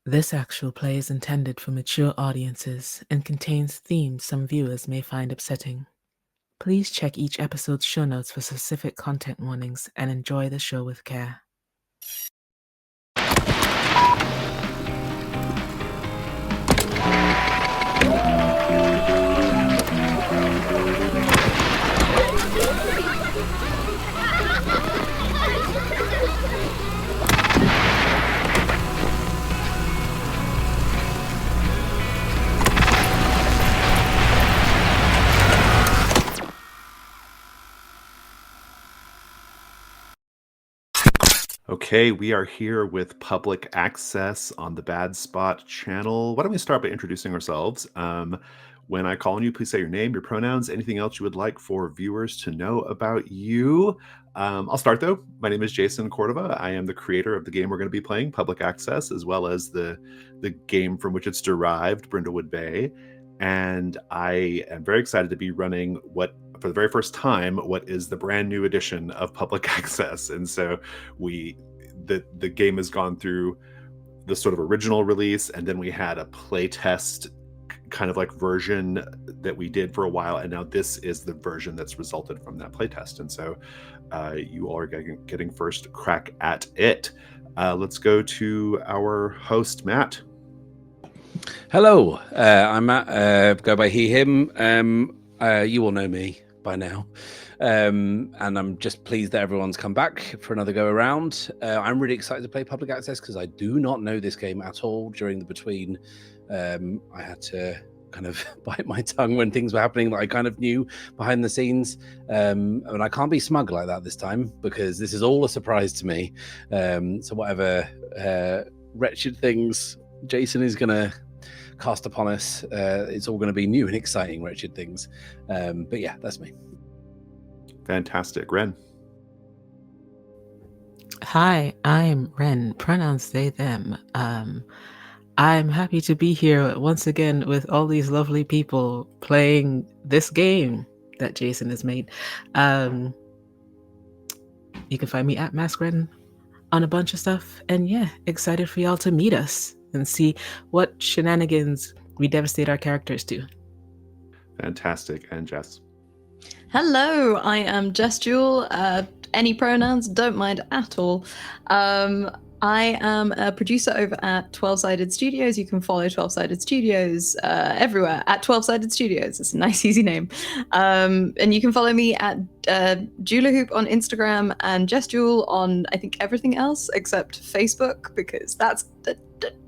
This actual play is intended for mature audiences and contains themes some viewers may find upsetting. Please check each episode's show notes for specific content warnings and enjoy the show with care. Okay, we are here with public access on the Bad Spot channel. Why don't we start by introducing ourselves? When I call on you, please say your name, your pronouns, anything else you would like for viewers to know about you. I'll start though. My name is Jason Cordova. I am the creator of the game we're going to be playing, Public Access, as well as the game from which it's derived, Brindlewood Bay. And I am very excited to be running for the very first time, what is the brand new edition of Public Access. And so the game has gone through the sort of original release, and then we had a play test kind of like version that we did for a while, and now this is the version that's resulted from that play test. And so you all are getting first crack at it. Let's go to our host, Matt. Hello, I'm Matt, go by he, him. You all know me by now. And I'm just pleased that everyone's come back for another go around. I'm really excited to play Public Access because I do not know this game at all. During the between, I had to kind of bite my tongue when things were happening that I kind of knew behind the scenes. And I can't be smug like that this time because this is all a surprise to me. So whatever wretched things Jason is going to cast upon us, it's all going to be new and exciting wretched things. But yeah, that's me. Fantastic. Wren. Hi, I'm Wren, pronouns they, them. I'm happy to be here once again with all these lovely people playing this game that Jason has made. You can find me at masquewren on a bunch of stuff. And yeah, excited for y'all to meet us and see what shenanigans we devastate our characters to. Fantastic. And Jess. Hello, I am Jess Jewell. Any pronouns, don't mind at all. I am a producer over at 12-Sided Studios. You can follow 12-Sided Studios everywhere at 12-Sided Studios. It's a nice, easy name. And you can follow me at Jewelhoop on Instagram and Jess Jewell on, I think, everything else except Facebook, because that's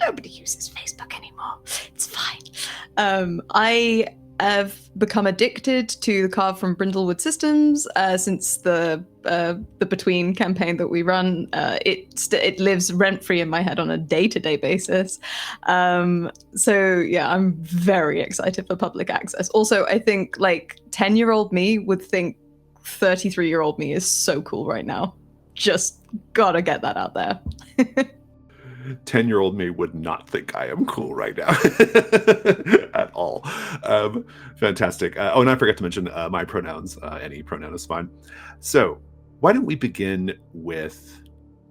nobody uses Facebook anymore. It's fine. I have become addicted to the card from Brindlewood Systems since the Between campaign that we run. It lives rent-free in my head on a day-to-day basis. So yeah, I'm very excited for Public Access. Also, I think like 10-year-old me would think 33-year-old me is so cool right now. Just gotta get that out there. 10-year-old me would not think I am cool right now at all. Fantastic. Oh, and I forgot to mention my pronouns. Any pronoun is fine. So why don't we begin with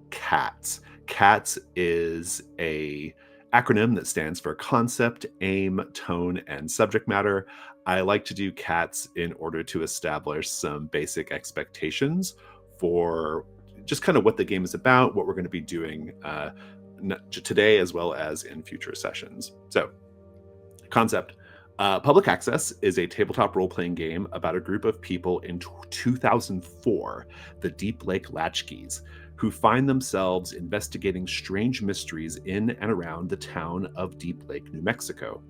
CATS? CATS is a acronym that stands for concept, aim, tone, and subject matter. I like to do CATS in order to establish some basic expectations for just kind of what the game is about, what we're going to be doing today as well as in future sessions. So, concept. Public Access is a tabletop role-playing game about a group of people in 2004, the Deep Lake Latchkeys, who find themselves investigating strange mysteries in and around the town of Deep Lake, New Mexico.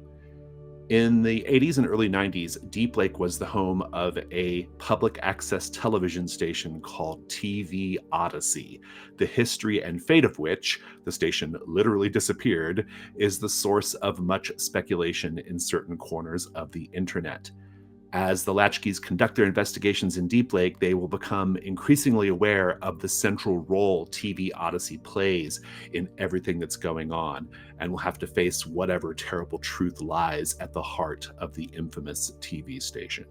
In the 80s and early 90s, Deep Lake was the home of a public access television station called TV Odyssey, the history and fate of which, the station literally disappeared, is the source of much speculation in certain corners of the internet. As the Latchkeys conduct their investigations in Deep Lake, they will become increasingly aware of the central role TV Odyssey plays in everything that's going on, and will have to face whatever terrible truth lies at the heart of the infamous TV station.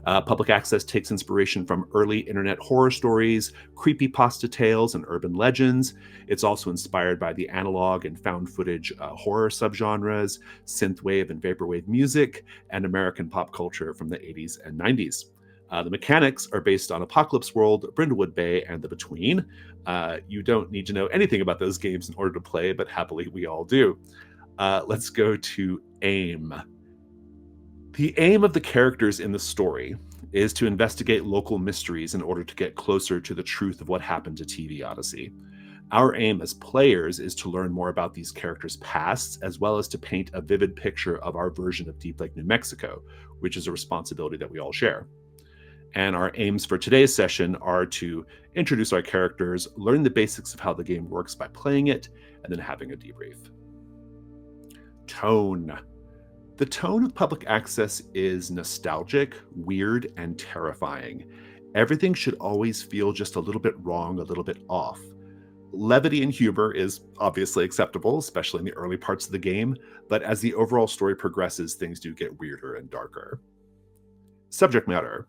Public Access takes inspiration from early internet horror stories, creepypasta tales, and urban legends. It's also inspired by the analog and found footage horror subgenres, synthwave and vaporwave music, and American pop culture from the 80s and 90s. The mechanics are based on Apocalypse World, Brindlewood Bay, and The Between. You don't need to know anything about those games in order to play, but happily we all do. Let's go to aim. The aim of the characters in the story is to investigate local mysteries in order to get closer to the truth of what happened to TV Odyssey. Our aim as players is to learn more about these characters' pasts, as well as to paint a vivid picture of our version of Deep Lake, New Mexico, which is a responsibility that we all share. And our aims for today's session are to introduce our characters, learn the basics of how the game works by playing it, and then having a debrief. Tone. The tone of Public Access is nostalgic, weird, and terrifying. Everything should always feel just a little bit wrong, a little bit off. Levity and humor is obviously acceptable, especially in the early parts of the game, but as the overall story progresses, things do get weirder and darker. Subject matter.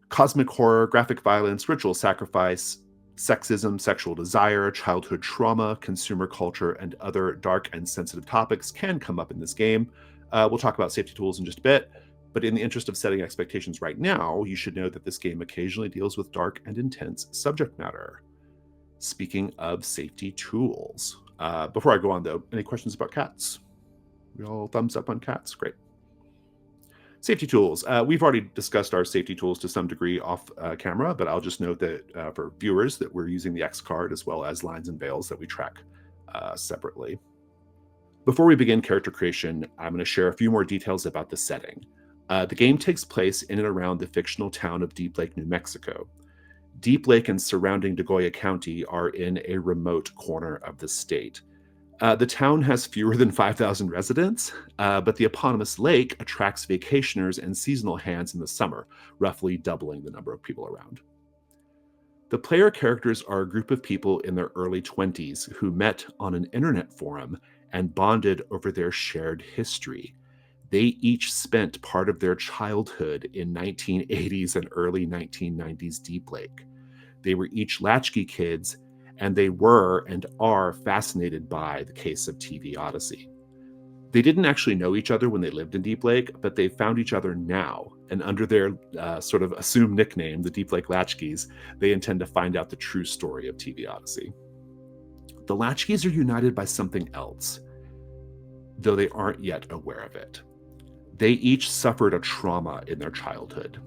Cosmic horror, graphic violence, ritual sacrifice, sexism, sexual desire, childhood trauma, consumer culture, and other dark and sensitive topics can come up in this game. We'll talk about safety tools in just a bit, but in the interest of setting expectations right now, you should know that this game occasionally deals with dark and intense subject matter. Speaking of safety tools, before I go on though, any questions about cats? We all thumbs up on cats? Great. Safety tools. We've already discussed our safety tools to some degree off camera, but I'll just note that for viewers that we're using the X card as well as lines and veils that we track separately. Before we begin character creation, I'm going to share a few more details about the setting. The game takes place in and around the fictional town of Deep Lake, New Mexico. Deep Lake and surrounding Degoya County are in a remote corner of the state. The town has fewer than 5,000 residents, but the eponymous lake attracts vacationers and seasonal hands in the summer, roughly doubling the number of people around. The player characters are a group of people in their early 20s who met on an internet forum and bonded over their shared history. They each spent part of their childhood in 1980s and early 1990s Deep Lake. They were each latchkey kids, and they were and are fascinated by the case of TV Odyssey. They didn't actually know each other when they lived in Deep Lake, but they found each other now, and under their sort of assumed nickname, the Deep Lake Latchkeys, they intend to find out the true story of TV Odyssey. The Latchkeys are united by something else, though they aren't yet aware of it. They each suffered a trauma in their childhood.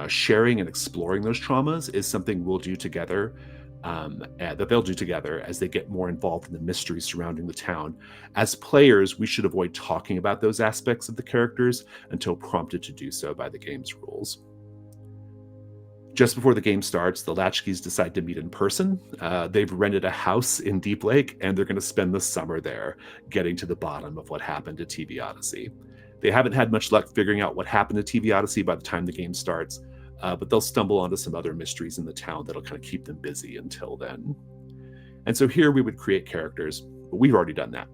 Sharing and exploring those traumas is something we'll do together, that they'll do together as they get more involved in the mystery surrounding the town. As players, we should avoid talking about those aspects of the characters until prompted to do so by the game's rules. Just before the game starts, the Latchkeys decide to meet in person. They've rented a house in Deep Lake, and they're going to spend the summer there, getting to the bottom of what happened to TV Odyssey. They haven't had much luck figuring out what happened to TV Odyssey by the time the game starts, but they'll stumble onto some other mysteries in the town that'll kind of keep them busy until then. And so here we would create characters, but we've already done that.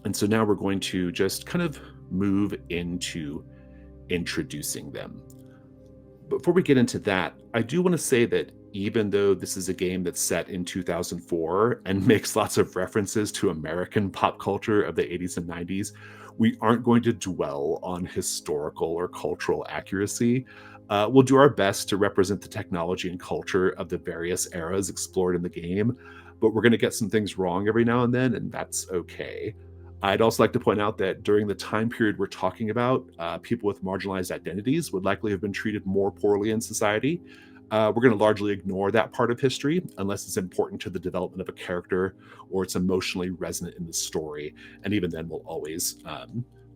And so now we're going to just kind of move into introducing them. Before we get into that, I do want to say that even though this is a game that's set in 2004 and makes lots of references to American pop culture of the 80s and 90s, we aren't going to dwell on historical or cultural accuracy. We'll do our best to represent the technology and culture of the various eras explored in the game, but we're going to get some things wrong every now and then, and that's okay. I'd also like to point out that during the time period we're talking about, people with marginalized identities would likely have been treated more poorly in society. We're going to largely ignore that part of history unless it's important to the development of a character or it's emotionally resonant in the story. And even then, we'll always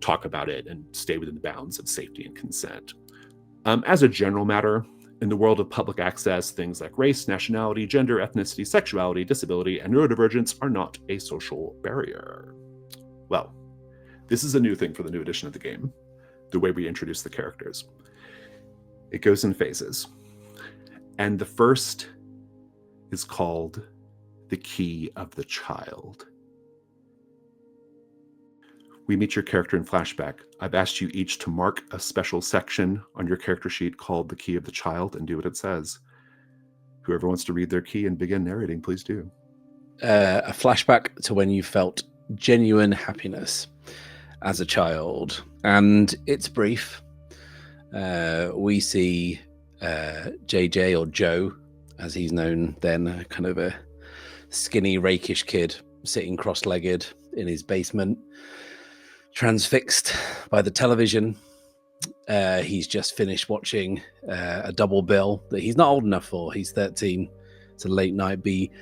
talk about it and stay within the bounds of safety and consent. As a general matter, in the world of public access, things like race, nationality, gender, ethnicity, sexuality, disability, and neurodivergence are not a social barrier. Well, this is a new thing for the new edition of the game, the way we introduce the characters. It goes in phases. And the first is called the Key of the Child. we meet your character in Flashback. I've asked you each to mark a special section on your character sheet called The Key of the Child and do what it says. Whoever wants to read their key and begin narrating, please do. A flashback to when you felt genuine happiness as a child. And it's brief. We see JJ, or Joe, as he's known then, kind of a skinny, rakish kid sitting cross-legged in his basement, transfixed by the television. He's just finished watching a double bill that he's not old enough for. He's 13. It's a late night B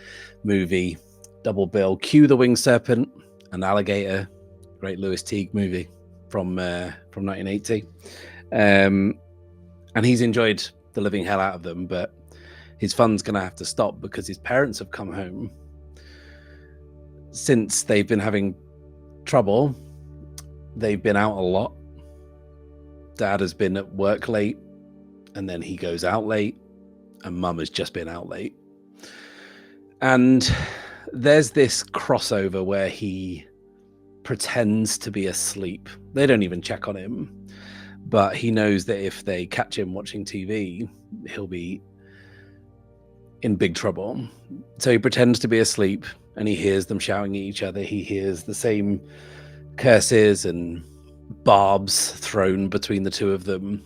movie, double bill. Cue the Winged Serpent, an alligator, great Lewis Teague movie from 1980. And he's enjoyed the living hell out of them, but his fun's going to have to stop because his parents have come home. Since they've been having trouble, they've been out a lot. Dad has been at work late, and then he goes out late, and Mum has just been out late. And there's this crossover where he pretends to be asleep. They don't even check on him, but he knows that if they catch him watching TV, he'll be in big trouble. So he pretends to be asleep, and he hears them shouting at each other. He hears the same curses and barbs thrown between the two of them.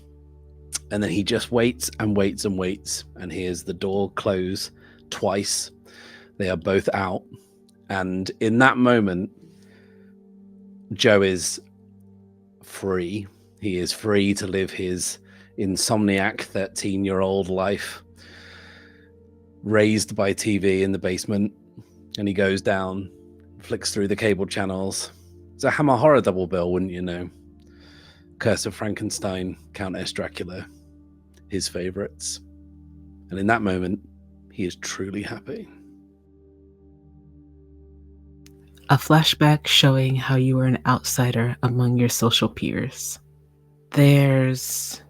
And then he just waits and waits and waits and hears the door close twice. They are both out. And in that moment, Joe is free. He is free to live his insomniac 13-year-old life, raised by TV in the basement. And he goes down, flicks through the cable channels. It's a Hammer horror double bill, wouldn't you know? Curse of Frankenstein, Countess Dracula, his favorites. And in that moment, he is truly happy. A flashback showing how you were an outsider among your social peers. There's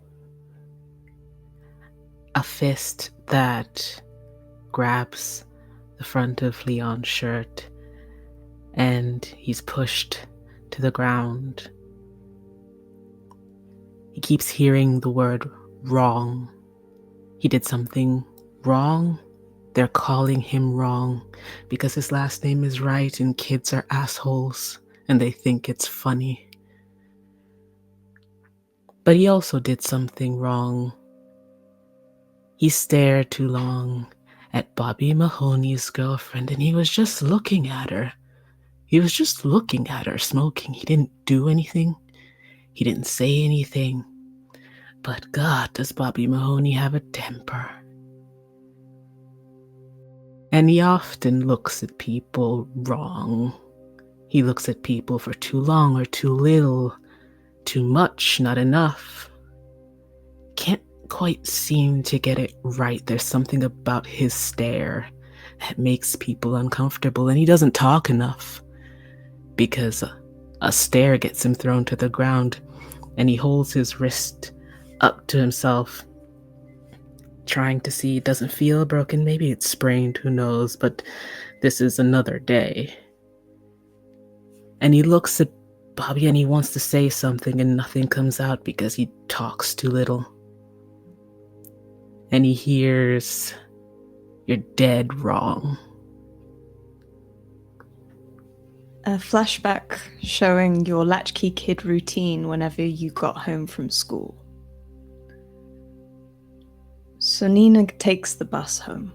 a fist that grabs the front of Leon's shirt and he's pushed to the ground. He keeps hearing the word wrong. He did something wrong. They're calling him wrong because his last name is Wright and kids are assholes and they think it's funny. But he also did something wrong. He stared too long at Bobby Mahoney's girlfriend and he was just looking at her. He was just looking at her smoking. He didn't do anything. He didn't say anything. But God, does Bobby Mahoney have a temper. And he often looks at people wrong. He looks at people for too long or too little, too much, not enough. Can't quite seem to get it right. There's something about his stare that makes people uncomfortable, and he doesn't talk enough because a stare gets him thrown to the ground, and he holds his wrist up to himself, trying to see. It doesn't feel broken. Maybe it's sprained, who knows, but this is another day. And he looks at Bobby and he wants to say something and nothing comes out because he talks too little. And he hears, "You're dead wrong." A flashback showing your latchkey kid routine whenever you got home from school. So Nina takes the bus home.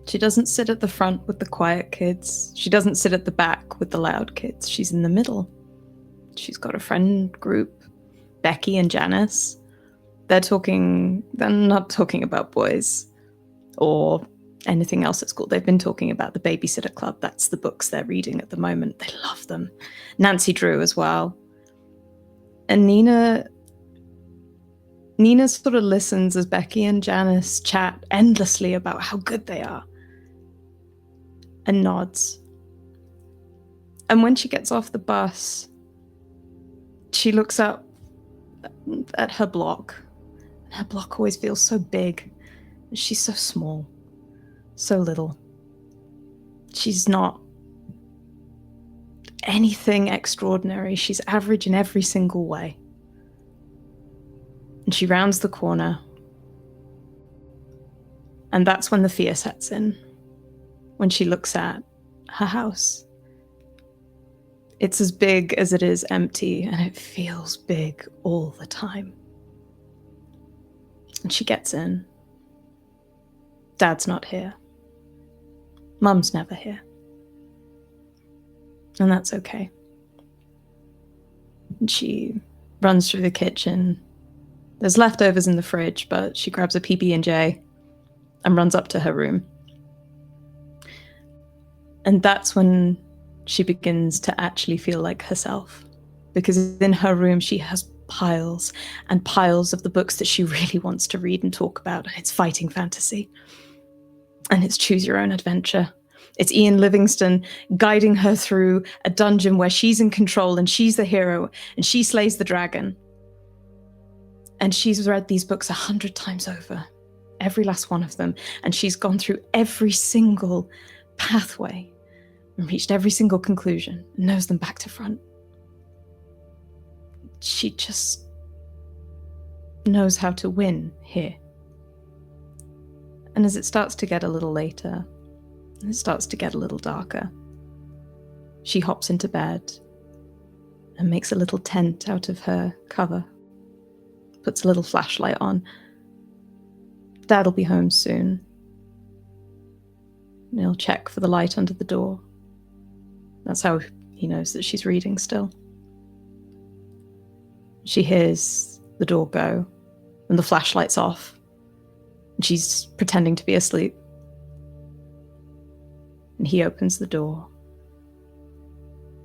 She doesn't sit at the front with the quiet kids. She doesn't sit at the back with the loud kids. She's in the middle. She's got a friend group, Becky and Janice. They're not talking about boys or anything else at school. They've been talking about the Babysitter Club. That's the books they're reading at the moment. They love them. Nancy Drew as well. And Nina sort of listens as Becky and Janice chat endlessly about how good they are and nods. And when she gets off the bus, she looks up at her block. Her block always feels so big. She's so small, so little. She's not anything extraordinary. She's average in every single way. And she rounds the corner. And that's when the fear sets in. When she looks at her house. It's as big as it is empty, and it feels big all the time. And she gets in. Dad's not here. Mum's never here. And that's okay. And she runs through the kitchen. There's leftovers in the fridge, but she grabs a PB&J and runs up to her room. And that's when she begins to actually feel like herself. Because in her room, she has piles and piles of the books that she really wants to read and talk about. And it's fighting fantasy. And it's choose your own adventure. It's Ian Livingstone guiding her through a dungeon where she's in control and she's the hero and she slays the dragon. And she's read these books 100 times over, every last one of them. And she's gone through every single pathway and reached every single conclusion and knows them back to front. She just knows how to win here. And as it starts to get a little later, and it starts to get a little darker, she hops into bed and makes a little tent out of her cover, puts a little flashlight on. Dad'll be home soon. And he'll check for the light under the door. That's how he knows that she's reading still. She hears the door go and the flashlight's off. And she's pretending to be asleep. And he opens the door.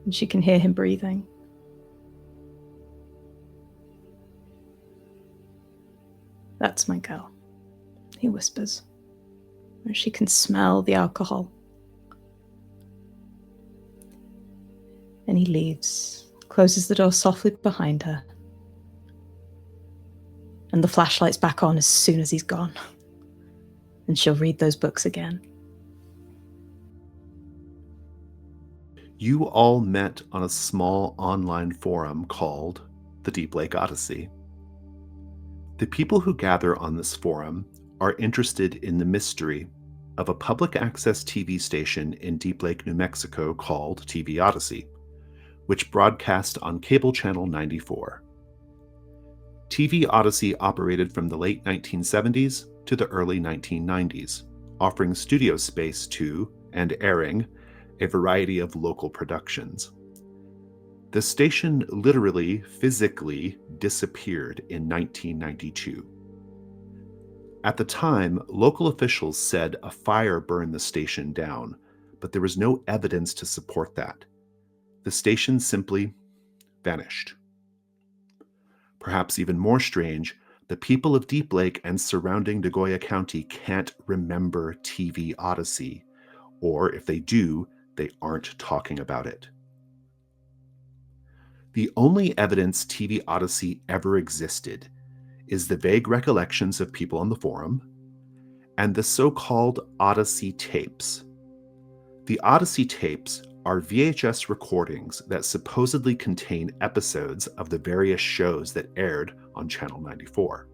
And she can hear him breathing. "That's my girl," he whispers. And she can smell the alcohol. And he leaves, closes the door softly behind her. And the flashlight's back on as soon as he's gone. And she'll read those books again. You all met on a small online forum called the Deep Lake Odyssey. The people who gather on this forum are interested in the mystery of a public access TV station in Deep Lake, New Mexico called TV Odyssey, which broadcast on cable channel 94. TV Odyssey operated from the late 1970s to the early 1990s, offering studio space to and airing a variety of local productions. The station literally, physically disappeared in 1992. At the time, local officials said a fire burned the station down, but there was no evidence to support that. The station simply vanished. Perhaps even more strange, the people of Deep Lake and surrounding Degoya County can't remember TV Odyssey, or if they do, they aren't talking about it. The only evidence TV Odyssey ever existed is the vague recollections of people on the forum and the so-called Odyssey tapes. The Odyssey tapes are VHS recordings that supposedly contain episodes of the various shows that aired on Channel 94.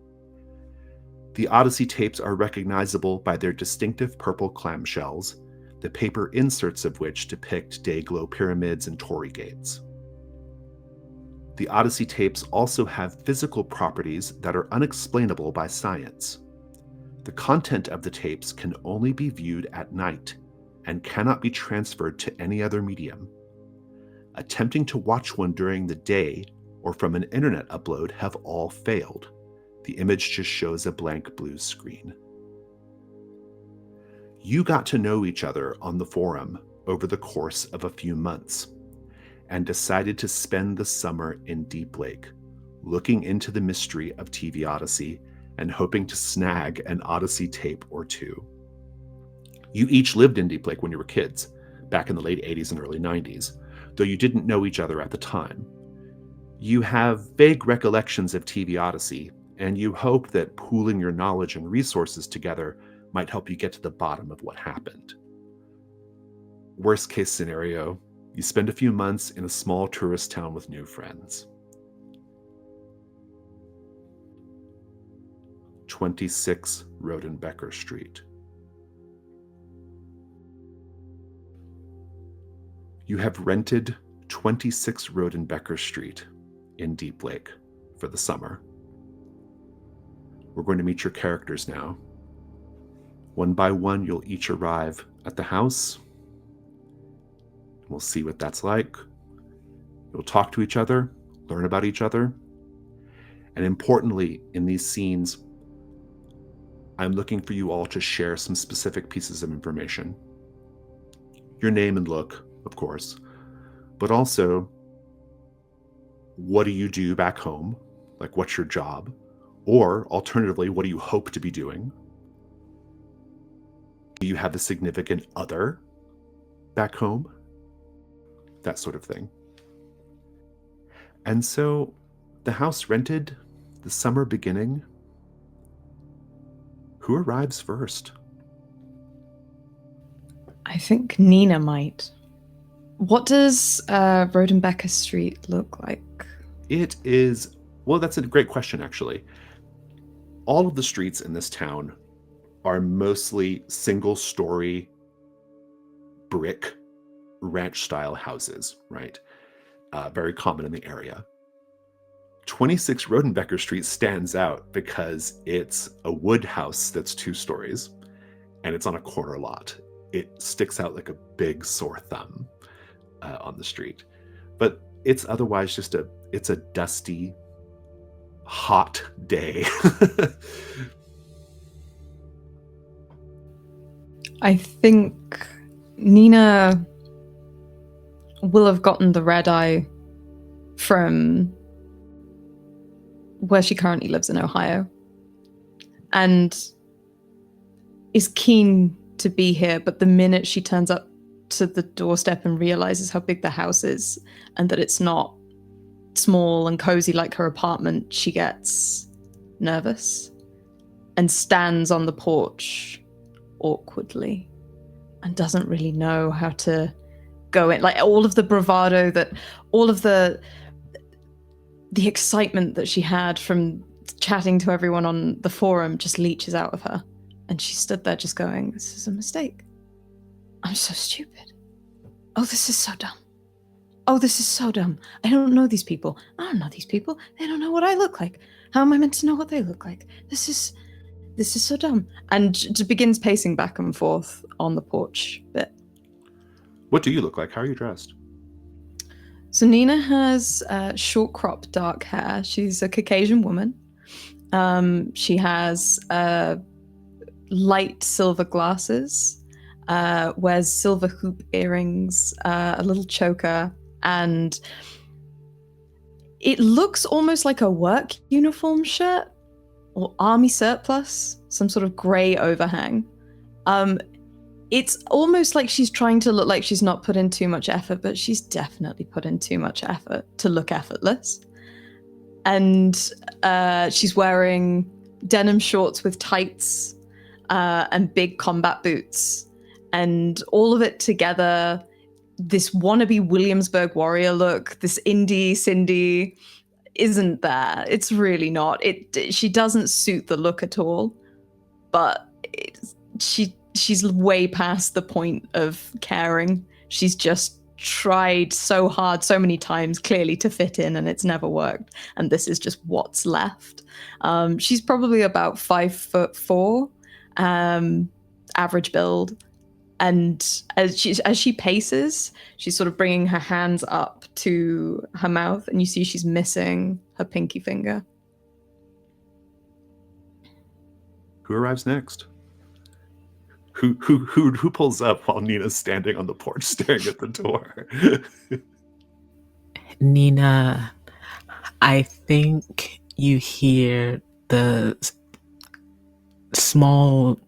The Odyssey tapes are recognizable by their distinctive purple clamshells, the paper inserts of which depict day-glow pyramids and torii gates. The Odyssey tapes also have physical properties that are unexplainable by science. The content of the tapes can only be viewed at night and cannot be transferred to any other medium. Attempting to watch one during the day or from an internet upload have all failed. The image just shows a blank blue screen. You got to know each other on the forum over the course of a few months and decided to spend the summer in Deep Lake, looking into the mystery of TV Odyssey and hoping to snag an Odyssey tape or two. You each lived in Deep Lake when you were kids, back in the late 80s and early 90s, though you didn't know each other at the time. You have vague recollections of TV Odyssey, and you hope that pooling your knowledge and resources together might help you get to the bottom of what happened. Worst case scenario, You spend a few months in a small tourist town with new friends. 26 Rodenbecker Street. You have rented 26 Rodenbecker Street in Deep Lake for the summer. We're going to meet your characters now. One by one, you'll each arrive at the house. We'll see what that's like. You'll talk to each other, learn about each other. And importantly, in these scenes, I'm looking for you all to share some specific pieces of information. Your name and look, of course, but also, what do you do back home? Like, what's your job? Or alternatively, what do you hope to be doing? Do you have a significant other back home? That sort of thing. And so, the house rented, the summer beginning. Who arrives first? I think Nina might. What does Rodenbecker Street look like? It is, well, that's a great question, actually. All of the streets in this town are mostly single-story brick ranch-style houses, right? Very common in the area. 26 Rodenbecker Street stands out because it's a wood house that's 2 stories, and it's on a corner lot. It sticks out like a big sore thumb on the street. But it's otherwise just it's a dusty, hot day. I think Nina will have gotten the red eye from where she currently lives in Ohio and is keen to be here, but the minute she turns up to the doorstep and realizes how big the house is and that it's not small and cozy like her apartment, she gets nervous and stands on the porch awkwardly and doesn't really know how to go in. Like, all of the bravado, that all of the excitement that she had from chatting to everyone on the forum just leaches out of her. And she stood there just going, this is a mistake. I'm so stupid. Oh, this is so dumb. Oh, this is so dumb. I don't know these people. I don't know these people. They don't know what I look like. How am I meant to know what they look like? This is so dumb. And begins pacing back and forth on the porch bit. What do you look like? How are you dressed? So Nina has short crop dark hair. She's a Caucasian woman. She has light silver glasses, wears silver hoop earrings, a little choker, and it looks almost like a work uniform shirt or army surplus, some sort of grey overhang. It's almost like she's trying to look like she's not put in too much effort, but she's definitely put in too much effort to look effortless. And she's wearing denim shorts with tights and big combat boots. And all of it together, this wannabe Williamsburg warrior look, this indie Cindy isn't there. It's really not. She doesn't suit the look at all. But she's way past the point of caring. She's just tried so hard so many times clearly to fit in, and it's never worked, and this is just what's left. She's probably about 5'4", average build, and as she paces, she's sort of bringing her hands up to her mouth, and you see she's missing her pinky finger. Who arrives next? Who pulls up while Nina's standing on the porch staring at the door? Nina, I think you hear the small,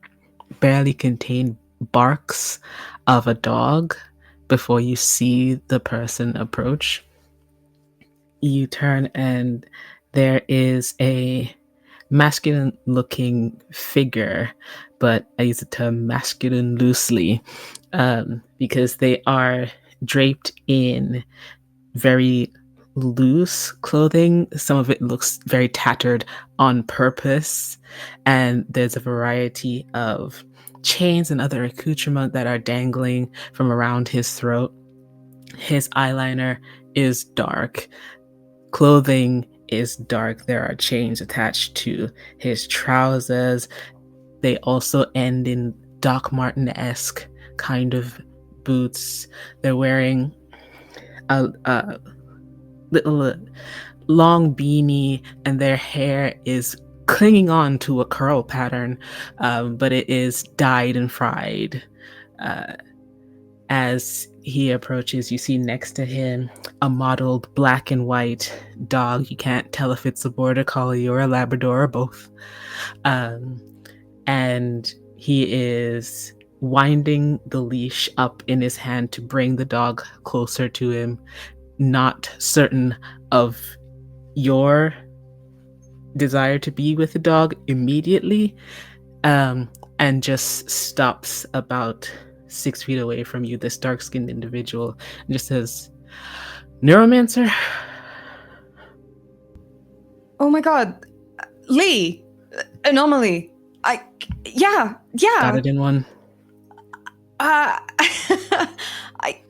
barely contained barks of a dog before you see the person approach. You turn and there is a masculine looking figure, but I use the term masculine loosely because they are draped in very loose clothing. Some of it looks very tattered on purpose, and there's a variety of chains and other accoutrements that are dangling from around his throat. His eyeliner is dark. Clothing is dark. There are chains attached to his trousers. They also end in Doc Marten-esque kind of boots. They're wearing a little long beanie, and their hair is clinging on to a curl pattern, but it is dyed and fried. As he approaches, you see next to him a mottled black and white dog. You can't tell if it's a border collie or a Labrador or both. And he is winding the leash up in his hand to bring the dog closer to him, not certain of your desire to be with the dog immediately, and just stops about 6 feet away from you, this dark-skinned individual, and just says, "Neuromancer?" Oh my god. Lee! Anomaly! Yeah! Got it in one.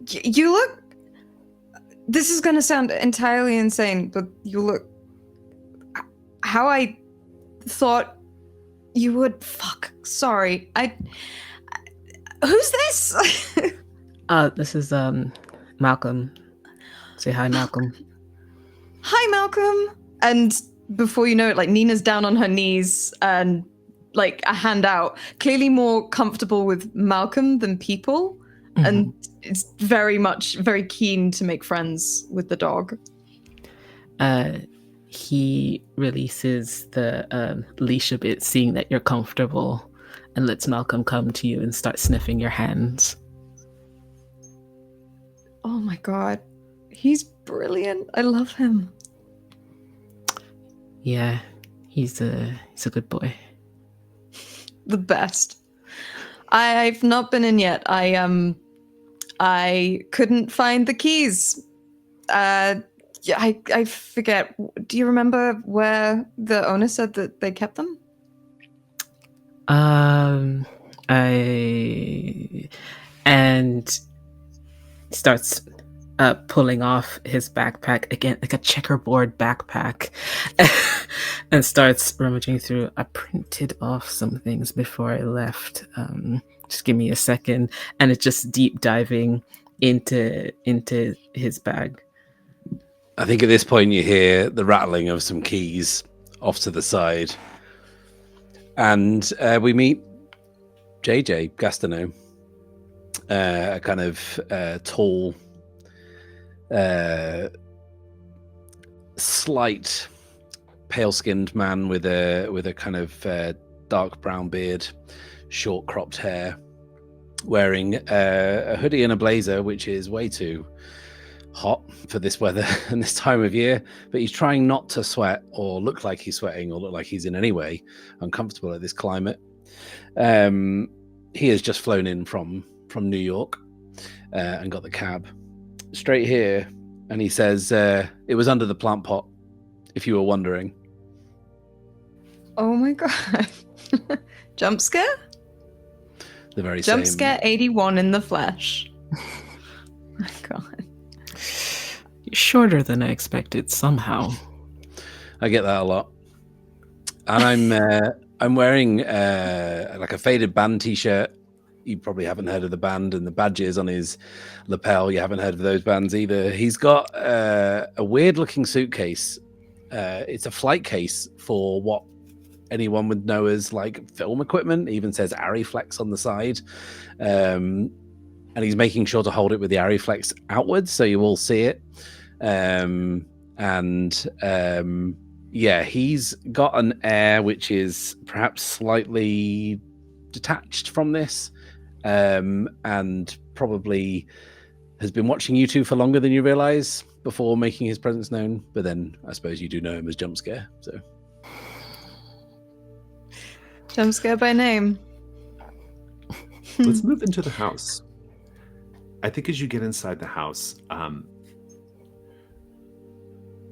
You look... This is gonna sound entirely insane, but you look... How I thought you would... Fuck. Sorry. Who's this? This is, Malcolm. Say hi, Malcolm. Hi, Malcolm! And before you know it, like, Nina's down on her knees and, like, a hand out. Clearly more comfortable with Malcolm than people. Mm-hmm. And it's very keen to make friends with the dog. He releases the leash a bit, seeing that you're comfortable, and lets Malcolm come to you and start sniffing your hands. Oh my god. He's brilliant. I love him. Yeah, he's a good boy. The best. I've not been in yet. I couldn't find the keys. I forget. Do you remember where the owner said that they kept them? And starts pulling off his backpack again, like a checkerboard backpack, and starts rummaging through. I printed off some things before I left. Just give me a second, and it's just deep diving into his bag. I think at this point you hear the rattling of some keys off to the side, and we meet JJ Gastineau, a kind of tall, slight, pale-skinned man with a kind of dark brown beard, short cropped hair, wearing a hoodie and a blazer, which is way too hot for this weather and this time of year, but he's trying not to sweat or look like he's sweating or look like he's in any way uncomfortable at this climate. He has just flown in from New York and got the cab straight here, and he says it was under the plant pot, if you were wondering. Oh my god. Jump scare? The very Jump same. scare 81 in the flesh. Oh my god. Shorter than I expected somehow. I get that a lot. And I'm wearing like a faded band t-shirt. You probably haven't heard of the band, and the badges on his lapel. You haven't heard of those bands either. He's got a weird looking suitcase. It's a flight case for what anyone would know as like film equipment. It even says Ariflex on the side. And he's making sure to hold it with the Ariflex outwards so you all see it. Yeah, he's got an air which is perhaps slightly detached from this, and probably has been watching you two for longer than you realize before making his presence known. But then I suppose you do know him as Jump Scare. So Jump Scare by name. Let's move into the house. I think as you get inside the house,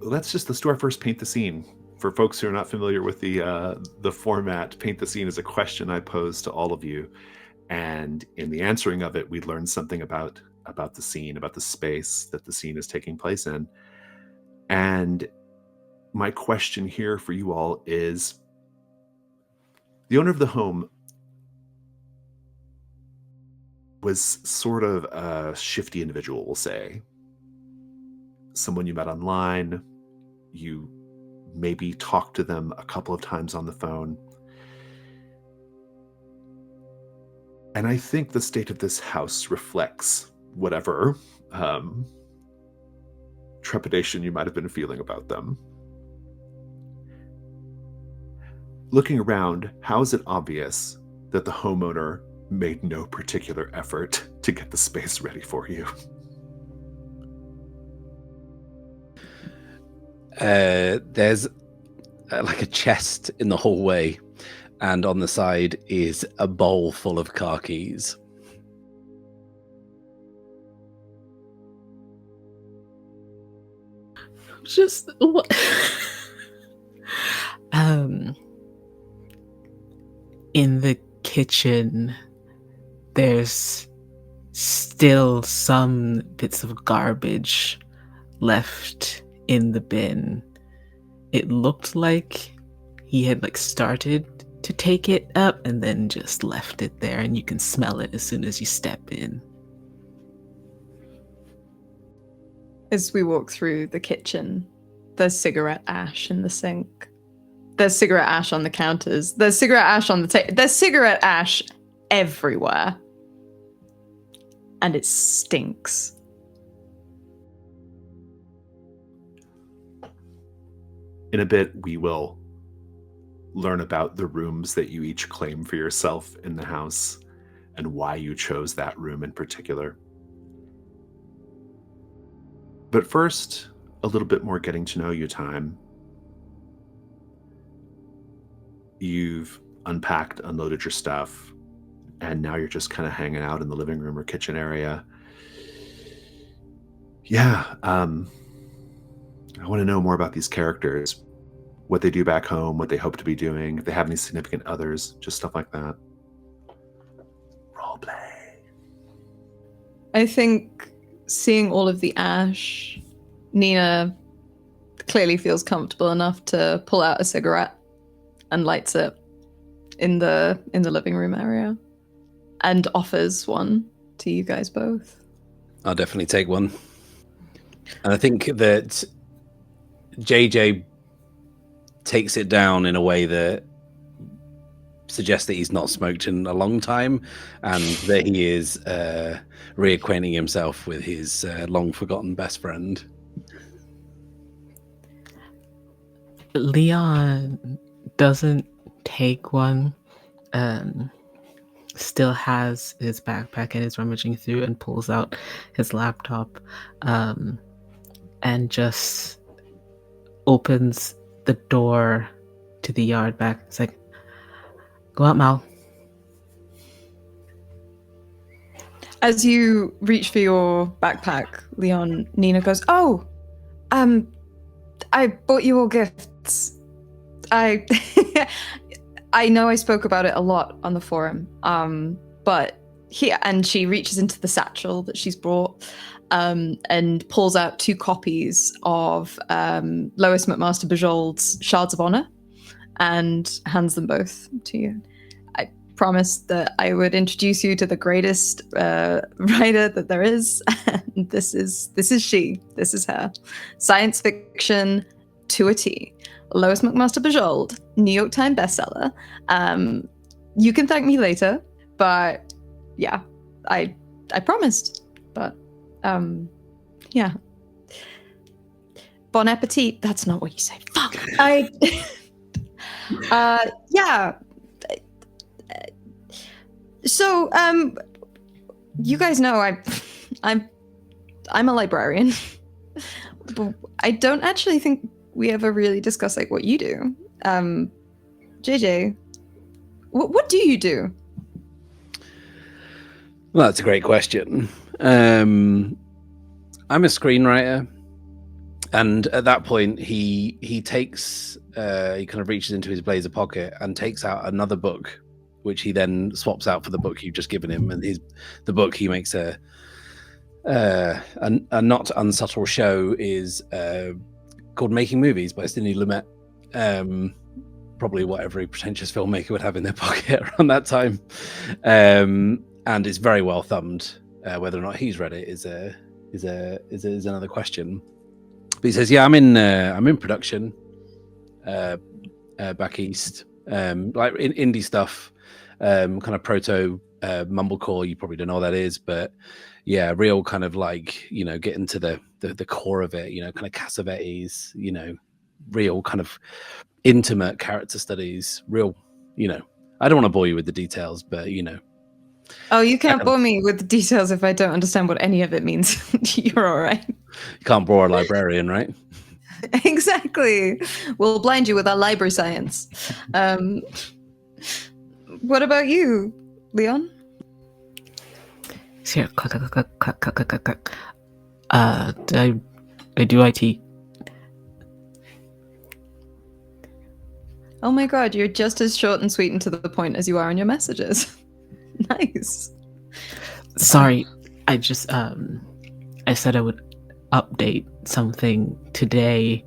let's do our first paint the scene. For folks who are not familiar with the format, paint the scene is a question I pose to all of you, and in the answering of it, we learn something about the scene, about the space that the scene is taking place in. And my question here for you all is, the owner of the home was sort of a shifty individual, we'll say. Someone you met online, you maybe talked to them a couple of times on the phone. And I think the state of this house reflects whatever trepidation you might have been feeling about them. Looking around, how is it obvious that the homeowner made no particular effort to get the space ready for you? There's like a chest in the hallway, and on the side is a bowl full of car keys. Just what? In the kitchen, there's still some bits of garbage left in the bin. It looked like he had started to take it up and then just left it there, and you can smell it as soon as you step in. As we walk through the kitchen, there's cigarette ash in the sink. There's cigarette ash on the counters. There's cigarette ash on the table. There's cigarette ash everywhere. And it stinks. In a bit, we will learn about the rooms that you each claim for yourself in the house and why you chose that room in particular. But first, a little bit more getting to know you time. You've unpacked, unloaded your stuff, and now you're just kind of hanging out in the living room or kitchen area. Yeah, I want to know more about these characters, what they do back home, what they hope to be doing, if they have any significant others, just stuff like that. Role play. I think seeing all of the ash, Nina clearly feels comfortable enough to pull out a cigarette and lights it in the living room area and offers one to you guys both. I'll definitely take one. And I think that JJ takes it down in a way that suggests that he's not smoked in a long time and that he is reacquainting himself with his long-forgotten best friend. Leon doesn't take one, still has his backpack and is rummaging through and pulls out his laptop and just opens the door to the yard back. It's like, go out, Mal. As you reach for your backpack, Leon, Nina goes, "Oh, I bought you all gifts. I I know I spoke about it a lot on the forum, but here," and she reaches into the satchel that she's brought and pulls out 2 copies of Lois McMaster Bujold's Shards of Honor and hands them both to you. I promised that I would introduce you to the greatest writer that there is. And this is she. This is her. Science fiction to a T. Lois McMaster Bujold, New York Times bestseller. You can thank me later, but yeah, I promised. But yeah. Bon appetit. That's not what you say. Fuck. Yeah. So, you guys know I'm a librarian. But I don't actually think we ever really discuss like what you do. JJ, what do you do? Well, that's a great question. I'm a screenwriter, and at that point, he takes he kind of reaches into his blazer pocket and takes out another book, which he then swaps out for the book you've just given him. And the book he makes a not unsubtle show is called "Making Movies" by Sidney Lumet. Probably what every pretentious filmmaker would have in their pocket around that time, and it's very well thumbed. Whether or not he's read it is another question. But he says, "Yeah, I'm in production back east, like in indie stuff, kind of proto mumblecore. You probably don't know what that is, but yeah, real kind of like get into the core of it. Kind of Cassavetes. Real kind of intimate character studies. Real, I don't want to bore you with the details, but Oh, you can't bore me with the details if I don't understand what any of it means. You're all right. You can't bore a librarian, right? Exactly. We'll blind you with our library science. What about you, Leon? Here, I do IT. Oh my god, you're just as short and sweet and to the point as you are in your messages. Nice. Sorry, I just I said I would update something today.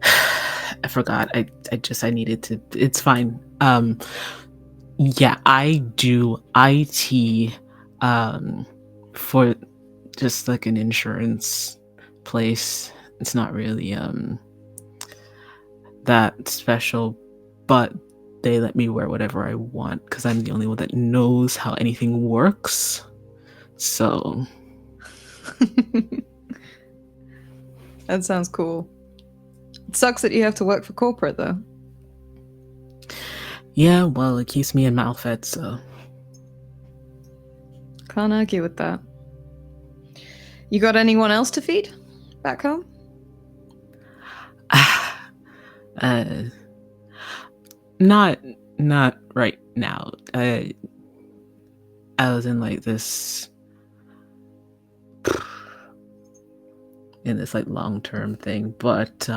I forgot. I needed to. It's fine. Yeah, I do IT for just like an insurance place. It's not really that special, but they let me wear whatever I want because I'm the only one that knows how anything works. So that sounds cool. It sucks that you have to work for corporate though. yeah, well, it keeps me in malfed, so Can't argue with that. You got anyone else to feed back home? Not right now. I was in like this like long-term thing, but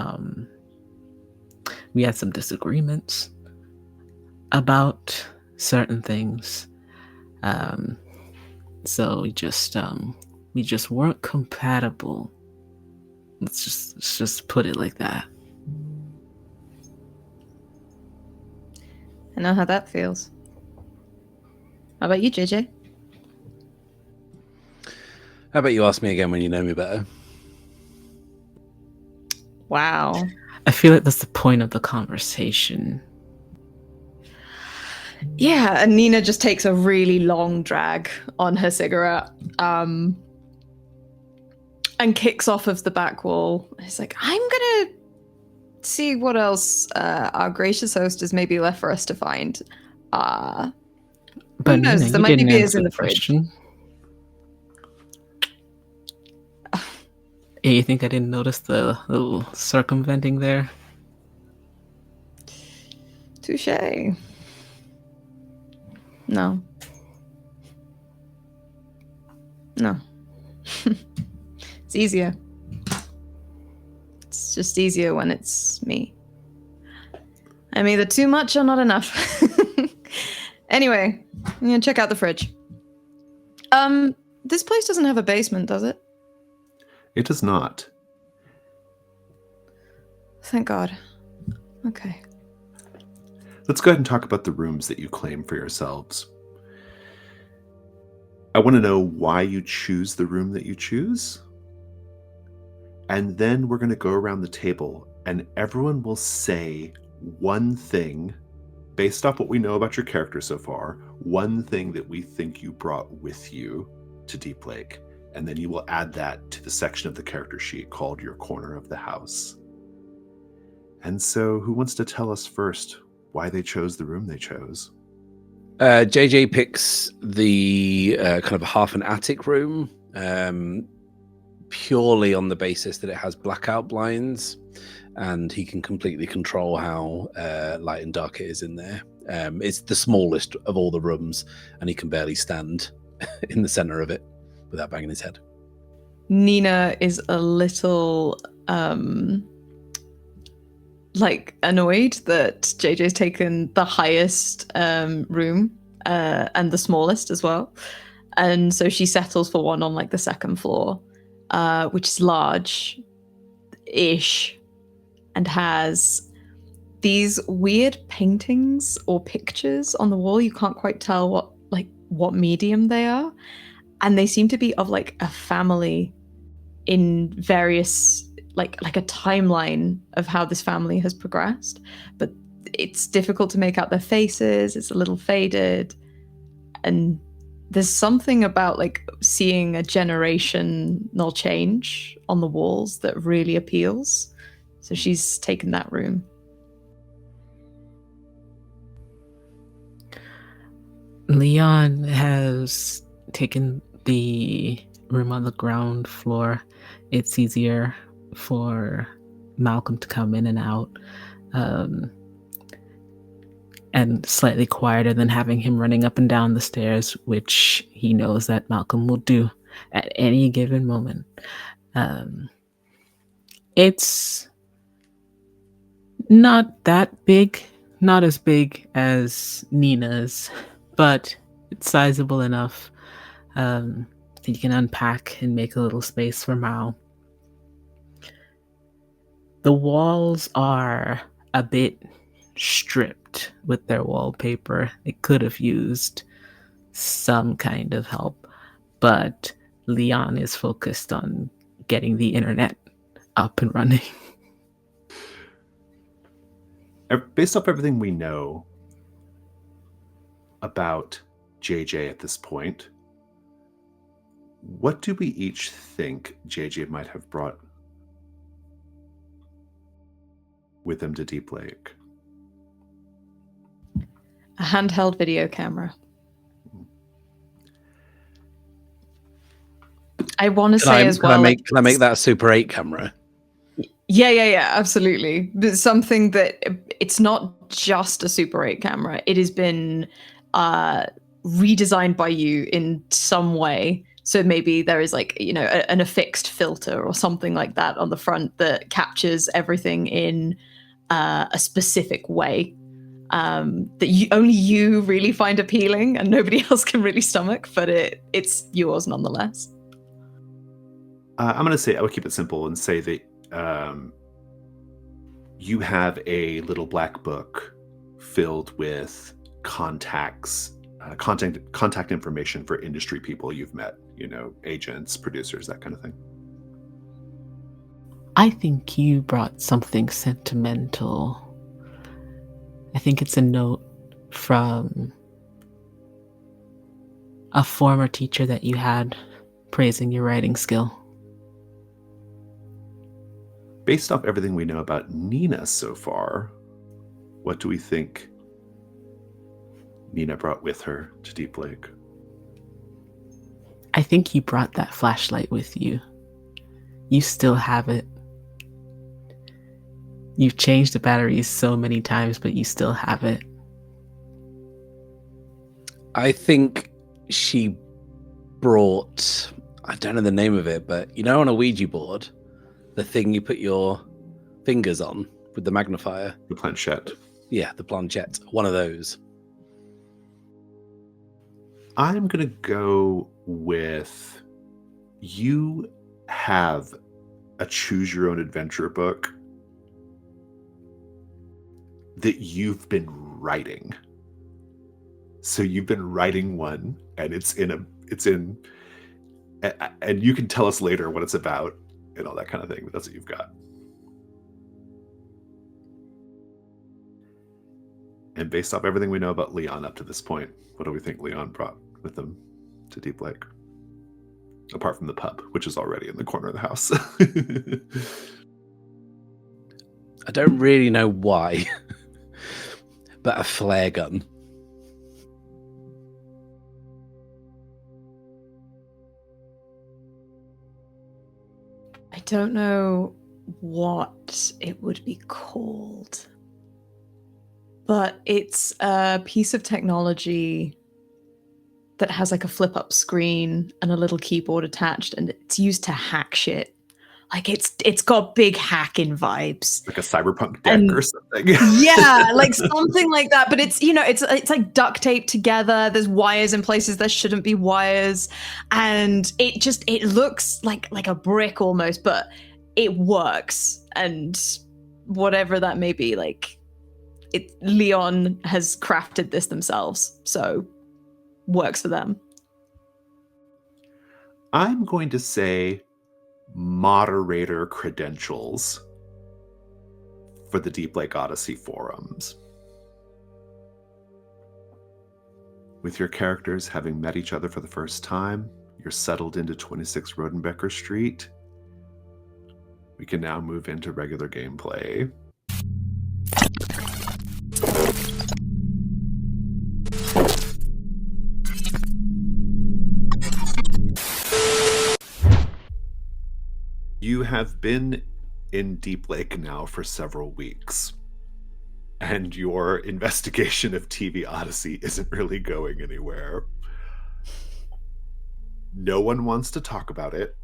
we had some disagreements about certain things. So we just weren't compatible. Let's just put it like that. I know how that feels. How about you, JJ? How about you ask me again when you know me better? Wow. I feel like that's the point of the conversation. Yeah, and Nina just takes a really long drag on her cigarette and kicks off of the back wall. It's like, I'm gonna see what else our gracious host has maybe left for us to find. But who knows? Nina, There you might be didn't beers answer in the the fridge. question. Yeah, you think I didn't notice the little circumventing there? Touche. No. It's easier. It's just easier when it's me. I'm either too much or not enough. Anyway, I'm gonna check out the fridge. This place doesn't have a basement, does it? It does not. Thank God. Okay. Let's go ahead and talk about the rooms that you claim for yourselves. I want to know why you choose the room that you choose. And then we're going to go around the table and everyone will say one thing based off what we know about your character so far, one thing that we think you brought with you to Deep Lake. And then you will add that to the section of the character sheet called your corner of the house. And so who wants to tell us first why they chose the room they chose? JJ picks the kind of half an attic room, purely on the basis that it has blackout blinds and he can completely control how light and dark it is in there. It's the smallest of all the rooms and he can barely stand in the center of it. without banging his head. Nina is a little like annoyed that JJ's taken the highest room and the smallest as well. And so she settles for one on like the second floor, which is large-ish and has these weird paintings or pictures on the wall. You can't quite tell what medium they are. And they seem to be of like a family in various like a timeline of how this family has progressed. But it's difficult to make out their faces. It's a little faded. And there's something about like seeing a generational change on the walls that really appeals. So she's taken that room. Leon has taken the room on the ground floor. It's easier for Malcolm to come in and out, and slightly quieter than having him running up and down the stairs, which he knows that Malcolm will do at any given moment. It's not that big, not as big as Nina's, but it's sizable enough that you can unpack and make a little space for Mao. The walls are a bit stripped with their wallpaper. It could have used some kind of help, but Leon is focused on getting the internet up and running. Based off everything we know about JJ at this point, what do we each think JJ might have brought with him to Deep Lake? A handheld video camera. I want to say as well. Can I make that a Super 8 camera? Yeah, absolutely. But something that it's not just a Super 8 camera. It has been redesigned by you in some way. So maybe there is like, an affixed filter or something like that on the front that captures everything in a specific way that only you really find appealing and nobody else can really stomach, but it's yours nonetheless. I'm going to say, I would keep it simple and say that you have a little black book filled with contact information for industry people you've met, agents, producers, that kind of thing. I think you brought something sentimental. I think it's a note from a former teacher that you had praising your writing skill. Based off everything we know about Nina so far, what do we think Nina brought with her to Deep Lake? I think you brought that flashlight with you. You still have it. You've changed the batteries so many times, but you still have it. I think she brought, I don't know the name of it, but on a Ouija board, the thing you put your fingers on with the magnifier. The planchette. Yeah, the planchette. One of those. I'm going to go with, you have a choose your own adventure book that you've been writing. So you've been writing one and and you can tell us later what it's about and all that kind of thing, but that's what you've got. And based off everything we know about Leon up to this point, what do we think Leon brought with him to Deep Lake? Apart from the pup, which is already in the corner of the house. I don't really know why, but a flare gun. I don't know what it would be called, but it's a piece of technology that has like a flip-up screen and a little keyboard attached, and it's used to hack shit. Like it's got big hacking vibes. Like a cyberpunk deck or something. Yeah, like something like that. But it's, it's like duct taped together. There's wires in places there shouldn't be wires. And it looks like a brick almost, but it works. And whatever that may be, like Leon has crafted this themselves. So works for them. I'm going to say moderator credentials for the Deep Lake Odyssey forums. With your characters having met each other for the first time, you're settled into 26 Rodenbecker Street. We can now move into regular gameplay. You have been in Deep Lake now for several weeks, and your investigation of TV Odyssey isn't really going anywhere. No one wants to talk about it.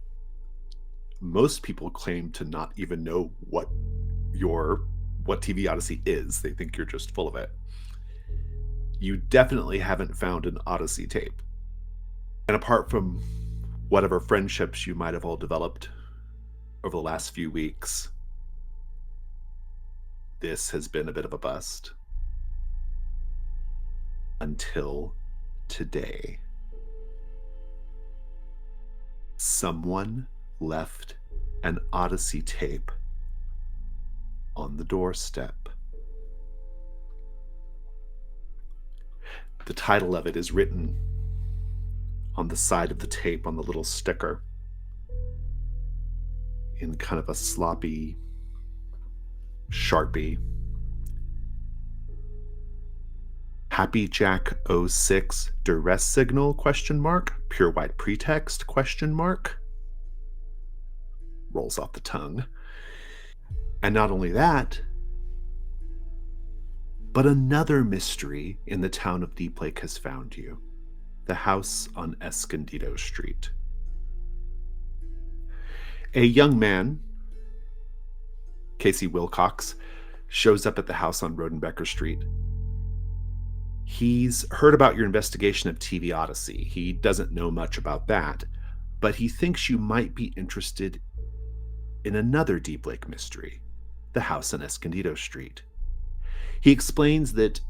Most people claim to not even know what TV Odyssey is. They think you're just full of it. You definitely haven't found an Odyssey tape. And apart from whatever friendships you might have all developed over the last few weeks, this has been a bit of a bust. Until today. Someone left an Odyssey tape on the doorstep. The title of it is written on the side of the tape on the little sticker in kind of a sloppy Sharpie. Happy Jack 06 duress signal ? Pure white pretext ? Rolls off the tongue. And not only that, but another mystery in the town of Deep Lake has found you. The house on Escondido Street. A young man, Casey Wilcox, shows up at the house on Rodenbecker Street. He's heard about your investigation of TV Odyssey. He doesn't know much about that, but he thinks you might be interested in another Deep Lake mystery, the house on Escondido Street. He explains that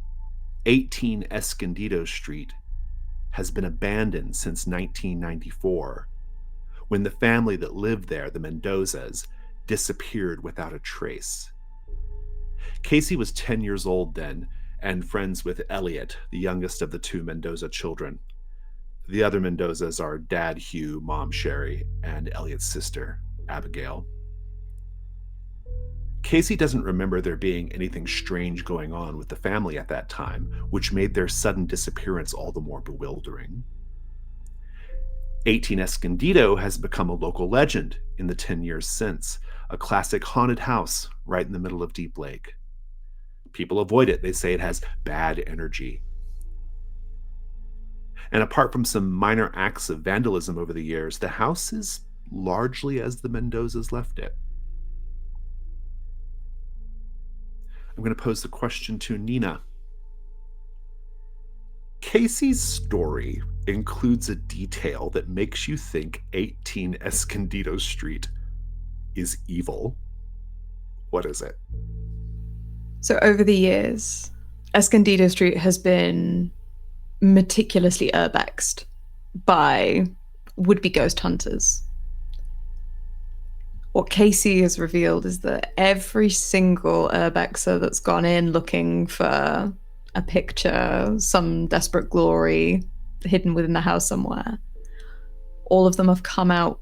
18 Escondido Street has been abandoned since 1994, when the family that lived there, the Mendozas, disappeared without a trace. Casey was 10 years old then, and friends with Elliot, the youngest of the two Mendoza children. The other Mendozas are Dad Hugh, Mom Sherry, and Elliot's sister, Abigail. Casey doesn't remember there being anything strange going on with the family at that time, which made their sudden disappearance all the more bewildering. 18 Escondido has become a local legend in the 10 years since, a classic haunted house right in the middle of Deep Lake. People avoid it. They say it has bad energy. And apart from some minor acts of vandalism over the years, the house is largely as the Mendozas left it. I'm going to pose the question to Nina. Casey's story includes a detail that makes you think 18 Escondido Street is evil. What is it? So over the years, Escondido Street has been meticulously urbexed by would-be ghost hunters. What Casey has revealed is that every single urbexer that's gone in looking for a picture, some desperate glory hidden within the house somewhere, all of them have come out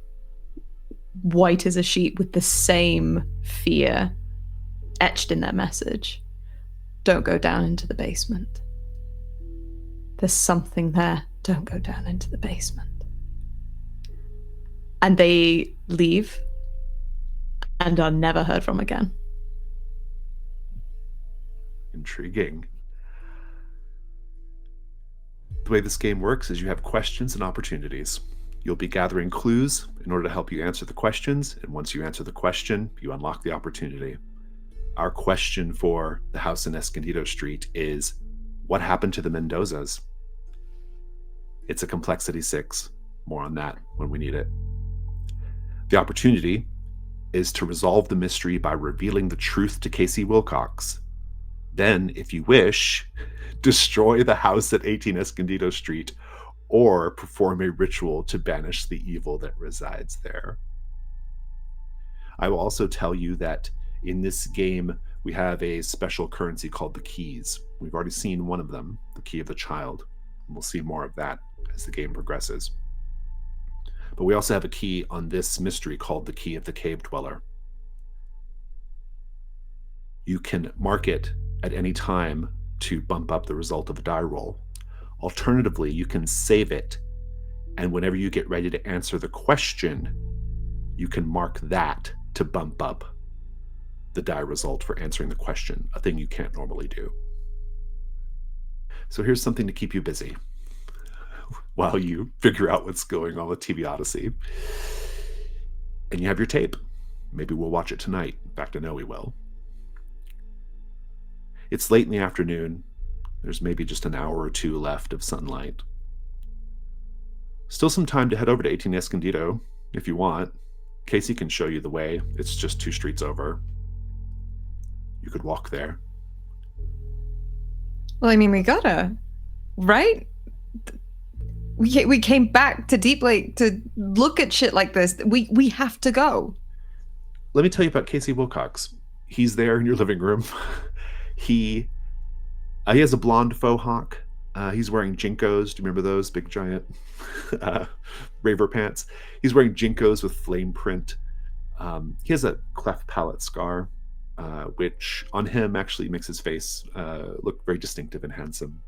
white as a sheet with the same fear etched in their message. Don't go down into the basement. There's something there. Don't go down into the basement. And they leave and are never heard from again. Intriguing. The way this game works is you have questions and opportunities. You'll be gathering clues in order to help you answer the questions, and once you answer the question, you unlock the opportunity. Our question for the house in Escondido Street is, what happened to the Mendozas? It's a complexity 6. More on that when we need it. The opportunity is to resolve the mystery by revealing the truth to Casey Wilcox. Then, if you wish, destroy the house at 18 Escondido Street or perform a ritual to banish the evil that resides there. I will also tell you that in this game, we have a special currency called the keys. We've already seen one of them, the key of the child. And we'll see more of that as the game progresses. But we also have a key on this mystery called the key of the cave dweller. You can mark it at any time to bump up the result of a die roll. Alternatively, you can save it, and whenever you get ready to answer the question, you can mark that to bump up the die result for answering the question, a thing you can't normally do. So here's something to keep you busy while you figure out what's going on with TV Odyssey. And you have your tape. Maybe we'll watch it tonight. In fact, I know we will. It's late in the afternoon. There's maybe just an hour or two left of sunlight. Still some time to head over to 18 Escondido if you want. Casey can show you the way. It's just 2 streets over. You could walk there. Well, I mean, we gotta, right? We came back to Deep Lake to look at shit like this. We have to go. Let me tell you about Casey Wilcox. He's there in your living room. He has a blonde faux hawk. He's wearing Jinkos. Do you remember those big giant raver pants? He's wearing Jinkos with flame print. He has a cleft palate scar, which on him actually makes his face look very distinctive and handsome.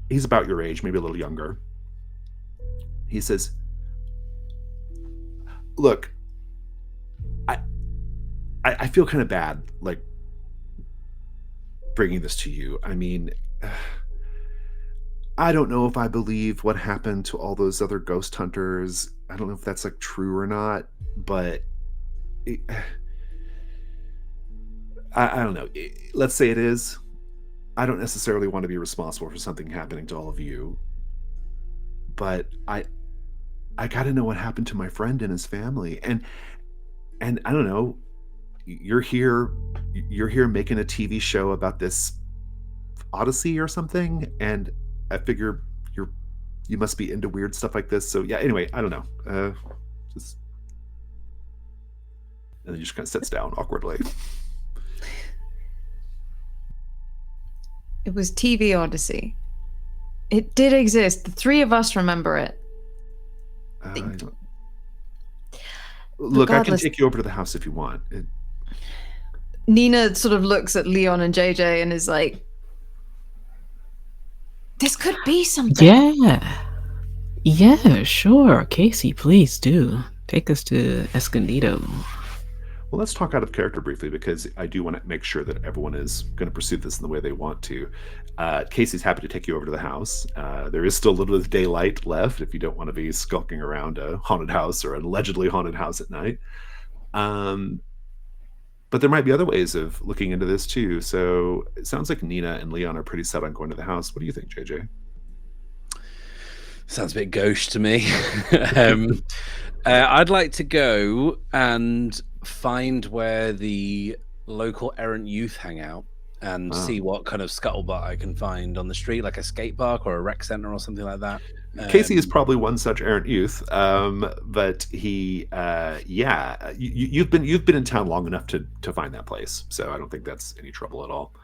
He's about your age, maybe a little younger. He says, look, I feel kind of bad, like, bringing this to you. I mean, I don't know if I believe what happened to all those other ghost hunters. I don't know if that's like true or not, but I don't know. Let's say it is. I don't necessarily want to be responsible for something happening to all of you, but I got to know what happened to my friend and his family. And I don't know, you're here making a TV show about this Odyssey or something, and I figure you must be into weird stuff like this. So yeah, anyway, I don't know. And then he just kind of sits down awkwardly. It was TV Odyssey. It did exist. The 3 of us remember it. Look, I can take you over to the house if you want. Nina sort of looks at Leon and JJ and is like, this could be something. Yeah, sure. Casey, please do. Take us to Escondido. Well, let's talk out of character briefly, because I do want to make sure that everyone is going to pursue this in the way they want to. Casey's happy to take you over to the house. There is still a little bit of daylight left if you don't want to be skulking around a haunted house or an allegedly haunted house at night. But there might be other ways of looking into this too. So it sounds like Nina and Leon are pretty set on going to the house. What do you think, JJ? Sounds a bit gauche to me. I'd like to go and find where the local errant youth hang out and see what kind of scuttlebutt I can find on the street, like a skate park or a rec center or something like that. Casey is probably one such errant youth, but he, you've been in town long enough to find that place, so I don't think that's any trouble at all.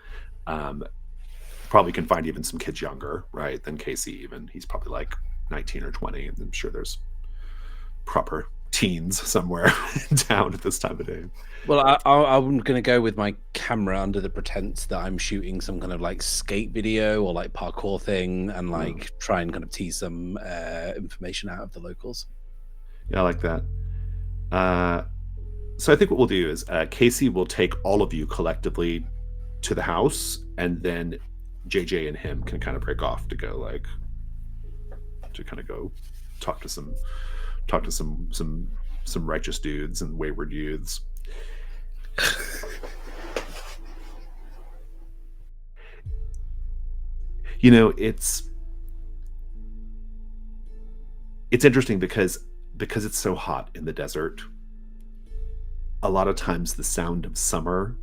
Probably can find even some kids younger, right, than Casey. Even he's probably like 19 or 20, and I'm sure there's proper teens somewhere in town at this time of day. Well, I'm going to go with my camera under the pretense that I'm shooting some kind of like skate video or like parkour thing, and like try and kind of tease some information out of the locals. Yeah, I like that. So I think what we'll do is Casey will take all of you collectively to the house, and then JJ and him can kind of break off to go go talk to some righteous dudes and wayward youths. You know, it's interesting because it's so hot in the desert. A lot of times the sound of summer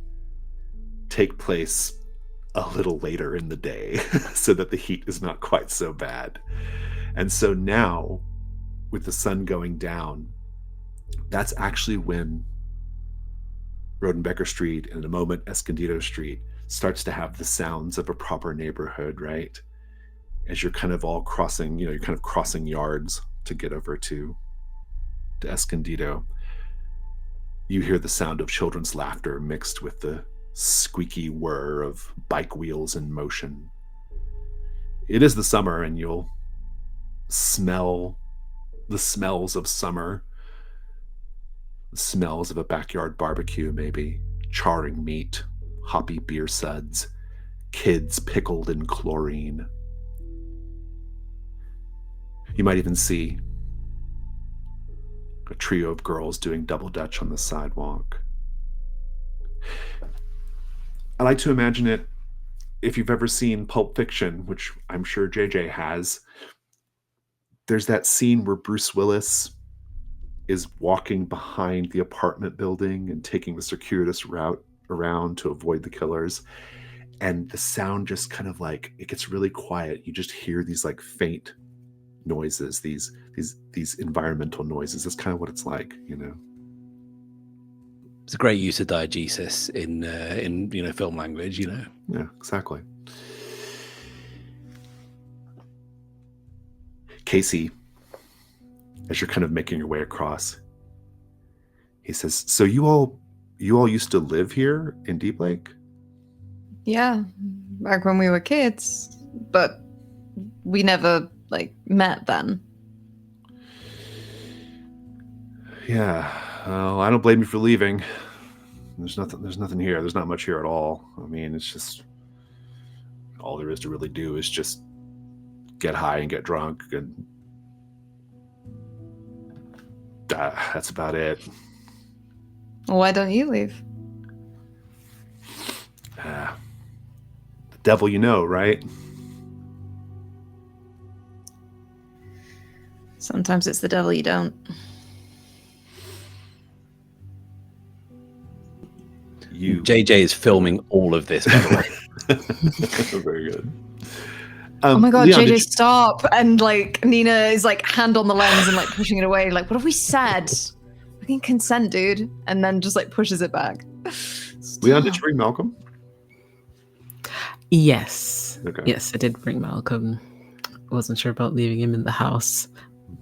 take place a little later in the day so that the heat is not quite so bad. And so now, with the sun going down, that's actually when Rodenbecker Street, and in a moment Escondido Street, starts to have the sounds of a proper neighborhood, right? As you're kind of all crossing, you're kind of crossing yards to get over to Escondido. You hear the sound of children's laughter mixed with the squeaky whir of bike wheels in motion. It is the summer, and you'll smell the smells of summer. The smells of a backyard barbecue, maybe. Charring meat, hoppy beer suds, kids pickled in chlorine. You might even see a trio of girls doing double dutch on the sidewalk. I like to imagine it, if you've ever seen Pulp Fiction, which I'm sure JJ has, there's that scene where Bruce Willis is walking behind the apartment building and taking the circuitous route around to avoid the killers. And the sound just kind of like, it gets really quiet. You just hear these like faint noises, these environmental noises. That's kind of what it's like, you know. It's a great use of diegesis in film language, you know. Yeah, exactly. Casey, as you're kind of making your way across, he says, "So you all used to live here in Deep Lake?" Yeah, back when we were kids, but we never met then. Yeah, well, I don't blame you for leaving. There's nothing here. There's not much here at all. I mean, it's just all there is to really do is just get high and get drunk, and that's about it. Why don't you leave? The devil you know, right? Sometimes it's the devil you don't. JJ is filming all of this, by the way. Very good. Oh my god, Leon, JJ, stop! And Nina is hand on the lens and pushing it away. What have we said? Fucking consent, dude. And then just pushes it back. Leon, did you bring Malcolm? Yes. Okay. Yes, I did bring Malcolm. Wasn't sure about leaving him in the house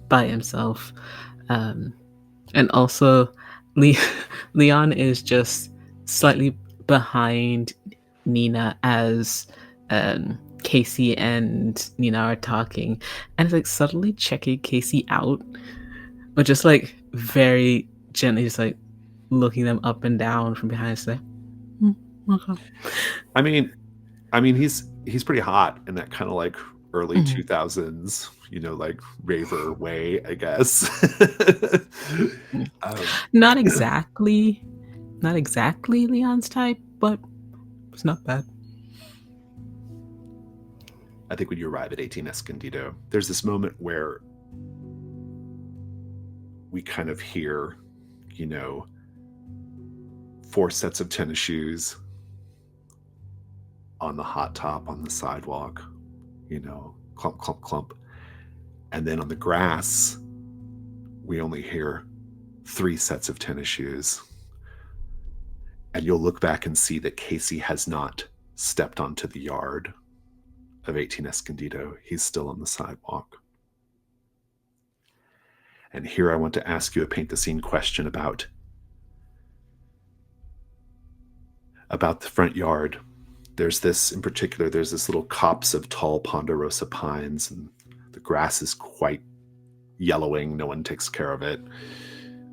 by himself. And also, Leon is just slightly behind Nina as Casey and Nina are talking, and it's subtly checking Casey out, but just very gently, just looking them up and down from behind. So, okay. I mean, he's pretty hot in that kind of early 2000s, raver way, I guess. Not exactly Leon's type, but it's not bad. I think when you arrive at 18 Escondido, there's this moment where we kind of hear, 4 sets of tennis shoes on the hot top on the sidewalk, clump, clump, clump. And then on the grass, we only hear 3 sets of tennis shoes. And you'll look back and see that Casey has not stepped onto the yard of 18 Escondido. He's still on the sidewalk. And here I want to ask you a paint the scene question about the front yard. There's this little copse of tall ponderosa pines, and the grass is quite yellowing. No one takes care of it.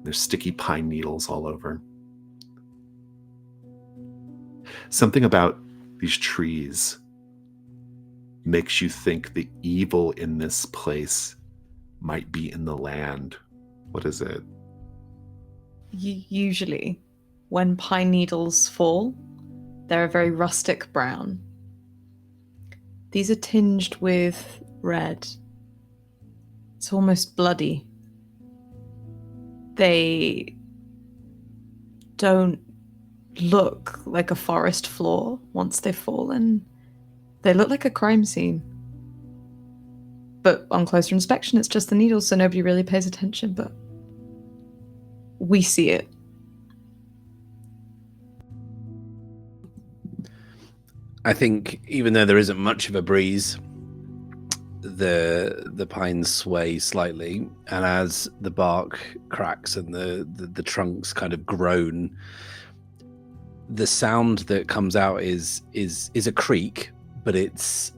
There's sticky pine needles all over. Something about these trees makes you think the evil in this place might be in the land. What is it? Usually, when pine needles fall, they're a very rustic brown. These are tinged with red. It's almost bloody. They don't look like a forest floor once they've fallen. They look like a crime scene. But on closer inspection, it's just the needles, so nobody really pays attention, but we see it. I think even though there isn't much of a breeze, the pines sway slightly, and as the bark cracks and the trunks kind of groan, the sound that comes out is a creak, but it's,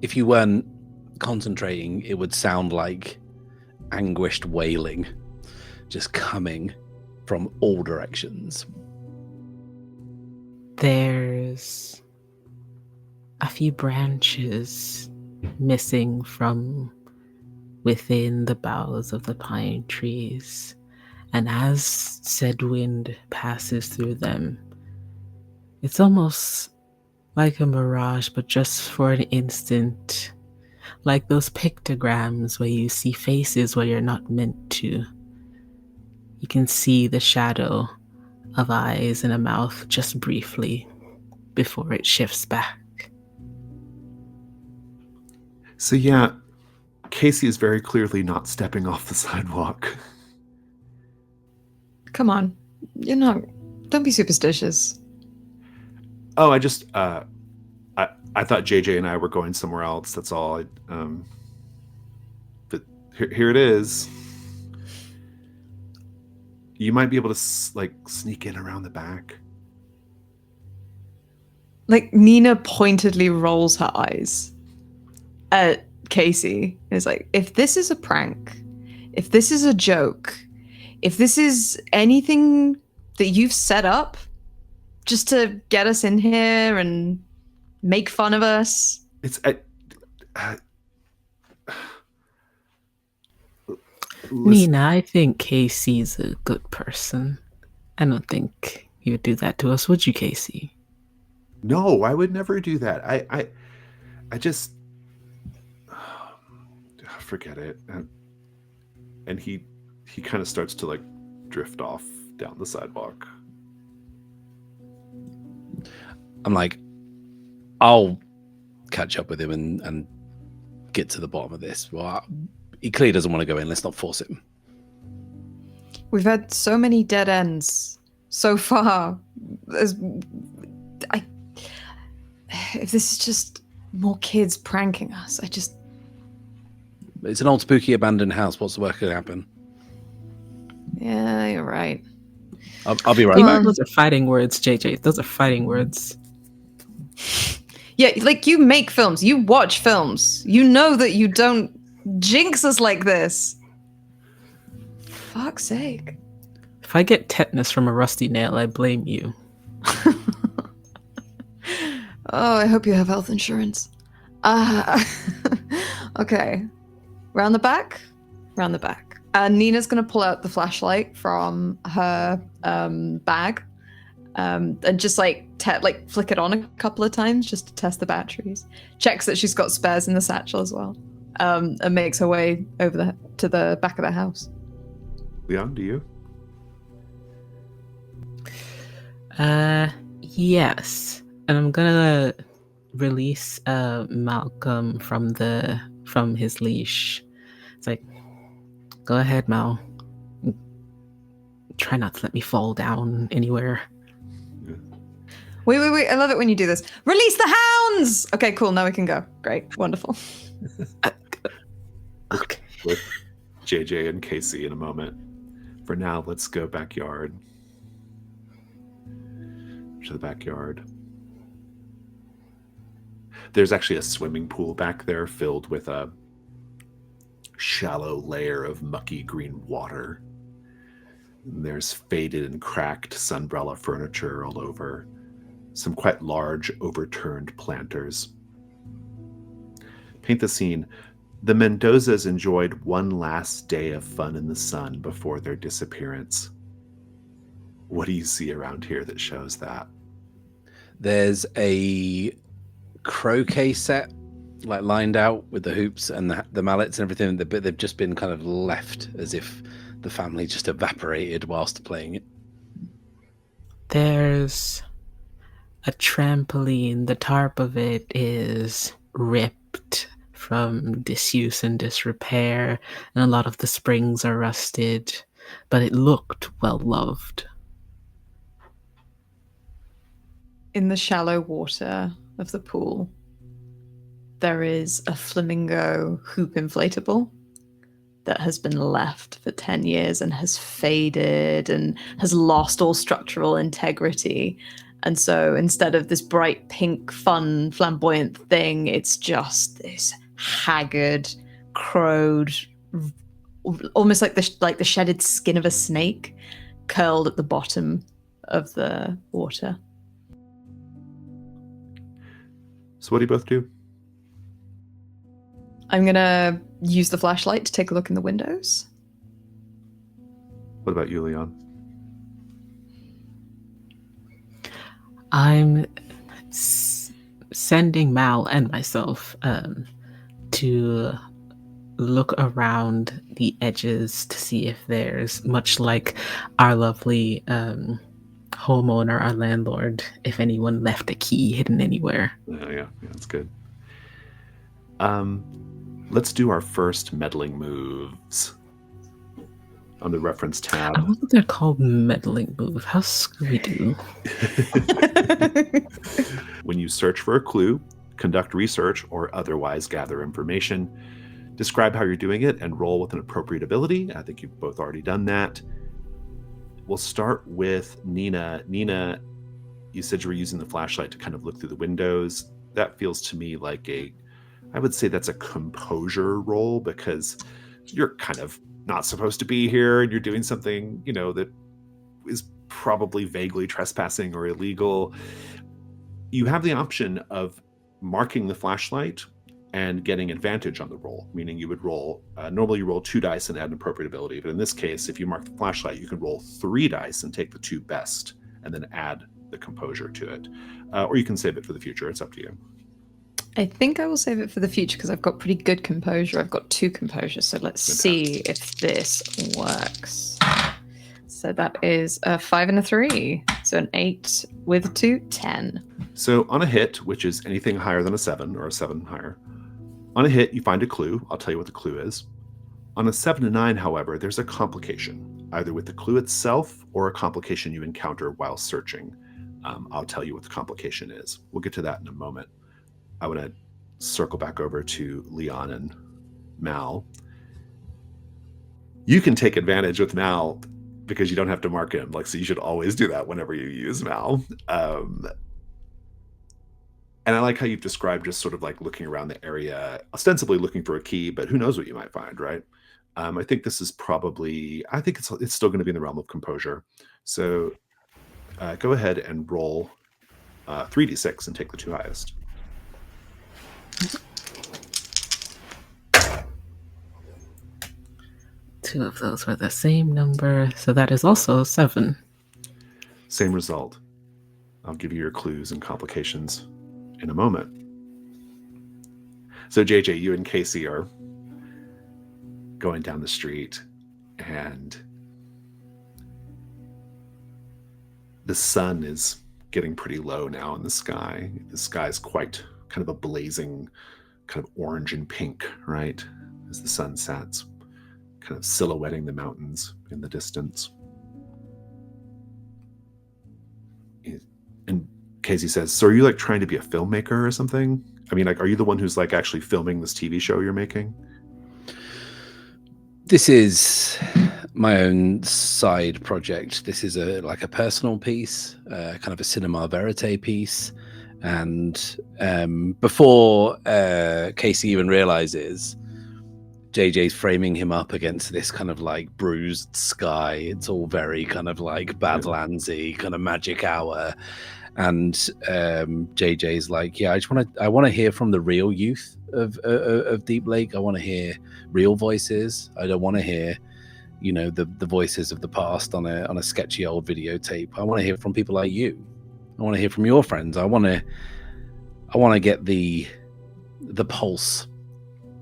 if you weren't concentrating, it would sound like anguished wailing just coming from all directions. There's a few branches missing from within the boughs of the pine trees, and as said wind passes through them, it's almost like a mirage, but just for an instant, like those pictograms where you see faces where you're not meant to. You can see the shadow of eyes and a mouth just briefly before it shifts back. So yeah, Casey is very clearly not stepping off the sidewalk. Come on. You're not... Don't be superstitious. Oh, I just I thought JJ and I were going somewhere else. That's all. But here it is. You might be able to sneak in around the back. Like, Nina pointedly rolls her eyes at Casey. It's like, if this is a prank, if this is a joke, if this is anything that you've set up just to get us in here and make fun of us. It's Nina, I think Casey's a good person. I don't think he would do that to us, would you, Casey? No, I would never do that. I just forget it. And he kind of starts to drift off down the sidewalk. I'm like, I'll catch up with him and get to the bottom of this. Well, he clearly doesn't want to go in. Let's not force him. We've had so many dead ends so far. If this is just more kids pranking us, It's an old spooky abandoned house. What's the worst that could happen? Yeah, you're right. I'll be right back. Those are fighting words, JJ. Those are fighting words. Yeah, you make films. You watch films. You know that you don't jinx us like this. Fuck's sake. If I get tetanus from a rusty nail, I blame you. Oh, I hope you have health insurance. Okay. Round the back? Round the back. Nina's going to pull out the flashlight from her bag and just flick it on a couple of times just to test the batteries. Checks that she's got spares in the satchel as well, and makes her way over to the back of the house. Leon, do you? Yes. And I'm gonna release Malcolm from his leash. It's like, go ahead, Mal. Try not to let me fall down anywhere. Wait. I love it when you do this. Release the hounds! Okay, cool. Now we can go. Great. Wonderful. Okay. With JJ and Casey in a moment. For now, let's go backyard. To the backyard. There's actually a swimming pool back there filled with a shallow layer of mucky green water. And there's faded and cracked sunbrella furniture all over. Some quite large overturned planters. paint the scene. The Mendozas enjoyed one last day of fun in the sun before their disappearance. What do you see around here that shows that? There's a croquet set, like lined out with the hoops and the mallets and everything, but they've just been kind of left as if the family just evaporated whilst playing it. There's a trampoline. The tarp of it is ripped from disuse and disrepair, and a lot of the springs are rusted, but it looked well loved. In the shallow water of the pool, there is a flamingo hoop inflatable that has been left for 10 years and has faded and has lost all structural integrity. And so instead of this bright pink, fun, flamboyant thing, it's just this haggard, crowed, almost like the shedded skin of a snake curled at the bottom of the water. So what do you both do? I'm going to use the flashlight to take a look in the windows. What about you, Leon? I'm sending Mal and myself to look around the edges to see if there's, much like our lovely homeowner, our landlord, if anyone left a key hidden anywhere. Yeah, that's good. Let's do our first meddling moves on the reference tab. I wonder if they're called meddling moves. How Scooby-Doo. When you search for a clue, conduct research, or otherwise gather information, describe how you're doing it and roll with an appropriate ability. I think you've both already done that. We'll start with Nina. Nina, you said you were using the flashlight to kind of look through the windows. That feels to me like I would say that's a composure roll, because you're kind of not supposed to be here and you're doing something, that is probably vaguely trespassing or illegal. You have the option of marking the flashlight and getting advantage on the roll, meaning you would roll, normally you roll 2 dice and add an appropriate ability. But in this case, if you mark the flashlight, you can roll 3 dice and take the 2 best and then add the composure to it. Or you can save it for the future. It's up to you. I think I will save it for the future because I've got pretty good composure. I've got 2 composure, so let's see if this works. So that is a 5 and a 3. So an 8 with 2, 10. So on a hit, which is anything higher than a 7 or a 7 higher, on a hit, you find a clue. I'll tell you what the clue is. On a 7 to 9, however, there's a complication, either with the clue itself or a complication you encounter while searching. I'll tell you what the complication is. We'll get to that in a moment. I want to circle back over to Leon and Mal. You can take advantage with Mal because you don't have to mark him. So you should always do that whenever you use Mal. And I like how you've described just sort of like looking around the area, ostensibly looking for a key, but who knows what you might find, right? I think this is probably, it's still going to be in the realm of composure. So go ahead and roll 3d6 and take the 2 highest. Two of those were the same number, so that is also 7. Same result. I'll give you your clues and complications in a moment. So JJ, you and Casey are going down the street, and the sun is getting pretty low now in the sky. The sky is quite kind of a blazing kind of orange and pink, right? As the sun sets, kind of silhouetting the mountains in the distance. And Casey says, so are you trying to be a filmmaker or something? I mean, are you the one who's actually filming this TV show you're making? This is my own side project. This is a personal piece, kind of a cinema verite piece. And before Casey even realizes, JJ's framing him up against this kind of bruised sky. It's all very kind of Badlandsy, kind of magic hour. And JJ's I want to hear from the real youth of Deep Lake. I want to hear real voices. I don't want to hear, the voices of the past on a sketchy old videotape. I want to hear from people like you. I want to hear from your friends. I want to get the pulse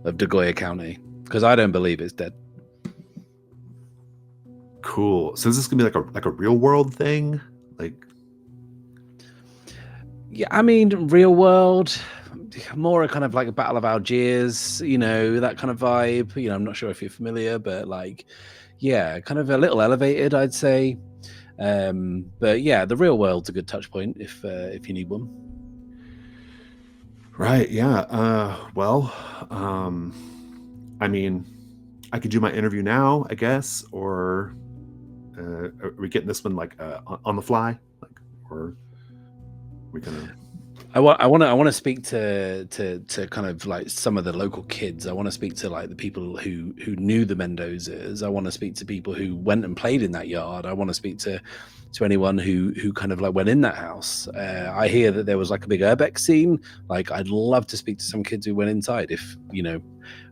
of Degoya County, because I don't believe it's dead. Cool. So is this gonna be like a real world thing? Like, yeah, I mean, real world, more a kind of like a Battle of Algiers, that kind of vibe. I'm not sure if you're familiar, but kind of a little elevated, I'd say. But yeah, the real world's a good touch point if you need one. right, yeah. I mean, I could do my interview now, I guess, or are we getting this one on the fly? Or are we gonna I want to speak to kind of like some of the local kids. I want to speak to like the people who knew the Mendozas. I want to speak to people who went and played in that yard. I want to speak to anyone who kind of like went in that house. I hear that there was like a big urbex scene. Like, I'd love to speak to some kids who went inside, if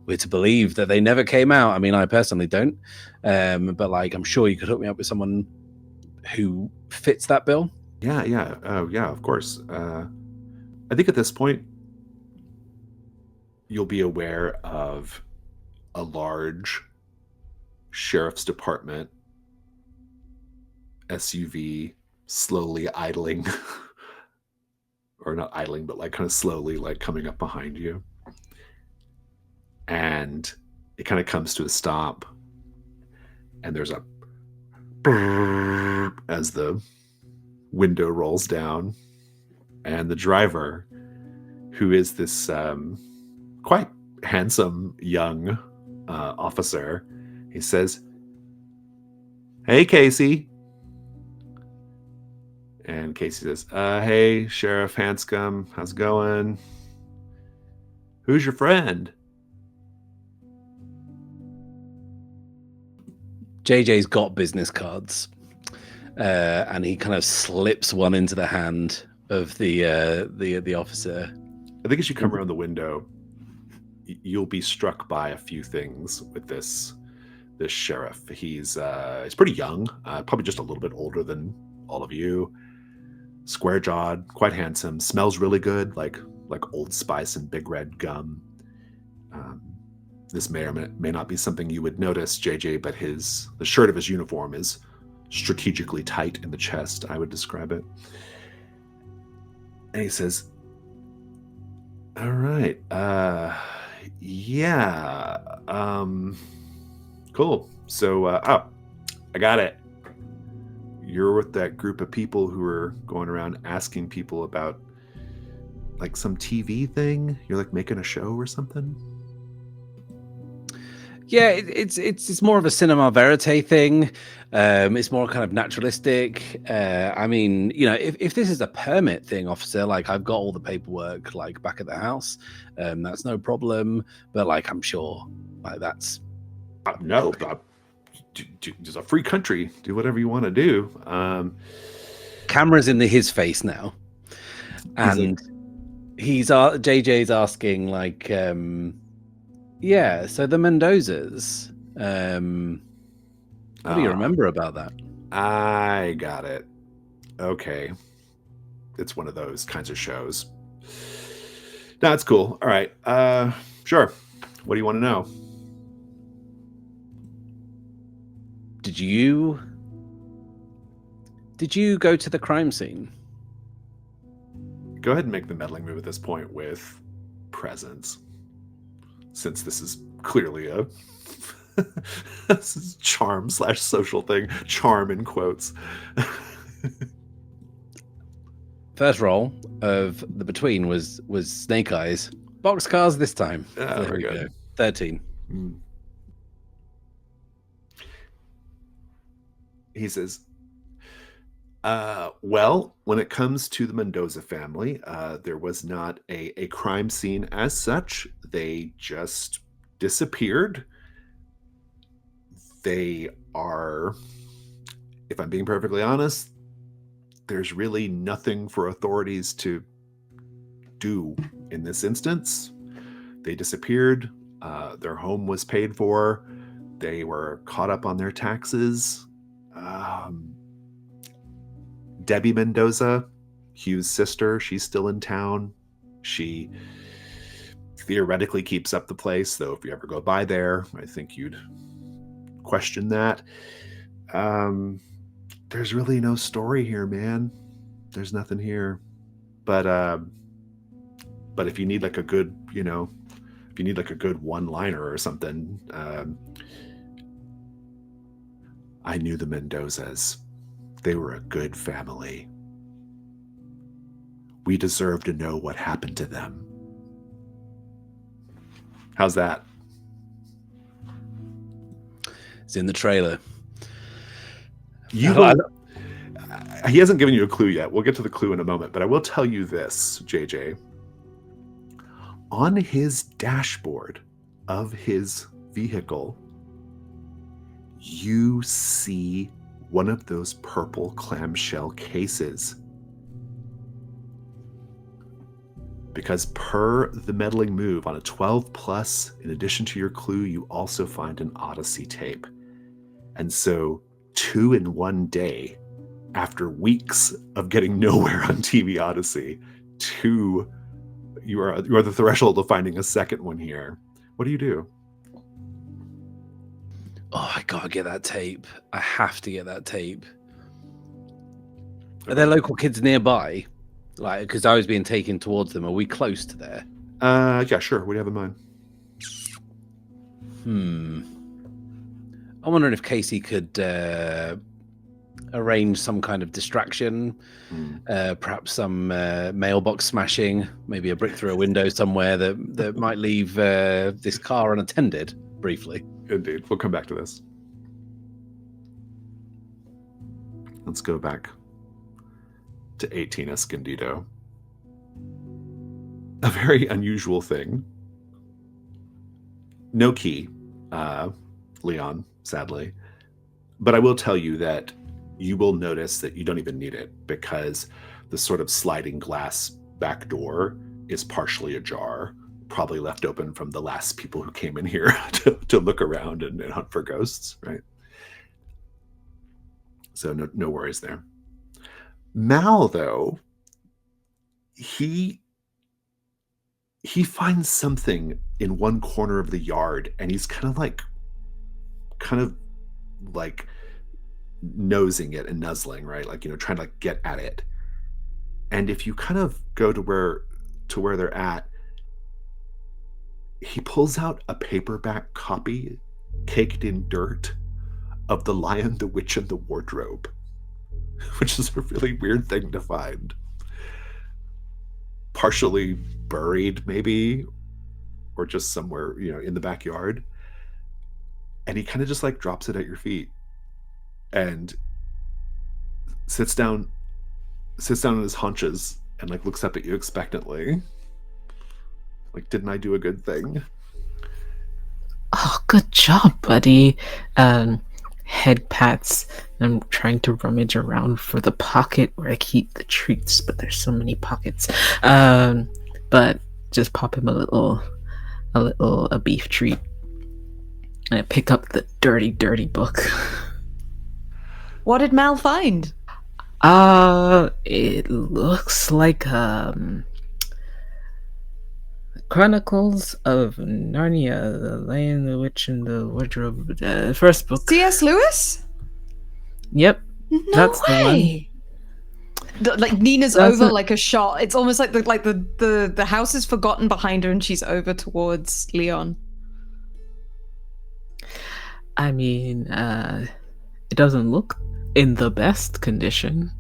we're to believe that they never came out. I mean, I personally don't, but like, I'm sure you could hook me up with someone who fits that bill. Yeah, of course. I think at this point, you'll be aware of a large sheriff's department SUV slowly idling, or not idling, but like kind of slowly like coming up behind you. And it kind of comes to a stop, and there's a brrr as the window rolls down. And the driver, who is this quite handsome young officer, he says, "Hey, Casey." And Casey says, "Hey, Sheriff Hanscom, how's it going? Who's your friend?" JJ's got business cards, and he kind of slips one into the hand of the officer. I think as you come around the window, you'll be struck by a few things with this sheriff. He's pretty young, probably just a little bit older than all of you. Square jawed, quite handsome, smells really good, like Old Spice and Big Red gum. This may or may not be something you would notice, JJ, but the shirt of his uniform is strategically tight in the chest, I would describe it. And he says, "All right, cool. So, I got it. You're with that group of people who are going around asking people about like some TV thing. You're like making a show or something." Yeah, it's more of a cinema verite thing. It's more kind of naturalistic. I mean, if this is a permit thing, officer, like, I've got all the paperwork like back at the house. That's no problem. But like, I'm sure like that's no. It's a free country. Do whatever you want to do. Camera's in his face now, and JJ's asking like. Yeah, so the Mendozas. What do you remember about that? I got it. Okay. It's one of those kinds of shows. No, it's cool. All right. Sure. What do you want to know? Did you go to the crime scene? Go ahead and make the meddling move at this point with presence, since this is clearly a this is charm/social thing. Charm in quotes. First roll of the between was Snake Eyes. Boxcars this time. There we go. 13. He says, well, when it comes to the Mendoza family, there was not a crime scene as such. They just disappeared. They are, if I'm being perfectly honest, there's really nothing for authorities to do in this instance. They disappeared. Their home was paid for. They were caught up on their taxes. Debbie Mendoza, Hugh's sister, she's still in town. She theoretically keeps up the place, though if you ever go by there, I think you'd question that. There's really no story here, man. There's nothing here. But if you need like a good, if you need like a good one-liner or something, I knew the Mendozas. They were a good family. We deserve to know what happened to them. How's that? It's in the trailer. He hasn't given you a clue yet. We'll get to the clue in a moment, but I will tell you this, JJ. On his dashboard of his vehicle, you see one of those purple clamshell cases. Because per the meddling move on a 12 plus, in addition to your clue, you also find an Odyssey tape. And so 2 in one day, after weeks of getting nowhere on TV Odyssey, you are the threshold of finding a second one here. What do you do? Oh, I gotta get that tape. I have to get that tape. Are there local kids nearby? Like, because I was being taken towards them. Are we close to there? Yeah, sure. What do you have in mind? I'm wondering if Casey could arrange some kind of distraction, perhaps some mailbox smashing, maybe a brick through a window somewhere that might leave this car unattended briefly. Indeed. We'll come back to this. Let's go back to 18 Escondido. A very unusual thing. No key, Leon, sadly. But I will tell you that you will notice that you don't even need it, because the sort of sliding glass back door is partially ajar, probably left open from the last people who came in here to look around and hunt for ghosts, right? So no worries there. Mal, though, he finds something in one corner of the yard, and he's kind of like nosing it and nuzzling, right? Like, trying to get at it. And if you kind of go to where they're at, he pulls out a paperback copy caked in dirt of The Lion, the Witch, and the Wardrobe, which is a really weird thing to find. Partially buried, maybe, or just somewhere, in the backyard. And he kind of just like drops it at your feet and sits down on his haunches and like looks up at you expectantly. Like, didn't I do a good thing? Oh, good job, buddy. Head pats. I'm trying to rummage around for the pocket where I keep the treats, but there's so many pockets. But just pop him a beef treat. And I pick up the dirty book. What did Mal find? It looks like Chronicles of Narnia, The Lion, the Witch, and the Wardrobe. First book. C.S. Lewis? Yep. No that's way. The one. Like Nina's over like a shot. It's almost like the house is forgotten behind her and she's over towards Leon. I mean, it doesn't look in the best condition.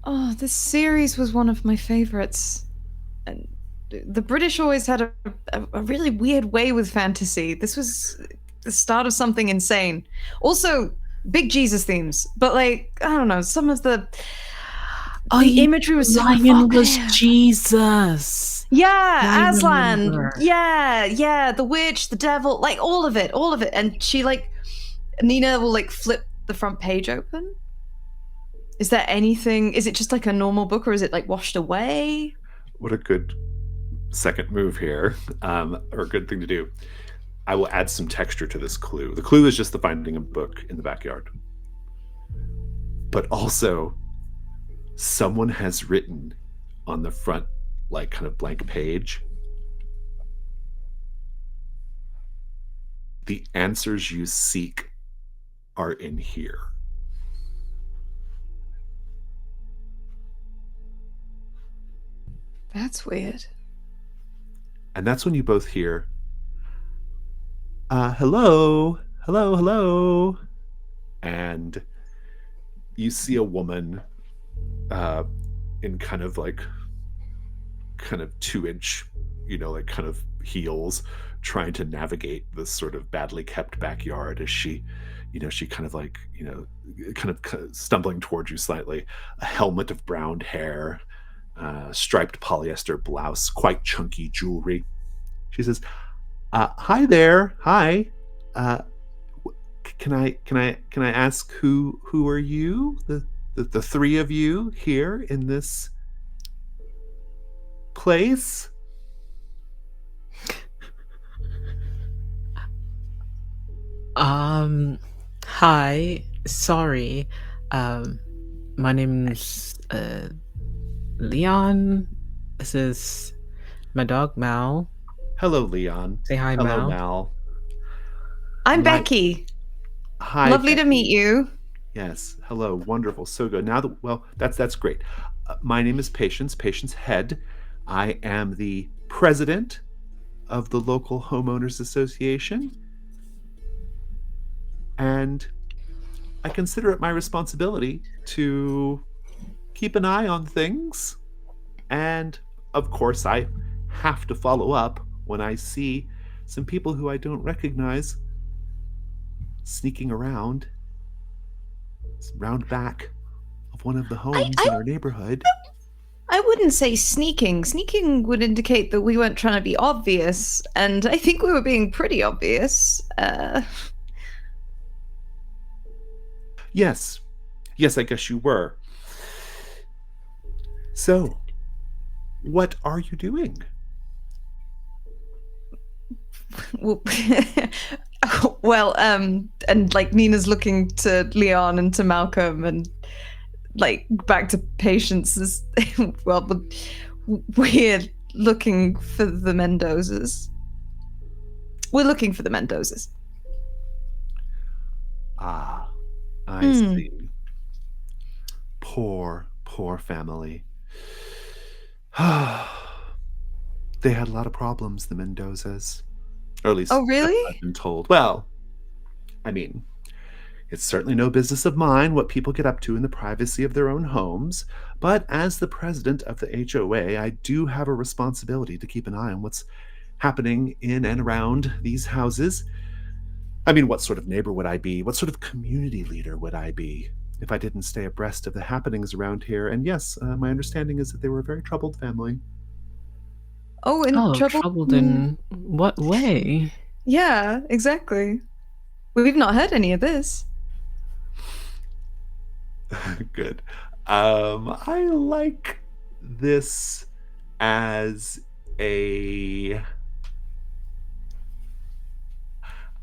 Oh, this series was one of my favorites. And the British always had a really weird way with fantasy. This was the start of something insane. Also, big Jesus themes, but like, I don't know, some of the imagery was so Lion was Jesus. Yeah, Aslan. Yeah, the witch, the devil, like all of it. And she Nina will like flip the front page open. Is there anything? Is it just like a normal book, or is it like washed away? What a good second move here, or a good thing to do, I will add some texture to this clue. The clue is just the finding a book in the backyard. But also, someone has written on the front, like kind of blank page, the answers you seek are in here. That's weird. And that's when you both hear, hello, hello, hello. And you see a woman in kind of 2-inch, like kind of heels, trying to navigate this sort of badly kept backyard as she kind of stumbling towards you slightly, a helmet of brown hair, striped polyester blouse, quite chunky jewelry. She says, hi there. Hi. Can I ask who are you? The three of you here in this place? Hi. Sorry. My name's Leon. This is my dog Mal. Hello, Leon. Say hi, Hello, Mal. Mal. I'm Becky. Hi. Lovely to Becky. meet you. Yes. Hello. Wonderful. So good. That's great. My name is Patience Head. I am the president of the local homeowners association. And I consider it my responsibility to keep an eye on things. And of course, I have to follow up when I see some people who I don't recognize sneaking around back of one of the homes in our neighborhood. I wouldn't say sneaking. Sneaking would indicate that we weren't trying to be obvious, and I think we were being pretty obvious. Yes, I guess you were. So, what are you doing? Well, and like Nina's looking to Leon and to Malcolm and like back to Patience. Well, we're looking for the Mendozas. We're looking for the Mendozas. Ah, I see. Poor family. They had a lot of problems, the Mendozas. Or at least Oh, really? that's what I've been told. Well, I mean, it's certainly no business of mine what people get up to in the privacy of their own homes, but as the president of the HOA, I do have a responsibility to keep an eye on what's happening in and around these houses. I mean, what sort of neighbor would I be? What sort of community leader would I be if I didn't stay abreast of the happenings around here? And yes, my understanding is that they were a very troubled family. Oh, in trouble? Troubled in what way? Yeah, exactly. We've not heard any of this. Good. I like this as a...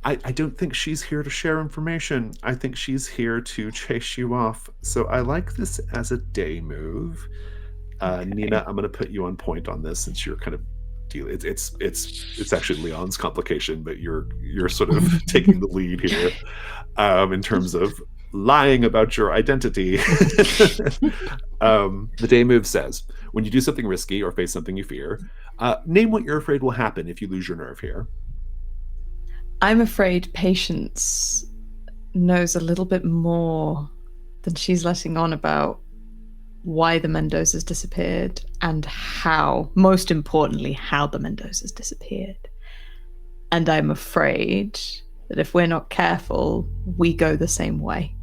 I don't think she's here to share information. I think she's here to chase you off. So I like this as a day move. Okay. Nina, I'm going to put you on point on this since you're kind of dealing. It's actually Leon's complication, but you're sort of taking the lead here in terms of lying about your identity. The day move says, when you do something risky or face something you fear, name what you're afraid will happen if you lose your nerve here. I'm afraid Patience knows a little bit more than she's letting on about why the Mendozas disappeared and how, most importantly, how the Mendozas disappeared. And I'm afraid that if we're not careful, we go the same way.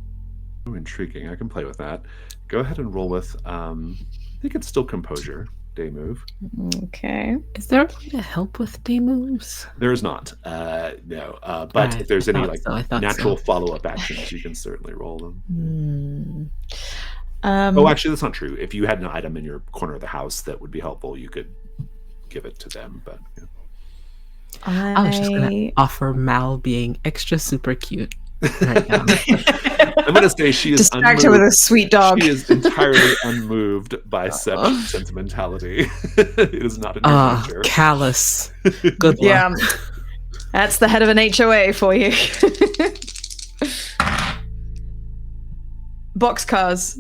Oh, intriguing. I can play with that. Go ahead and roll with, I think it's still composure, day move. Okay. Is there a way to help with day moves? There is not. No. But if there's any natural follow-up actions, you can certainly roll them. Oh, actually, that's not true. If you had an item in your corner of the house that would be helpful, you could give it to them. But yeah. I was just gonna offer Mal being extra super cute right now. I'm gonna say she is distract her with a sweet dog. She is entirely unmoved by such sentimentality. It is not in her nature. Callous. Good luck. Yeah, that's the head of an HOA for you. Boxcars.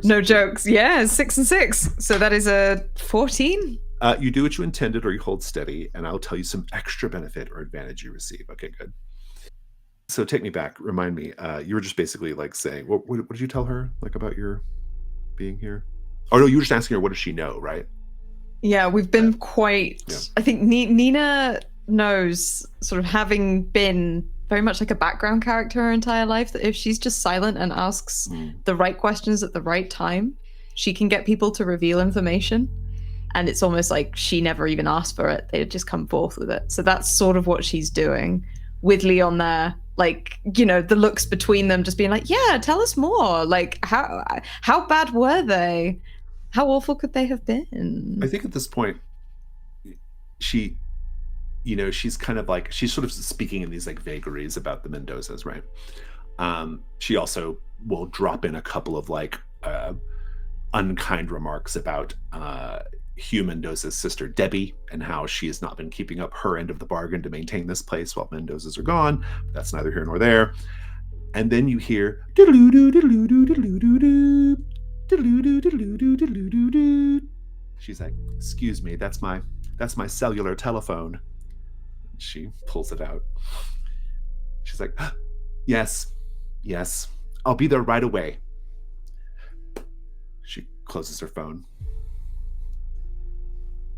No jokes. Yeah, 6 and 6. So that is a 14. You do what you intended, or you hold steady, and I'll tell you some extra benefit or advantage you receive. Okay, good. So take me back. Remind me. You were just basically like saying, what did you tell her like about your being here? Oh no, you were just asking her what does she know, right? Yeah, we've been quite. Yeah. I think Nina knows, sort of having been very much like a background character her entire life, that if she's just silent and asks the right questions at the right time, she can get people to reveal information. And it's almost like she never even asked for it. They just come forth with it. So that's sort of what she's doing with Leon there. Like, you know, the looks between them just being like, yeah, tell us more. Like, how bad were they? How awful could they have been? I think at this point, she, you know, she's kind of like, she's sort of speaking in these like vagaries about the Mendozas, right? She also will drop in a couple of like unkind remarks about Hugh Mendoza's sister Debbie and how she has not been keeping up her end of the bargain to maintain this place while Mendozas are gone. That's neither here nor there. And then you hear she's like, excuse me, that's my cellular telephone. She pulls it out. She's like, yes, I'll be there right away. She closes her phone.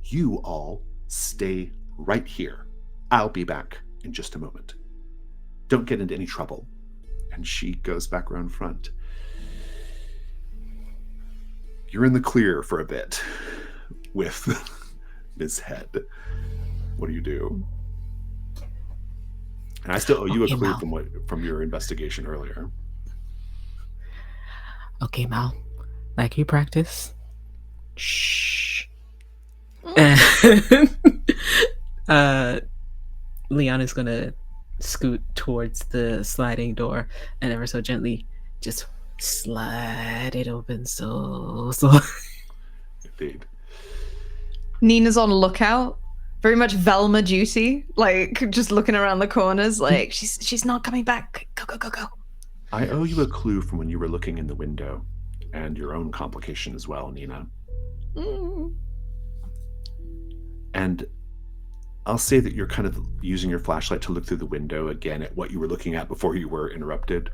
You all stay right here. I'll be back in just a moment. Don't get into any trouble. And she goes back around front. You're in the clear for a bit with Ms. Head. What do you do? And I still owe you a clue from your investigation earlier. Okay, Mal. Like you practice. Shh. And Leon is gonna scoot towards the sliding door and ever so gently just slide it open so Indeed. Nina's on lookout, very much Velma duty, like just looking around the corners, like she's not coming back. Go. I owe you a clue from when you were looking in the window, and your own complication as well, Nina. And I'll say that you're kind of using your flashlight to look through the window again at what you were looking at before you were interrupted.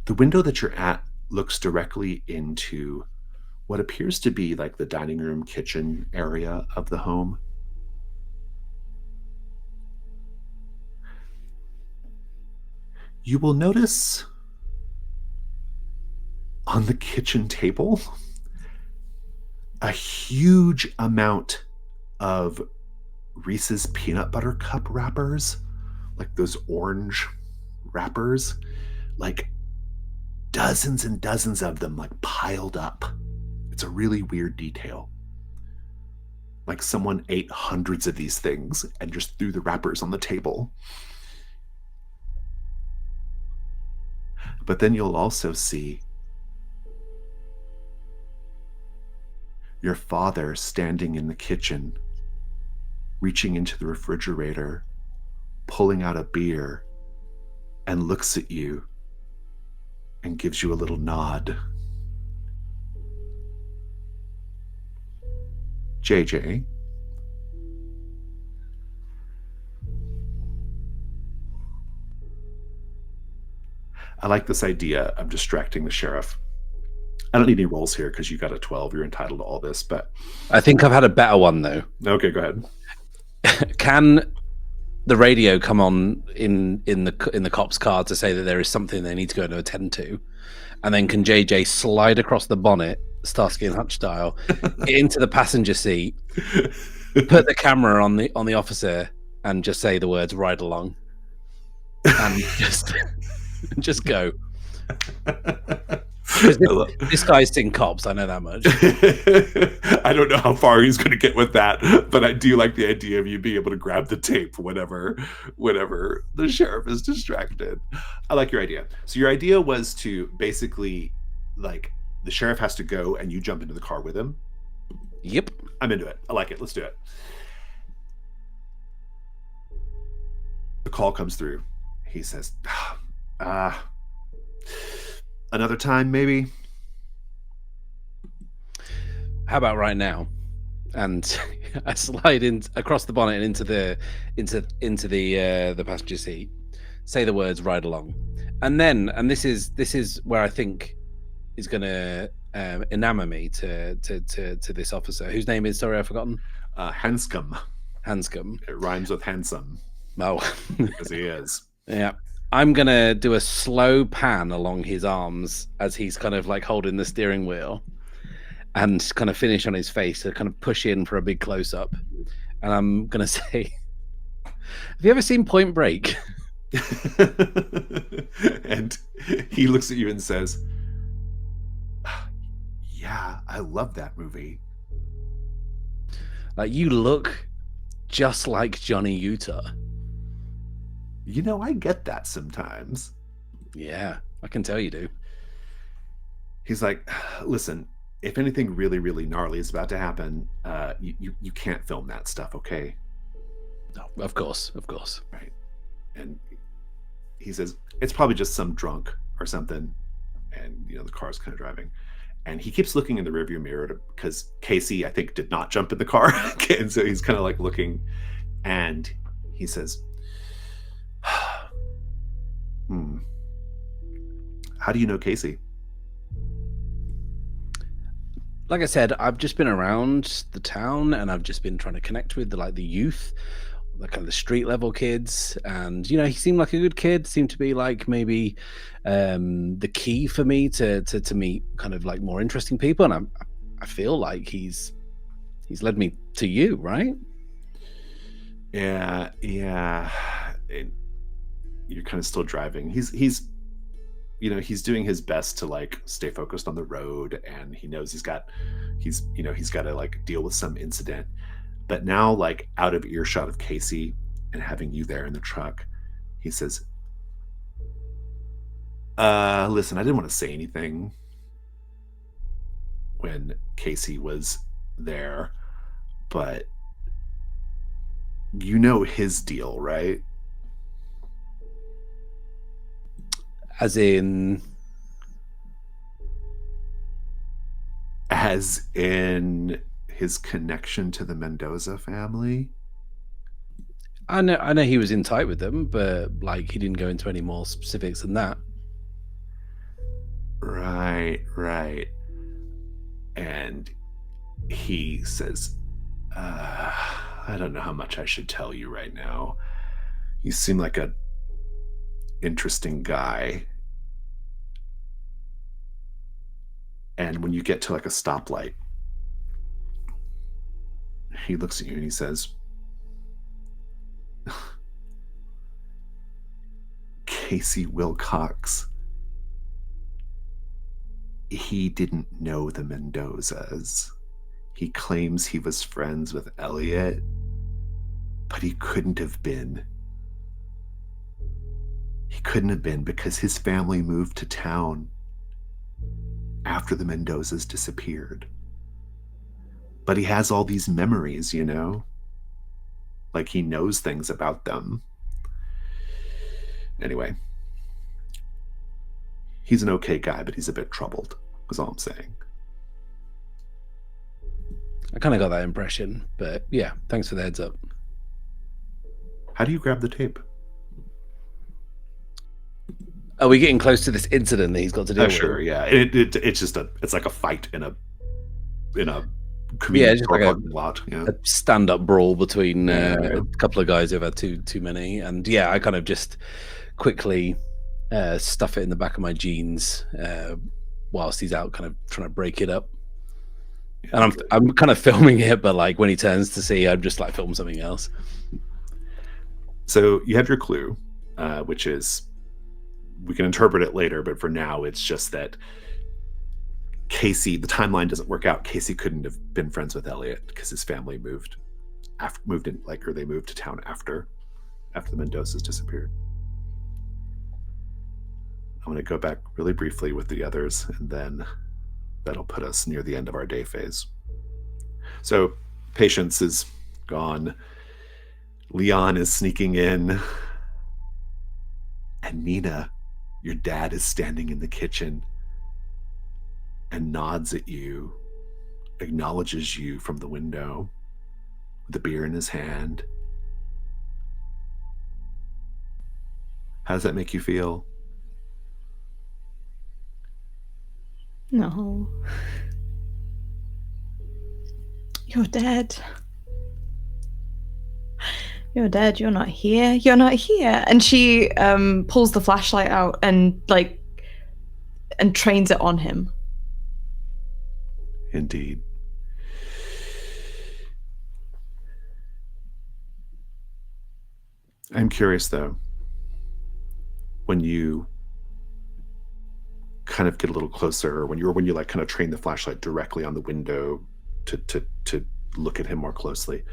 The window that you're at looks directly into what appears to be like the dining room kitchen area of the home. You will notice on the kitchen table a huge amount of Reese's peanut butter cup wrappers, like those orange wrappers, like dozens and dozens of them, like piled up. It's a really weird detail. Like someone ate hundreds of these things and just threw the wrappers on the table. But then you'll also see your father standing in the kitchen, reaching into the refrigerator, pulling out a beer, and looks at you and gives you a little nod. JJ. I like this idea of distracting the sheriff. I don't need any rolls here because you got a 12. You're entitled to all this, but I think I've had a better one though. Okay, go ahead. Can the radio come on in the cops' car to say that there is something they need to go to attend to, and then can JJ slide across the bonnet, Starsky and Hutch style, get into the passenger seat, put the camera on the officer, and just say the words "ride along," and just go. Because this guy's seen cops, I know that much. I don't know how far he's going to get with that, but I do like the idea of you being able to grab the tape whenever the sheriff is distracted. I like your idea. So your idea was to basically, like, the sheriff has to go and you jump into the car with him. Yep. I'm into it. I like it. Let's do it. The call comes through. He says, another time, maybe? How about right now? And I slide in across the bonnet and into the passenger seat. Say the words "ride along," and this is where I think is going to enamor me to this officer whose name is, sorry, I've forgotten. Hanscom. Hanscom. It rhymes with handsome. Oh, because he is. Yeah. I'm going to do a slow pan along his arms as he's kind of like holding the steering wheel and kind of finish on his face to kind of push in for a big close-up. And I'm going to say, have you ever seen Point Break? And he looks at you and says, yeah, I love that movie. Like, you look just like Johnny Utah. You know, I get that sometimes. Yeah, I can tell you do. He's like, listen, if anything really, really gnarly is about to happen, you can't film that stuff, okay? No, of course. Right. And he says, it's probably just some drunk or something. And, you know, the car's kind of driving. And he keeps looking in the rearview mirror because Casey, I think, did not jump in the car. And so he's kind of like looking. And he says, how do you know Casey? Like I said, I've just been around the town and I've just been trying to connect with the youth, the kind of the street level kids. And, you know, he seemed like a good kid, seemed to be like maybe the key for me to meet kind of like more interesting people. And I feel like he's led me to you, right? Yeah. You're kind of still driving. He's you know, he's doing his best to like stay focused on the road, and he knows he's got to like deal with some incident. But now, like, out of earshot of Casey and having you there in the truck, he says, listen, I didn't want to say anything when Casey was there, but you know his deal, right? As in his connection to the Mendoza family. I know he was in tight with them, but like he didn't go into any more specifics than that. Right. And he says, I don't know how much I should tell you right now. You seem like a interesting guy. And when you get to like a stoplight, he looks at you and he says, Casey Wilcox, he didn't know the Mendozas. He claims he was friends with Elliot, but he couldn't have been. He couldn't have been because his family moved to town after the Mendozas disappeared. But he has all these memories, you know? Like he knows things about them. Anyway, he's an okay guy, but he's a bit troubled, is all I'm saying. I kind of got that impression, but yeah, thanks for the heads up. How do you grab the tape? Are we getting close to this incident that he's got to deal with? Sure, yeah. It's like a fight in a community just like a lot. Yeah. A stand-up brawl between a couple of guys who've had too many, and yeah, I kind of just quickly stuff it in the back of my jeans whilst he's out, kind of trying to break it up. And I'm kind of filming it, but like when he turns to see, I'm just like film something else. So you have your clue, which is, we can interpret it later, but for now it's just that Casey, the timeline doesn't work out. Casey couldn't have been friends with Elliot because his family moved in, like, or they moved to town after the Mendozas disappeared. I'm going to go back really briefly with the others, and then that'll put us near the end of our day phase. So Patience is gone. Leon is sneaking in. And Nina, your dad, is standing in the kitchen and nods at you, acknowledges you from the window with a beer in his hand. How does that make you feel? No. You're dead. You're dead. You're not here. You're not here. And she pulls the flashlight out and trains it on him. Indeed. I'm curious, though, when you kind of get a little closer, or when you like kind of train the flashlight directly on the window to look at him more closely,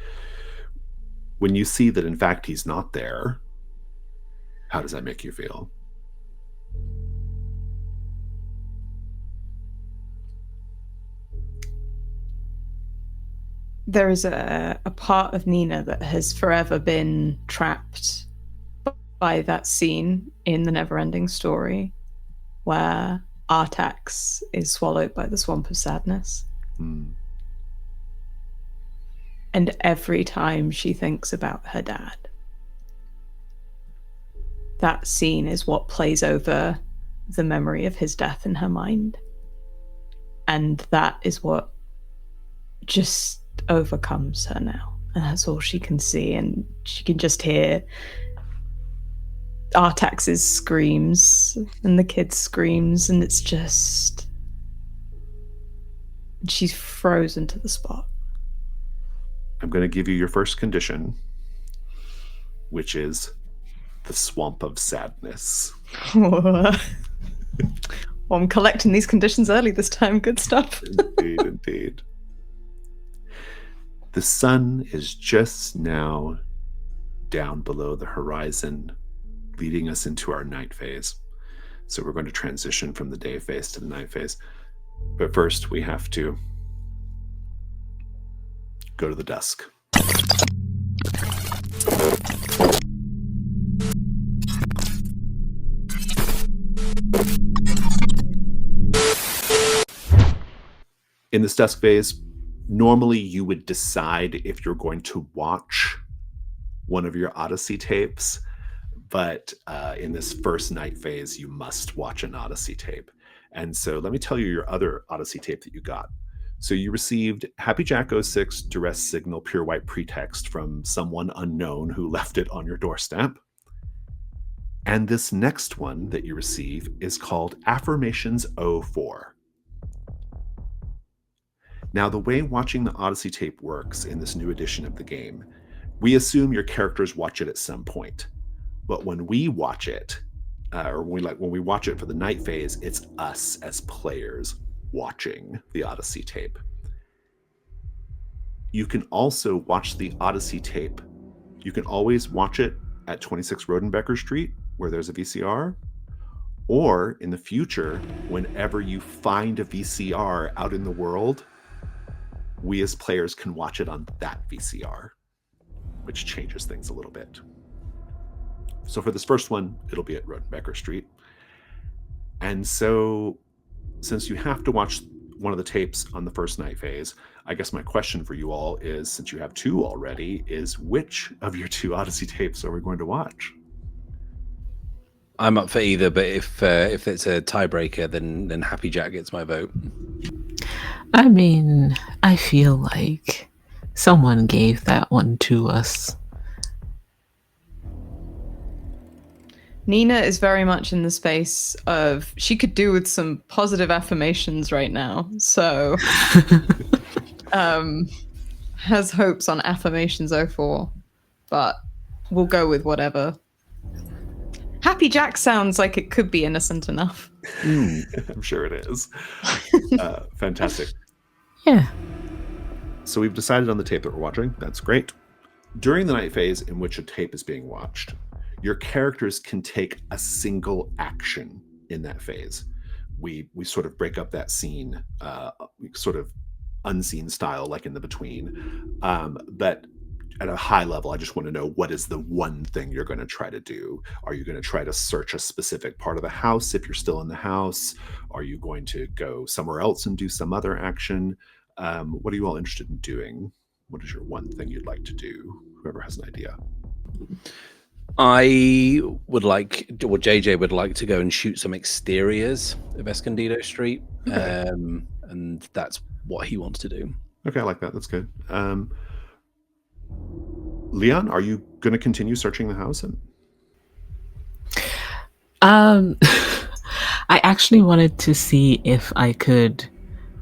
when you see that in fact he's not there, how does that make you feel? There is a part of Nina that has forever been trapped by that scene in the Neverending Story where Artax is swallowed by the swamp of sadness. And every time she thinks about her dad, that scene is what plays over the memory of his death in her mind. And that is what just overcomes her now. And that's all she can see. And she can just hear Artax's screams and the kids' screams. And it's just... she's frozen to the spot. I'm going to give you your first condition, which is the swamp of sadness. Well, I'm collecting these conditions early this time. Good stuff. Indeed, indeed. The sun is just now down below the horizon, leading us into our night phase. So we're going to transition from the day phase to the night phase. But first, we have to go to the dusk. In this dusk phase, normally you would decide if you're going to watch one of your Odyssey tapes, but in this first night phase, you must watch an Odyssey tape. And so let me tell you your other Odyssey tape that you got. So you received Happy Jack 06 duress signal pure white pretext from someone unknown who left it on your doorstep. And this next one that you receive is called Affirmations 04. Now, the way watching the Odyssey tape works in this new edition of the game, we assume your characters watch it at some point. But when we watch it, when we watch it for the night phase, it's us as players watching the Odyssey tape. You can also watch the Odyssey tape. You can always watch it at 26 Rodenbecker Street, where there's a VCR, or in the future, whenever you find a VCR out in the world, we as players can watch it on that VCR, which changes things a little bit. So for this first one, it'll be at Rodenbecker Street. And so since you have to watch one of the tapes on the first night phase, I guess my question for you all is, since you have two already, is which of your two Odyssey tapes are we going to watch? I'm up for either, but if it's a tiebreaker, then Happy Jack gets my vote. I mean, I feel like someone gave that one to us. Nina is very much in the space of she could do with some positive affirmations right now. So has hopes on Affirmations 04, but we'll go with whatever. Happy Jack sounds like it could be innocent enough. I'm sure it is. Fantastic. Yeah. So we've decided on the tape that we're watching. That's great. During the night phase in which a tape is being watched, your characters can take a single action in that phase. We sort of break up that scene, sort of unseen style, like in the between. But at a high level, I just want to know, what is the one thing you're going to try to do? Are you going to try to search a specific part of the house if you're still in the house? Are you going to go somewhere else and do some other action? What are you all interested in doing? What is your one thing you'd like to do? Whoever has an idea. I would like, or JJ would like to go and shoot some exteriors of Escondido Street. Okay. And that's what he wants to do. Okay, I like that. That's good. Leon, are you going to continue searching the house? I actually wanted to see if I could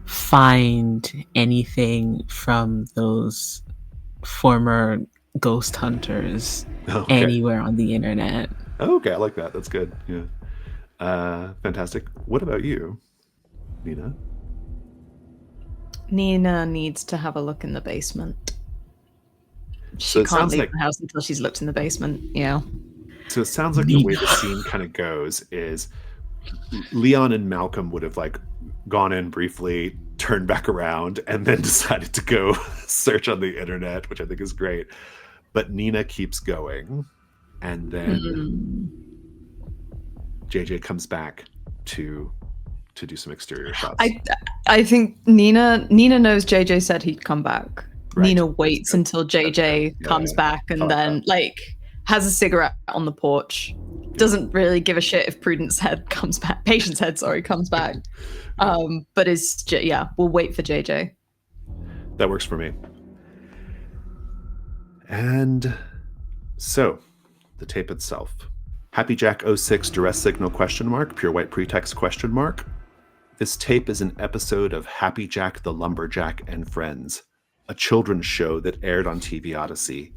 find anything from those former ghost hunters anywhere on the internet. Okay, I like that. That's good. Yeah. Fantastic. What about you, Nina? Nina needs to have a look in the basement. So She can't leave the house until she's looked in the basement. Yeah. So it sounds like the way the scene kind of goes is Leon and Malcolm would have like gone in briefly, turned back around, and then decided to go search on the internet, which I think is great. But Nina keeps going, and then JJ comes back to do some exterior shots. I think Nina knows JJ said he'd come back. Right. Nina waits until JJ comes back and then like has a cigarette on the porch. Doesn't really give a shit if Patience head comes back. But we'll wait for JJ. That works for me. And so, the tape itself. Happy Jack 06 duress signal ? Pure white pretext ? This tape is an episode of Happy Jack the Lumberjack and Friends, a children's show that aired on TV Odyssey.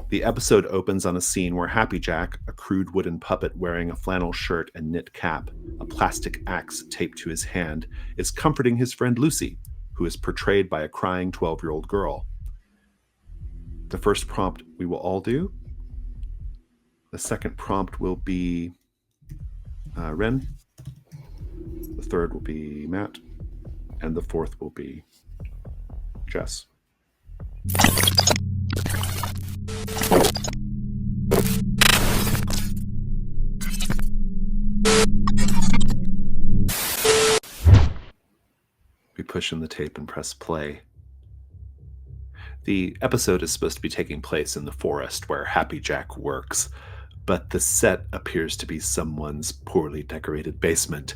The episode opens on a scene where Happy Jack, a crude wooden puppet wearing a flannel shirt and knit cap, a plastic axe taped to his hand, is comforting his friend Lucy, who is portrayed by a crying 12-year-old girl. The first prompt we will all do. The second prompt will be Wren. The third will be Matt. And the fourth will be Jess. We push in the tape and press play. The episode is supposed to be taking place in the forest where Happy Jack works, but the set appears to be someone's poorly decorated basement.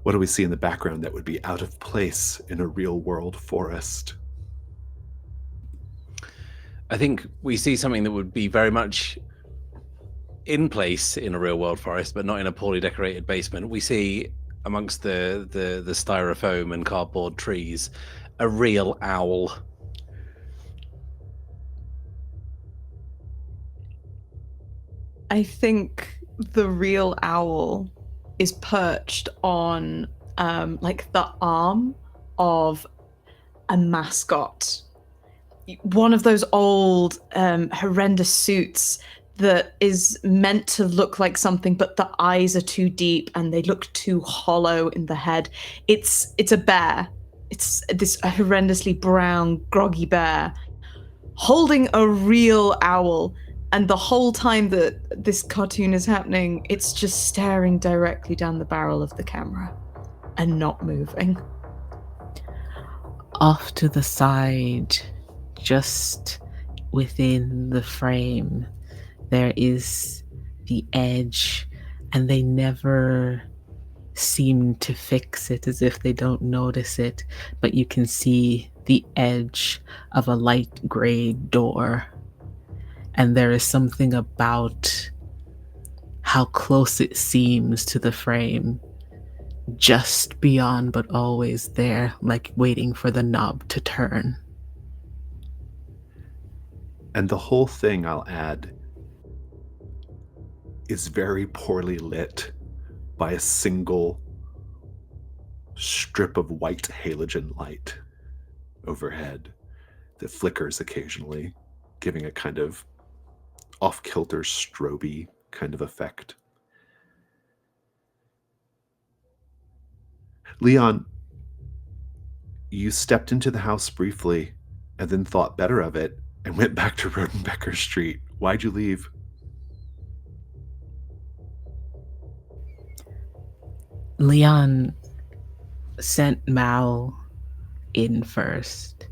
What do we see in the background that would be out of place in a real-world forest? I think we see something that would be very much in place in a real-world forest, but not in a poorly decorated basement. We see amongst the styrofoam and cardboard trees a real owl. I think the real owl is perched on like the arm of a mascot. One of those old horrendous suits that is meant to look like something, but the eyes are too deep and they look too hollow in the head. It's a bear. It's this horrendously brown, groggy bear holding a real owl. And the whole time that this cartoon is happening, it's just staring directly down the barrel of the camera and not moving. Off to the side, just within the frame, there is the edge, and they never seem to fix it, as if they don't notice it, but you can see the edge of a light gray door. And there is something about how close it seems to the frame, just beyond but always there, like waiting for the knob to turn. And the whole thing, I'll add, is very poorly lit by a single strip of white halogen light overhead that flickers occasionally, giving a kind of off-kilter strobe kind of effect. Leon, you stepped into the house briefly and then thought better of it and went back to Rodenbecker Street. Why'd you leave? Leon sent Mal in first,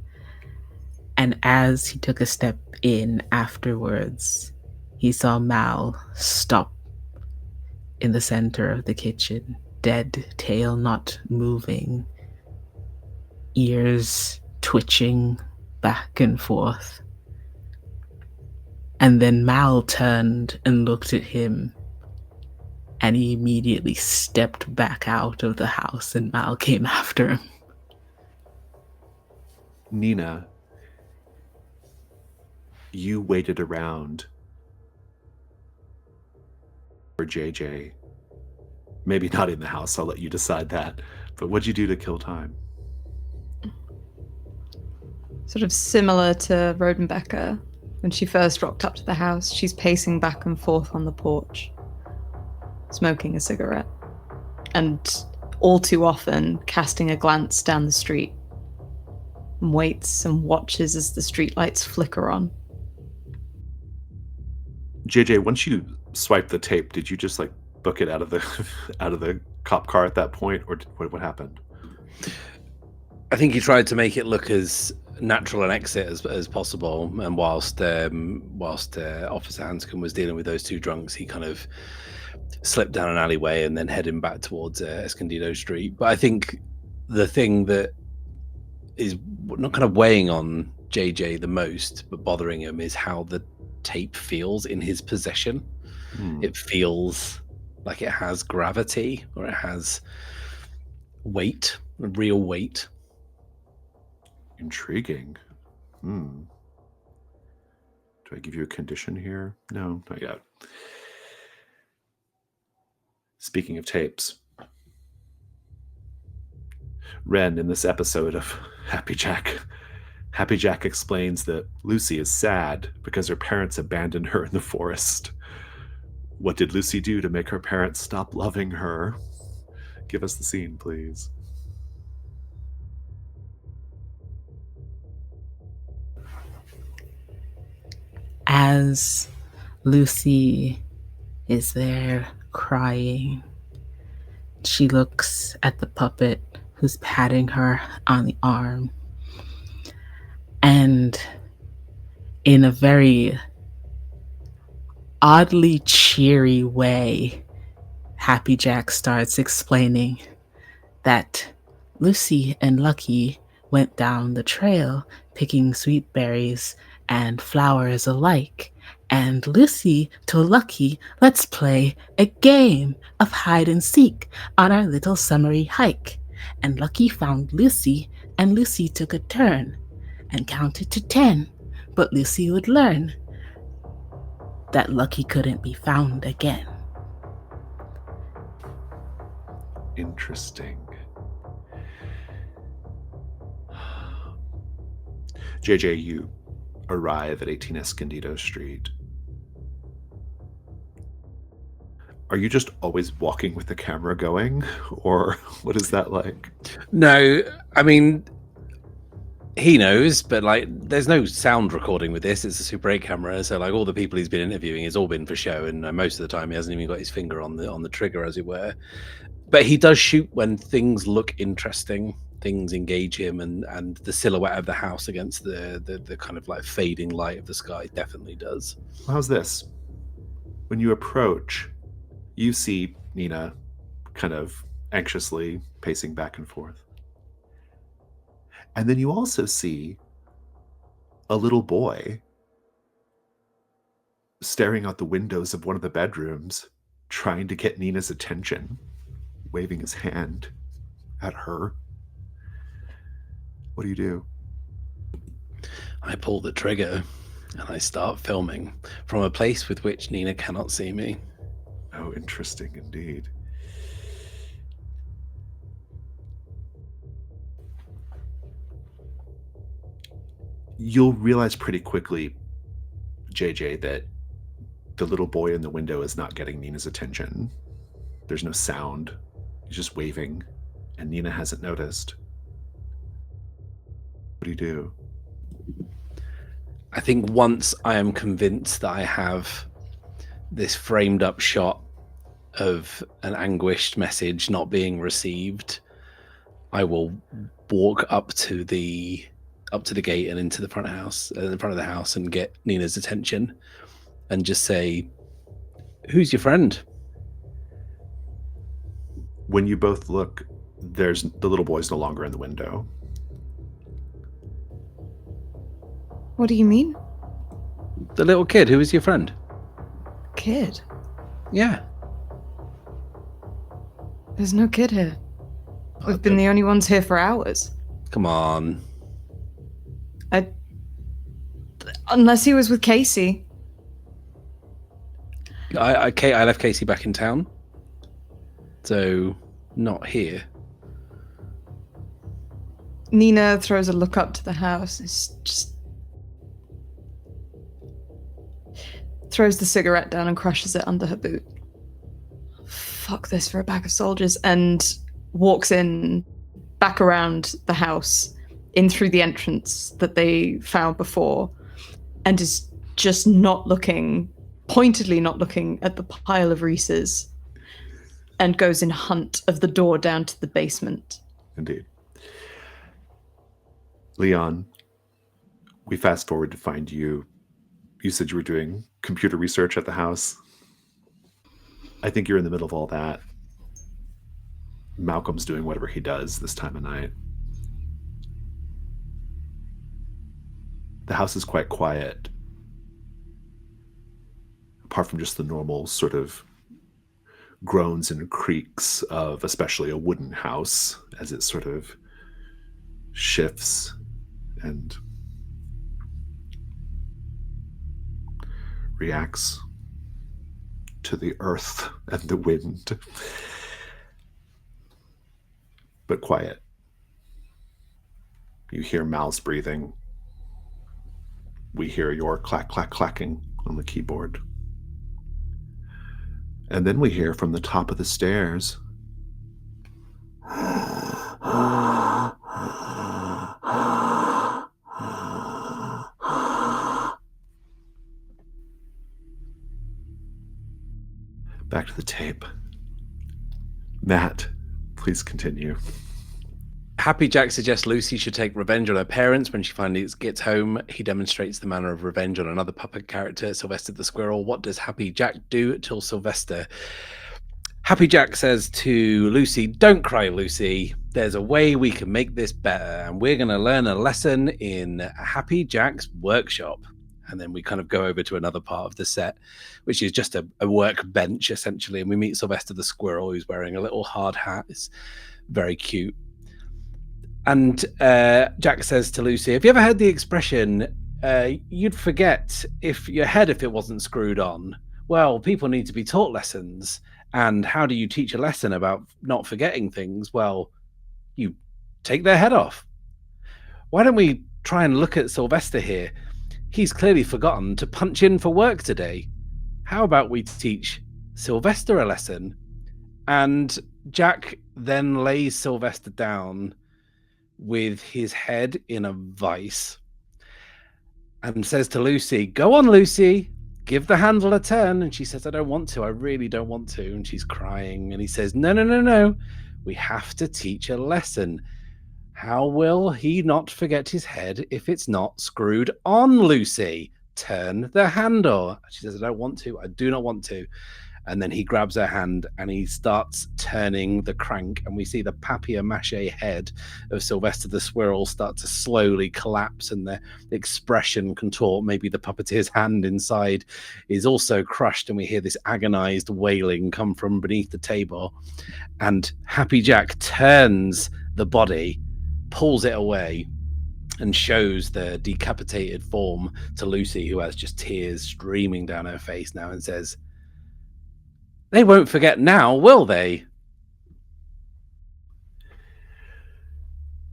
and as he took a step in afterwards, he saw Mal stop in the center of the kitchen, dead tail not moving, ears twitching back and forth. And then Mal turned and looked at him, and he immediately stepped back out of the house, and Mal came after him. Nina, you waited around for JJ. Maybe not in the house, I'll let you decide that. But what'd you do to kill time? Sort of similar to Rodenbecker. When she first rocked up to the house, she's pacing back and forth on the porch, smoking a cigarette, and all too often casting a glance down the street, and waits and watches as the streetlights flicker on. JJ, once you swiped the tape, did you just like book it out of the cop car at that point, or what happened? I think he tried to make it look as natural an exit as possible, and whilst Officer Hanscom was dealing with those two drunks, he kind of slipped down an alleyway and then heading back towards Escondido Street. But I think the thing that is not kind of weighing on JJ the most, but bothering him, is how the tape feels in his possession. It feels like it has gravity, or it has weight, real weight. Intriguing. Do I give you a condition here? No, not yet. Speaking of tapes, Wren, in this episode of Happy Jack explains that Lucy is sad because her parents abandoned her in the forest. What did Lucy do to make her parents stop loving her? Give us the scene, please. As Lucy is there crying, she looks at the puppet who's patting her on the arm, and in a very oddly cheery way, Happy Jack starts explaining that Lucy and Lucky went down the trail picking sweet berries and flowers alike, and Lucy told Lucky, let's play a game of hide and seek on our little summery hike. And Lucky found Lucy, and Lucy took a turn and counted to 10, but Lucy would learn that Lucky couldn't be found again. Interesting. JJ, you arrive at 18 Escondido Street. Are you just always walking with the camera going, or what is that like? No, I mean, he knows, but like, there's no sound recording with this. It's a Super 8 camera, so like all the people he's been interviewing has all been for show, and most of the time he hasn't even got his finger on the trigger, as it were. But he does shoot when things look interesting, things engage him, and the silhouette of the house against the kind of like fading light of the sky definitely does. Well, how's this? When you approach, you see Nina kind of anxiously pacing back and forth. And then you also see a little boy staring out the windows of one of the bedrooms, trying to get Nina's attention, waving his hand at her. What do you do? I pull the trigger and I start filming from a place with which Nina cannot see me. Oh, interesting indeed. You'll realize pretty quickly, JJ, that the little boy in the window is not getting Nina's attention. There's no sound. He's just waving, and Nina hasn't noticed. What do you do? I think once I am convinced that I have this framed up shot of an anguished message not being received, I will walk up to the gate and into the front of the house and get Nina's attention and just say, "Who's your friend?" When you both look, the little boy's no longer in the window. What do you mean? The little kid. Who is your friend? Kid? Yeah. There's no kid here. We've been the only ones here for hours. Come on. Unless he was with Casey. I left Casey back in town. So, not here. Nina throws a look up to the house. It's just throws the cigarette down and crushes it under her boot. Fuck this for a pack of soldiers. And walks in, back around the house, in through the entrance that they found before, and is just pointedly not looking at the pile of Reese's, and goes in hunt of the door down to the basement. Indeed. Leon, we fast forward to find you. You said you were doing computer research at the house. I think you're in the middle of all that. Malcolm's doing whatever he does this time of night. The house is quite quiet, apart from just the normal sort of groans and creaks of especially a wooden house as it sort of shifts and reacts to the earth and the wind. But quiet. You hear Mal's breathing. We hear your clack, clack, clacking on the keyboard. And then we hear from the top of the stairs. Back to the tape. Matt, please continue. Happy Jack suggests Lucy should take revenge on her parents. When she finally gets home, he demonstrates the manner of revenge on another puppet character, Sylvester the Squirrel. What does Happy Jack do till Sylvester? Happy Jack says to Lucy, "Don't cry, Lucy. There's a way we can make this better, and we're going to learn a lesson in Happy Jack's workshop." And then we kind of go over to another part of the set, which is just a workbench, essentially. And we meet Sylvester the Squirrel, who's wearing a little hard hat. It's very cute. And Jack says to Lucy, "Have you ever heard the expression, you'd forget your head if it wasn't screwed on? Well, people need to be taught lessons. And how do you teach a lesson about not forgetting things? Well, you take their head off. Why don't we try and look at Sylvester here? He's clearly forgotten to punch in for work today. How about we teach Sylvester a lesson?" And Jack then lays Sylvester down with his head in a vice and says to Lucy, "Go on, Lucy, give the handle a turn." And she says, "I don't want to. I really don't want to." And she's crying. And he says, No. We have to teach a lesson. How will he not forget his head if it's not screwed on, Lucy? Turn the handle." She says, "I don't want to. I do not want to." And then he grabs her hand and he starts turning the crank, and we see the papier-mâché head of Sylvester the Squirrel start to slowly collapse, and the expression contort. Maybe the puppeteer's hand inside is also crushed, and we hear this agonized wailing come from beneath the table. And Happy Jack turns the body, pulls it away, and shows the decapitated form to Lucy, who has just tears streaming down her face now, and says, They won't forget now, will they?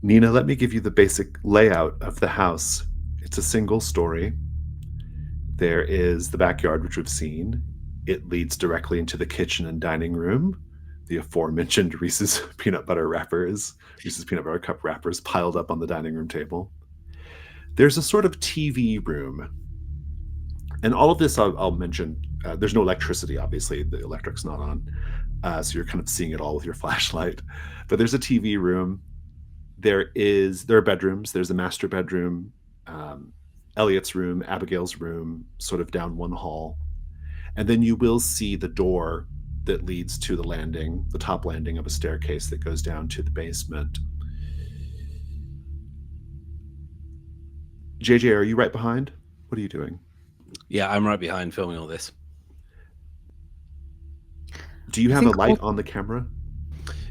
Nina, let me give you the basic layout of the house. It's a single story. There is the backyard, which we've seen. It leads directly into the kitchen and dining room. The aforementioned Reese's peanut butter cup wrappers piled up on the dining room table. There's a sort of TV room. And all of this I'll mention. There's no electricity, obviously. The electric's not on. So you're kind of seeing it all with your flashlight. But there's a TV room. There are bedrooms. There's a master bedroom, Elliot's room, Abigail's room, sort of down one hall. And then you will see the door that leads to the top landing of a staircase that goes down to the basement. JJ, are you right behind? What are you doing? Yeah, I'm right behind filming all this. Do you have a light on the camera?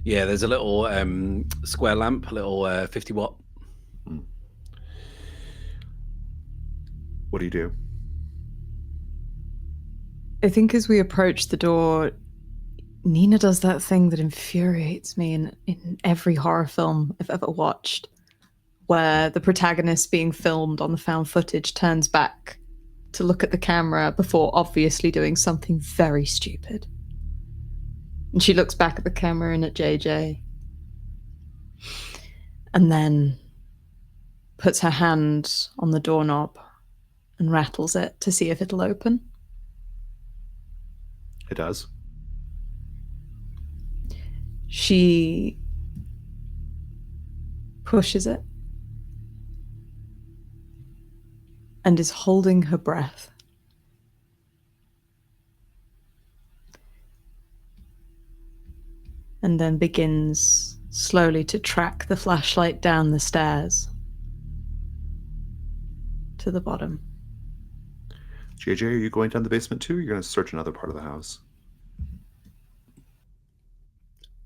Yeah, there's a little square lamp, a little 50 watt. What do you do? I think as we approach the door, Nina does that thing that infuriates me in every horror film I've ever watched, where the protagonist being filmed on the found footage turns back to look at the camera before obviously doing something very stupid. And she looks back at the camera and at JJ. And then puts her hand on the doorknob and rattles it to see if it'll open. It does. She pushes it and is holding her breath. And then begins slowly to track the flashlight down the stairs to the bottom. JJ, are you going down the basement too? Or are you going to search another part of the house?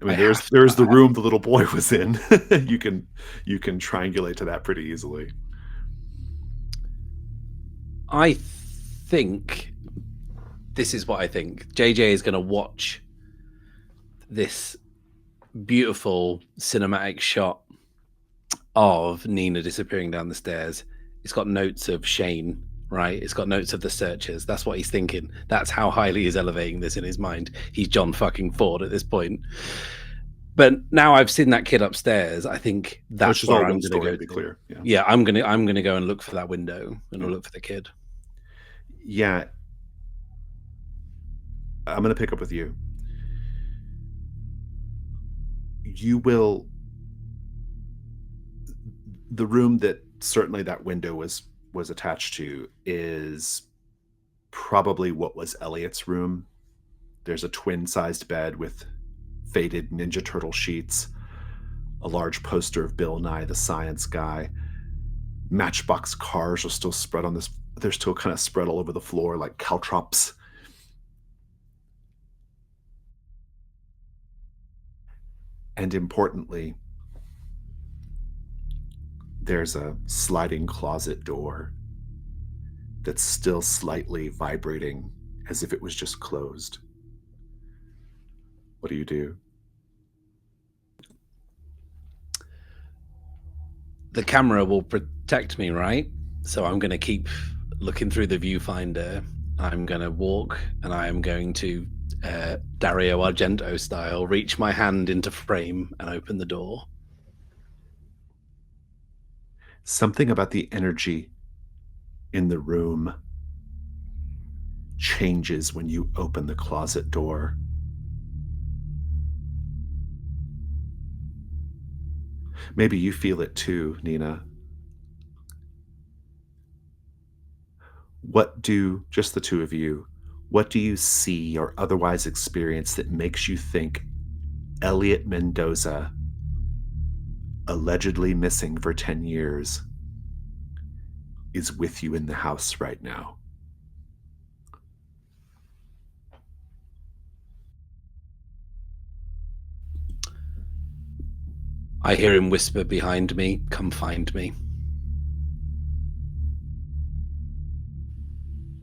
I mean, there's the room the little boy was in. you can triangulate to that pretty easily. I think this is what I think. JJ is going to watch this beautiful cinematic shot of Nina disappearing down the stairs. It's got notes of Shane, right? It's got notes of the searchers. That's what he's thinking. That's how highly he's elevating this in his mind. He's John fucking Ford at this point. But now I've seen that kid upstairs, I think that's where I'm going to go. To be clear, yeah, I'm gonna go and look for that window and I'll look for the kid. Yeah, I'm going to pick up with you. You will. The room that certainly that window was attached to is probably what was Elliot's room. There's a twin-sized bed with faded Ninja Turtle sheets, a large poster of Bill Nye the Science Guy. Matchbox cars are still spread on this. They're still kind of spread all over the floor like caltrops. And importantly, there's a sliding closet door that's still slightly vibrating as if it was just closed. What do you do? The camera will protect me, right? So I'm going to keep looking through the viewfinder. I'm going to walk and I am going to Dario Argento style reach my hand into frame and open the door. Something about the energy in the room changes when you open the closet door. Maybe you feel it too, Nina. Just the two of you, what do you see or otherwise experience that makes you think Elliot Mendoza, allegedly missing for 10 years, is with you in the house right now? I hear him whisper behind me, "Come find me."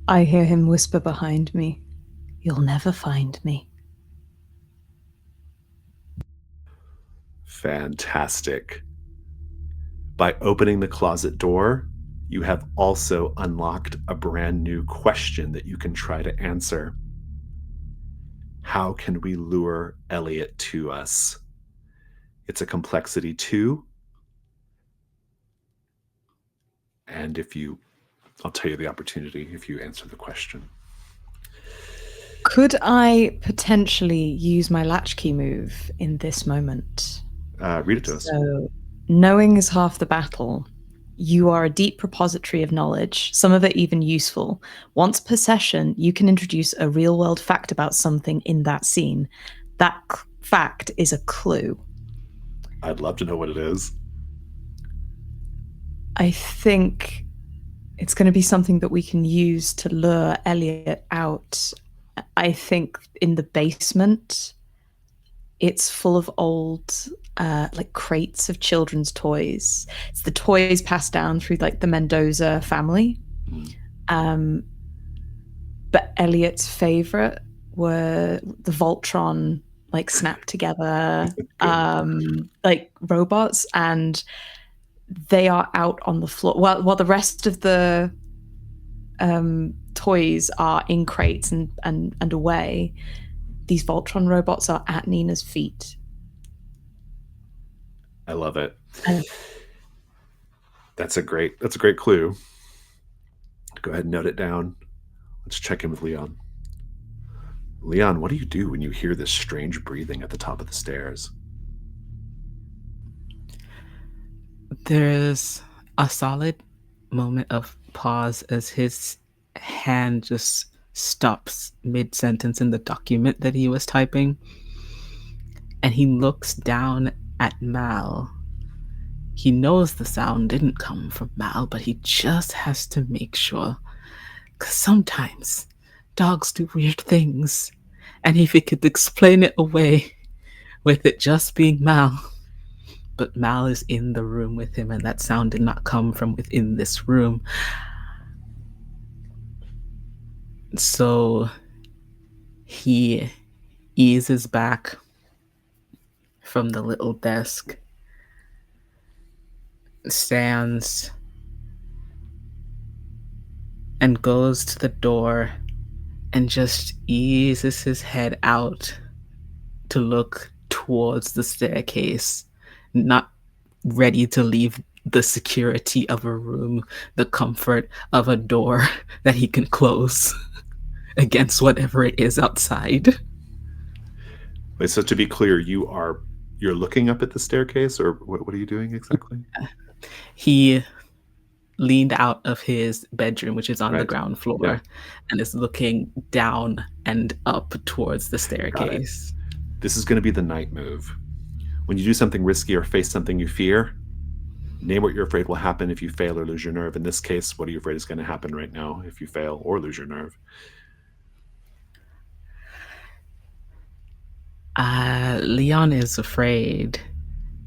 I hear him whisper behind me, "You'll never find me." Fantastic. By opening the closet door, you have also unlocked a brand new question that you can try to answer. How can we lure Elliot to us? It's a complexity 2. And I'll tell you the opportunity if you answer the question. Could I potentially use my latchkey move in this moment? Read it to us. So, knowing is half the battle. You are a deep repository of knowledge, some of it even useful. Once per session, you can introduce a real-world fact about something in that scene. That fact is a clue. I'd love to know what it is. I think it's going to be something that we can use to lure Elliot out. I think in the basement, it's full of old like crates of children's toys. It's the toys passed down through like the Mendoza family. But Elliot's favorite were the Voltron like snapped together like robots, and they are out on the floor while the rest of the toys are in crates and away. These Voltron robots are at Nina's feet. I love it. That's a great clue. Go ahead and note it down. Let's check in with Leon. Leon, what do you do when you hear this strange breathing at the top of the stairs? There's a solid moment of pause as his hand just stops mid-sentence in the document that he was typing. And he looks down at Mal. He knows the sound didn't come from Mal, but he just has to make sure. Because sometimes dogs do weird things. And if he could explain it away with it just being Mal. But Mal is in the room with him, and that sound did not come from within this room. So he eases back from the little desk, stands, and goes to the door and just eases his head out to look towards the staircase, not ready to leave the security of a room, the comfort of a door that he can close against whatever it is outside. Wait, so to be clear, you're looking up at the staircase, or what are you doing exactly? He leaned out of his bedroom, which is on the Right. ground floor, Yeah. and is looking down and up towards the staircase. This is going to be the night move. When you do something risky or face something you fear, name what you're afraid will happen if you fail or lose your nerve. In this case, what are you afraid is going to happen right now if you fail or lose your nerve? Leon is afraid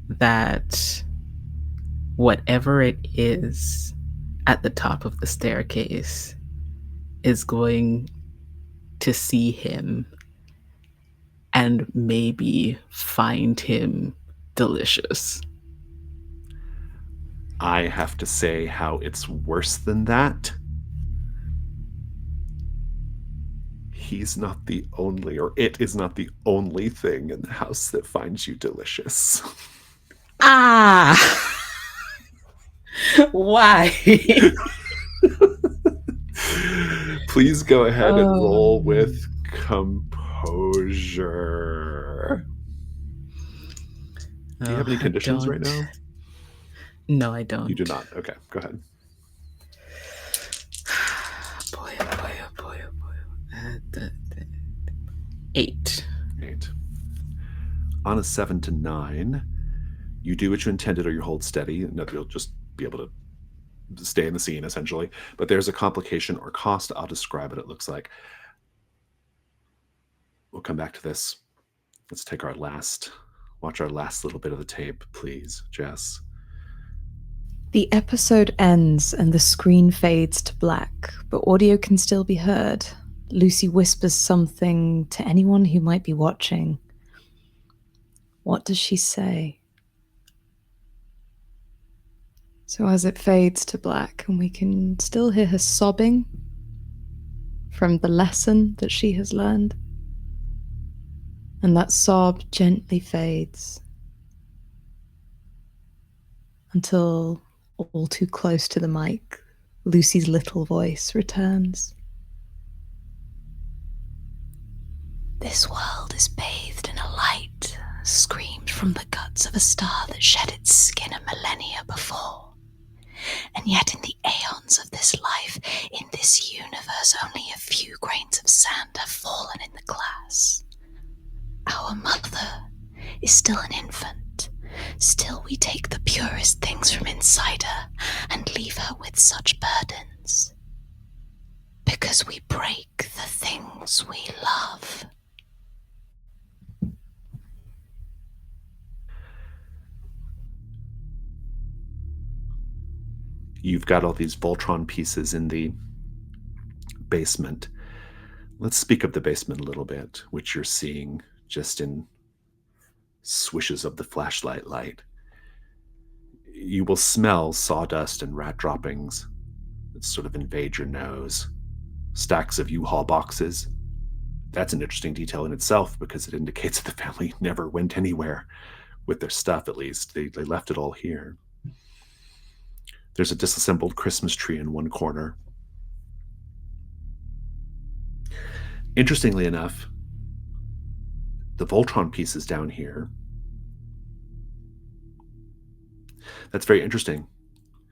that whatever it is at the top of the staircase is going to see him and maybe find him delicious. I have to say how it's worse than that. He's not the only, or it is not the only thing in the house that finds you delicious. Ah! Why? Please go ahead and roll with composure. Do you have any conditions right now? No, I don't. You do not. Okay, go ahead. Boy. 8. 8. On a 7 to 9, you do what you intended, or you hold steady. You'll just be able to stay in the scene, essentially. But there's a complication or cost. I'll describe it. It looks like. We'll come back to this. Let's take watch our last little bit of the tape, please, Jess. The episode ends and the screen fades to black, but audio can still be heard. Lucy whispers something to anyone who might be watching. What does she say? So as it fades to black and we can still hear her sobbing from the lesson that she has learned, and that sob gently fades until, all too close to the mic, Lucy's little voice returns. This world is bathed in a light, screamed from the guts of a star that shed its skin a millennia before. And yet in the aeons of this life, in this universe, only a few grains of sand have fallen in the glass. Our mother is still an infant. Still we take the purest things from inside her and leave her with such burdens. Because we break the things we love. You've got all these Voltron pieces in the basement. Let's speak of the basement a little bit, which you're seeing just in swishes of the flashlight light. You will smell sawdust and rat droppings that sort of invade your nose. Stacks of U-Haul boxes. That's an interesting detail in itself because it indicates that the family never went anywhere with their stuff, at least. They left it all here. There's a disassembled Christmas tree in one corner. Interestingly enough, the Voltron pieces down here, that's very interesting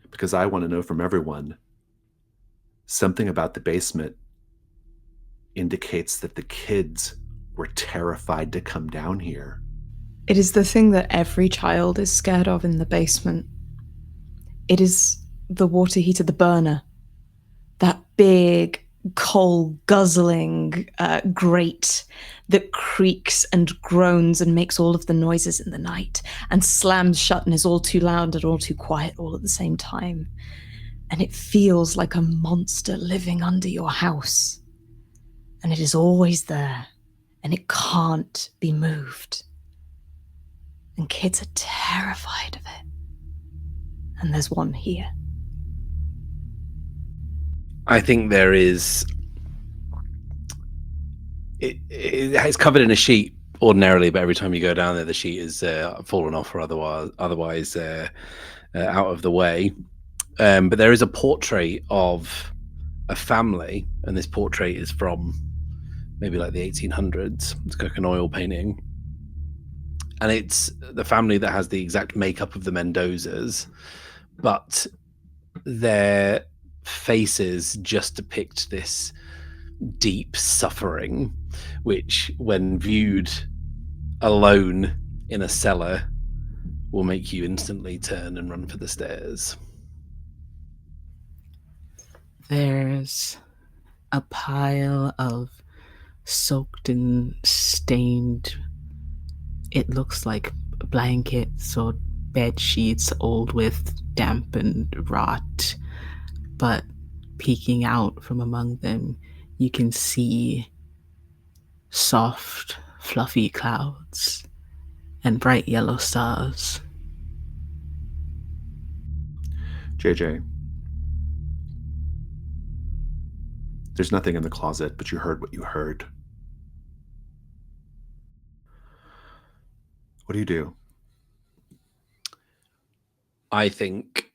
because I want to know from everyone, something about the basement indicates that the kids were terrified to come down here. It is the thing that every child is scared of in the basement. It is the water heater, the burner. That big, coal guzzling grate that creaks and groans and makes all of the noises in the night and slams shut and is all too loud and all too quiet all at the same time. And it feels like a monster living under your house. And it is always there, and it can't be moved. And kids are terrified of it. And there's one here. I think there is... It's covered in a sheet ordinarily, but every time you go down there, the sheet is fallen off or otherwise out of the way. But there is a portrait of a family, and this portrait is from maybe like the 1800s. It's like an oil painting. And it's the family that has the exact makeup of the Mendozas, but their faces just depict this deep suffering, which when viewed alone in a cellar will make you instantly turn and run for the stairs. There's a pile of soaked and stained, it looks like blankets or bed sheets, old with damp and rot, but peeking out from among them, you can see soft, fluffy clouds and bright yellow stars. JJ, there's nothing in the closet, but you heard what you heard. What do you do? I think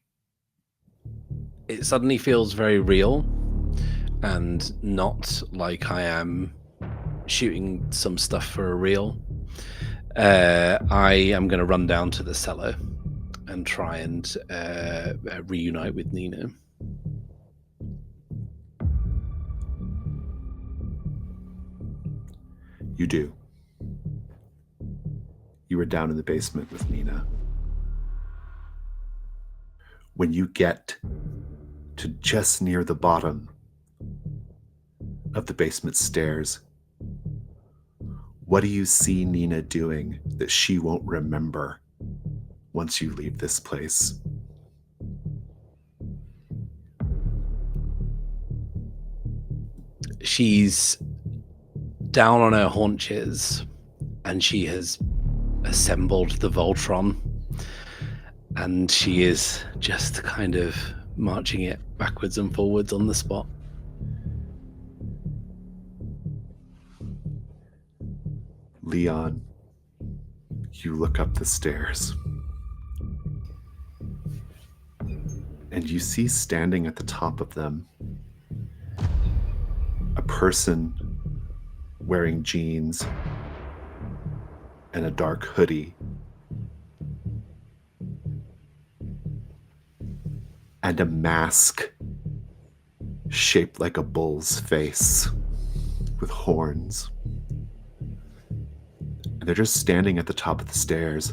it suddenly feels very real and not like I am shooting some stuff for a reel. I am going to run down to the cellar and try and reunite with Nina. You do. You were down in the basement with Nina. When you get to just near the bottom of the basement stairs, what do you see Nina doing that she won't remember once you leave this place? She's down on her haunches and she has assembled the Voltron, And she is just kind of marching it backwards and forwards on the spot. Leon, you look up the stairs. And you see standing at the top of them a person wearing jeans and a dark hoodie and a mask shaped like a bull's face with horns. And they're just standing at the top of the stairs.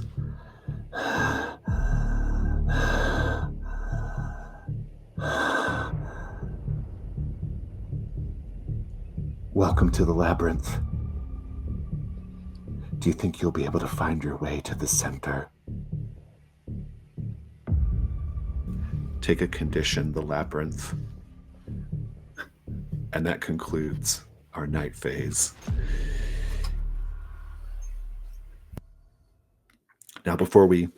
Welcome to the labyrinth. Do you think you'll be able to find your way to the center? Take a condition, the labyrinth. And that concludes our night phase. Now, before we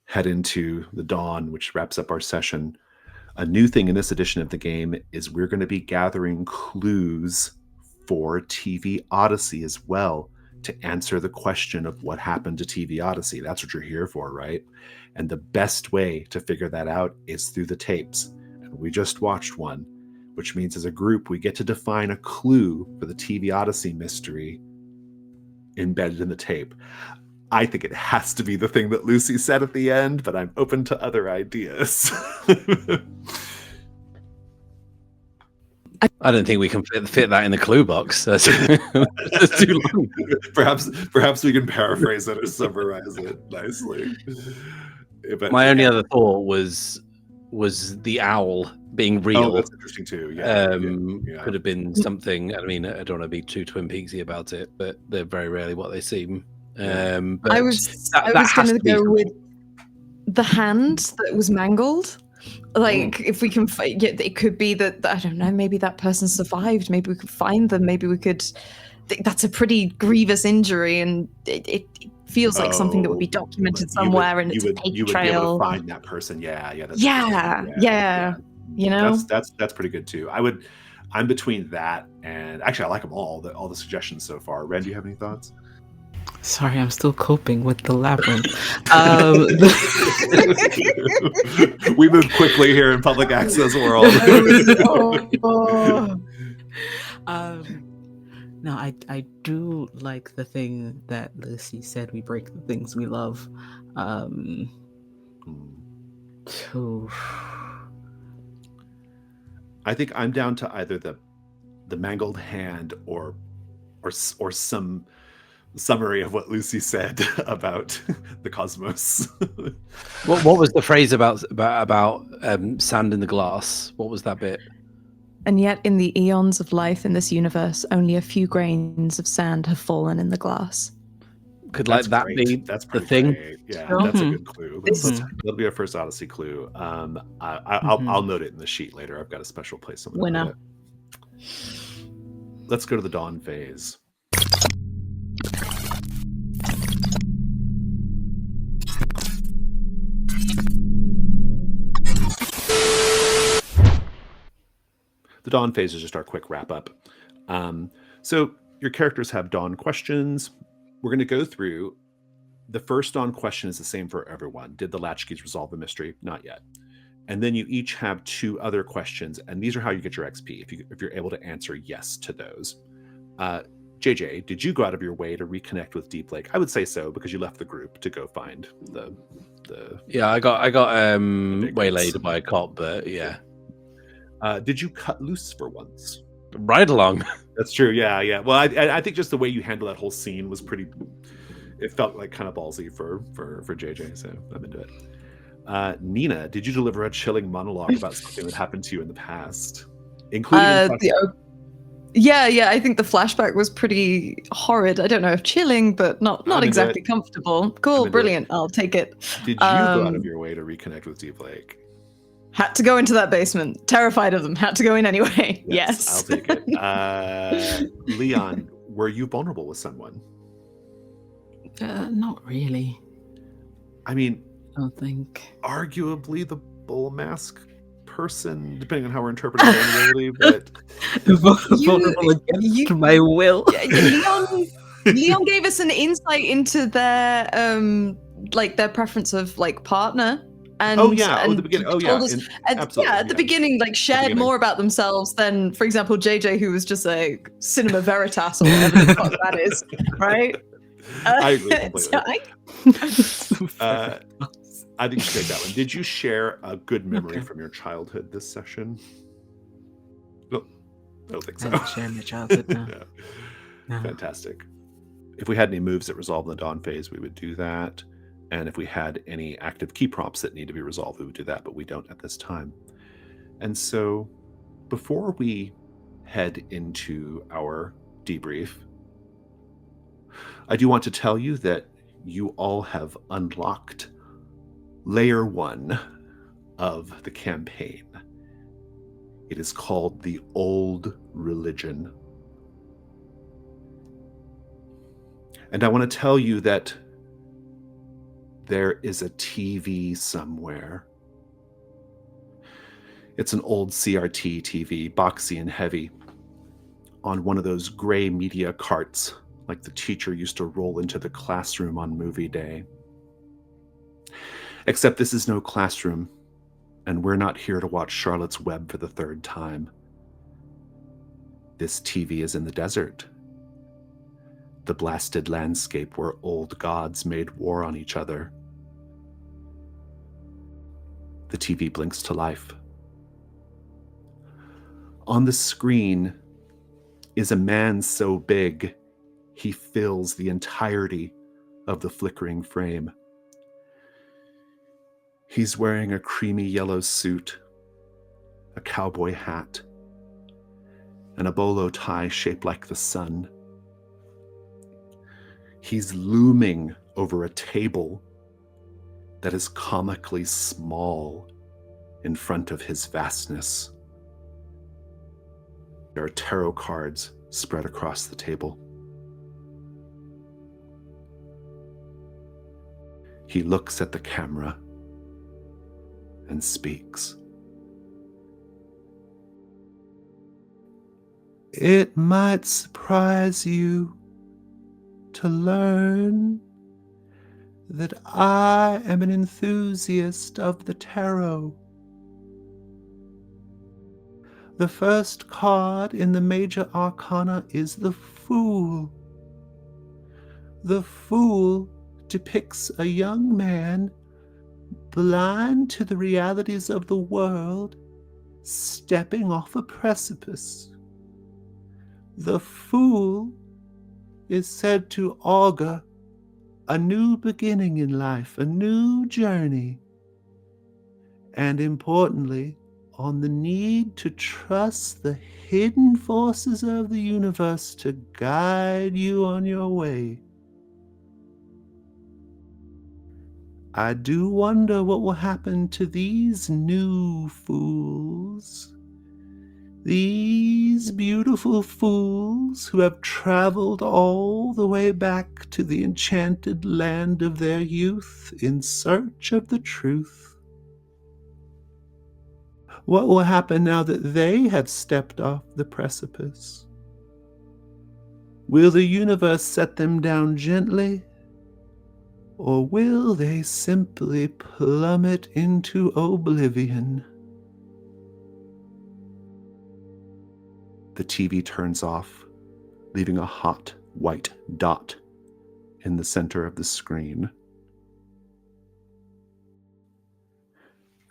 head into the dawn, which wraps up our session, a new thing in this edition of the game is we're going to be gathering clues for TV Odyssey as well to answer the question of what happened to TV Odyssey. That's what you're here for, right? And the best way to figure that out is through the tapes. And we just watched one, which means as a group, we get to define a clue for the TV Odyssey mystery embedded in the tape. I think it has to be the thing that Lucy said at the end, but I'm open to other ideas. I don't think we can fit that in the clue box. That's too long. Perhaps we can paraphrase it or summarize it nicely. But, my only other thought was the owl being real. Oh, that's interesting too. Yeah, could have been something. I mean, I don't want to be too Twin Peaksy about it, but they're very rarely what they seem. But I was going to go with the hand that was mangled. Like, if we can, it could be that, I don't know, maybe that person survived. Maybe we could find them. Maybe we could. That's a pretty grievous injury, and it feels like something that would be documented somewhere, and it's a paper trail. Be able to find that person. Yeah. You know, that's pretty good too. I'm between that and actually I like them all. All the suggestions so far. Wren, do you have any thoughts? Sorry, I'm still coping with the labyrinth. We move quickly here in public access world. No, I do like the thing that Lucy said. We break the things we love. I think I'm down to either the mangled hand or some summary of what Lucy said about the cosmos. What was the phrase about sand in the glass? What was that bit? And yet, in the eons of life in this universe, only a few grains of sand have fallen in the glass. Could that's that great. Be that's the thing? Great. Yeah, that's a good clue. That'll be our first Odyssey clue. I'll note it in the sheet later. I've got a special place. Winner. Let's go to the dawn phase. The dawn phase is just our quick wrap up. So your characters have dawn questions. We're going to go through. The first dawn question is the same for everyone. Did the latchkeys resolve the mystery? Not yet. And then you each have 2 other questions, and these are how you get your XP if you're able to answer yes to those. JJ, did you go out of your way to reconnect with Deep Lake? I would say so, because you left the group to go find the. Yeah, I got waylaid by a cop, but yeah. Did you cut loose for once? Right along. That's true. Yeah. Well, I think just the way you handle that whole scene was pretty. It felt like kind of ballsy for JJ, so I'm into it. Nina, did you deliver a chilling monologue about something that happened to you in the past, including? Yeah. I think the flashback was pretty horrid. I don't know if chilling, but not exactly comfortable. Cool, brilliant. I'll take it. Did you go out of your way to reconnect with Deep Lake? Had to go into that basement. Terrified of them. Had to go in anyway. Yes. I'll take it. Leon, were you vulnerable with someone? Not really. I mean, don't think. arguably the bull mask person, depending on how we're interpreting vulnerability, but Vulnerable against my will. Leon gave us an insight into their their preference of like partner. And, the beginning. Oh, told yeah. us, Absolutely. at the beginning, like shared more about themselves than, for example, JJ, who was just like cinema veritas or whatever the fuck that is, right? I agree completely. So I think you should take that one. Did you share a good memory from your childhood this session? No, I don't think so. I didn't share my childhood, no. No. Fantastic. If we had any moves that resolved in the dawn phase, we would do that. And if we had any active key prompts that need to be resolved, we would do that, but we don't at this time. And so before we head into our debrief, I do want to tell you that you all have unlocked layer 1 of the campaign. It is called the Old Religion. And I want to tell you that there is a TV somewhere. It's an old CRT TV, boxy and heavy, on one of those gray media carts like the teacher used to roll into the classroom on movie day. Except this is no classroom, and we're not here to watch Charlotte's Web for the 3rd time. This TV is in the desert. The blasted landscape where old gods made war on each other. The TV blinks to life. On the screen is a man so big he fills the entirety of the flickering frame. He's wearing a creamy yellow suit, a cowboy hat, and a bolo tie shaped like the sun. He's looming over a table that is comically small in front of his vastness. There are tarot cards spread across the table. He looks at the camera and speaks. It might surprise you to learn that I am an enthusiast of the tarot. The first card in the major arcana is the Fool. The Fool depicts a young man blind to the realities of the world, stepping off a precipice. The Fool is said to augur a new beginning in life, a new journey, and importantly, on the need to trust the hidden forces of the universe to guide you on your way. I do wonder what will happen to these new fools. These beautiful fools who have traveled all the way back to the enchanted land of their youth in search of the truth. What will happen now that they have stepped off the precipice? Will the universe set them down gently? Or will they simply plummet into oblivion? The TV turns off, leaving a hot white dot in the center of the screen.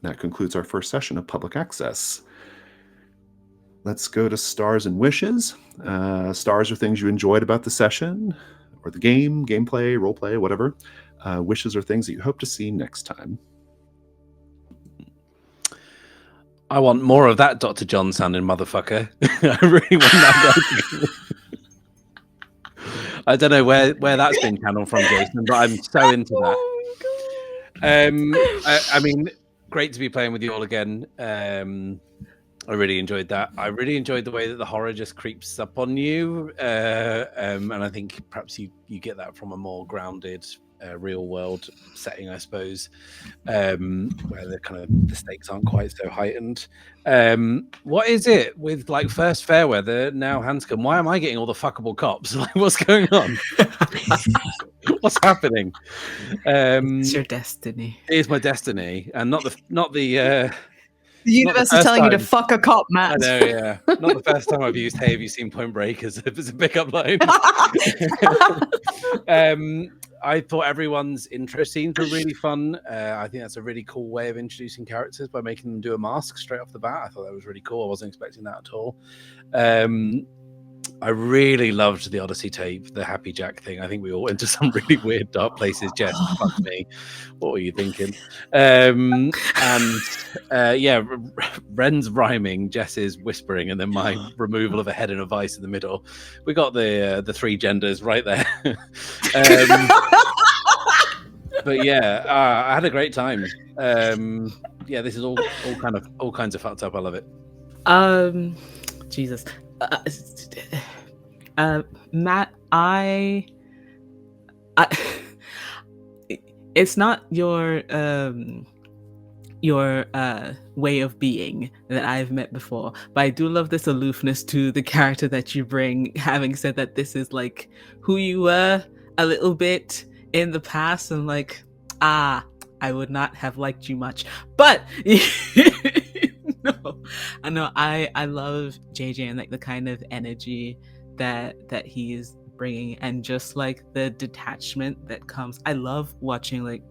That concludes our first session of Public Access. Let's go to stars and wishes. Stars are things you enjoyed about the session, or the game, gameplay, roleplay, whatever. Wishes are things that you hope to see next time. I want more of that Dr. John sounding motherfucker. I really want that. I don't know where that's been channeled from, Jason, but I'm so into that. I mean, great to be playing with you all again. I really enjoyed that. I really enjoyed the way that the horror just creeps up on you. And I think perhaps you get that from a more grounded real world setting, I suppose, where the stakes aren't quite so heightened. What is it with like First Fairweather, now Hanscom? Why am I getting all the fuckable cops? Like, what's going on? What's happening? It's your destiny. It is my destiny, and not the The universe is telling you to fuck a cop, Matt. I know, yeah. Not the first time I've used "Hey, have you seen Point Break?" as a pickup line. I thought everyone's intro scenes were really fun. I think that's a really cool way of introducing characters by making them do a mask straight off the bat. I thought that was really cool. I wasn't expecting that at all. I really loved the Odyssey tape, the Happy Jack thing. I think we all went to some really weird, dark places. Jess, fuck me. What were you thinking? Wren's rhyming, Jess's whispering, and then my removal of a head in a vice in the middle. We got the three genders right there. But yeah, I had a great time. This is all kinds of fucked up. I love it. Jesus. Matt, I it's not your way of being that I've met before, but I do love this aloofness to the character that you bring, having said that this is like who you were a little bit in the past, and like, I would not have liked you much, but no, I love JJ and like the kind of energy that he is bringing, and just like the detachment that comes. I love watching like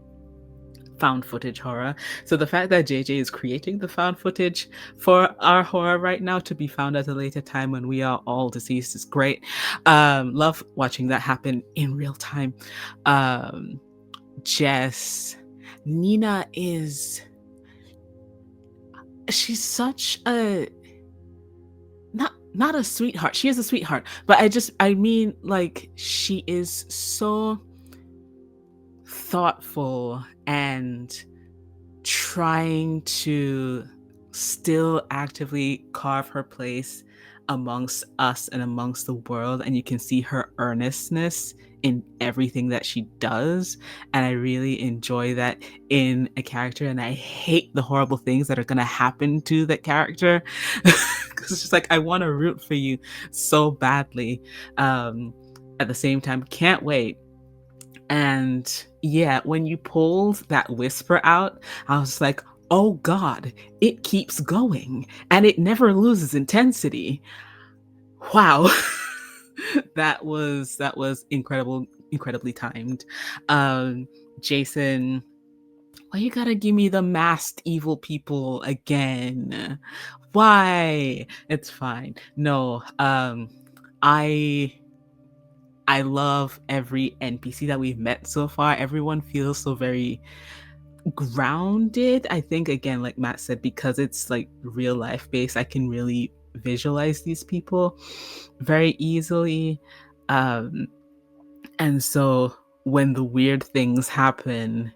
found footage horror, so the fact that JJ is creating the found footage for our horror right now to be found at a later time when we are all deceased is great. Love watching that happen in real time. Jess, Nina is, she's such a not a sweetheart. She is a sweetheart, but I mean like she is so thoughtful and trying to still actively carve her place amongst us and amongst the world, and you can see her earnestness in everything that she does, and I really enjoy that in a character, and I hate the horrible things that are going to happen to that character because it's just like I want to root for you so badly. At the same time, can't wait. And yeah, when you pulled that whisper out, I was like, oh god, it keeps going and it never loses intensity. Wow. that was incredibly timed. Jason, why you gotta give me the masked evil people again? Why? It's fine. No, I love every NPC that we've met so far. Everyone feels so very grounded. I think, again, like Matt said, because it's like real life based, I can really visualize these people very easily. And so when the weird things happen,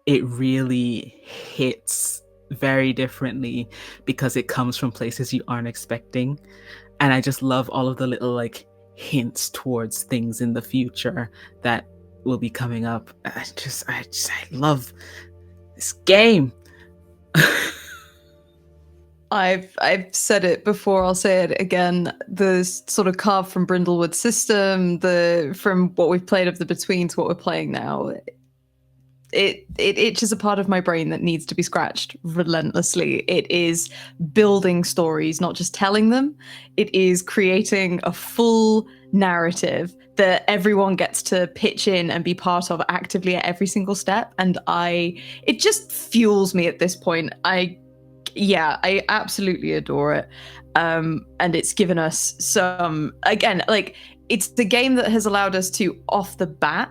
it really hits very differently because it comes from places you aren't expecting. And I just love all of the little like hints towards things in the future that will be coming up. I love this game. I've said it before, I'll say it again. The sort of carved from Brindlewood system, from what we've played of the Between to what we're playing now, it itches a part of my brain that needs to be scratched relentlessly. It is building stories, not just telling them. It is creating a full narrative that everyone gets to pitch in and be part of actively at every single step. And it just fuels me at this point. I absolutely adore it. And it's given us some, again, like, it's the game that has allowed us to, off the bat,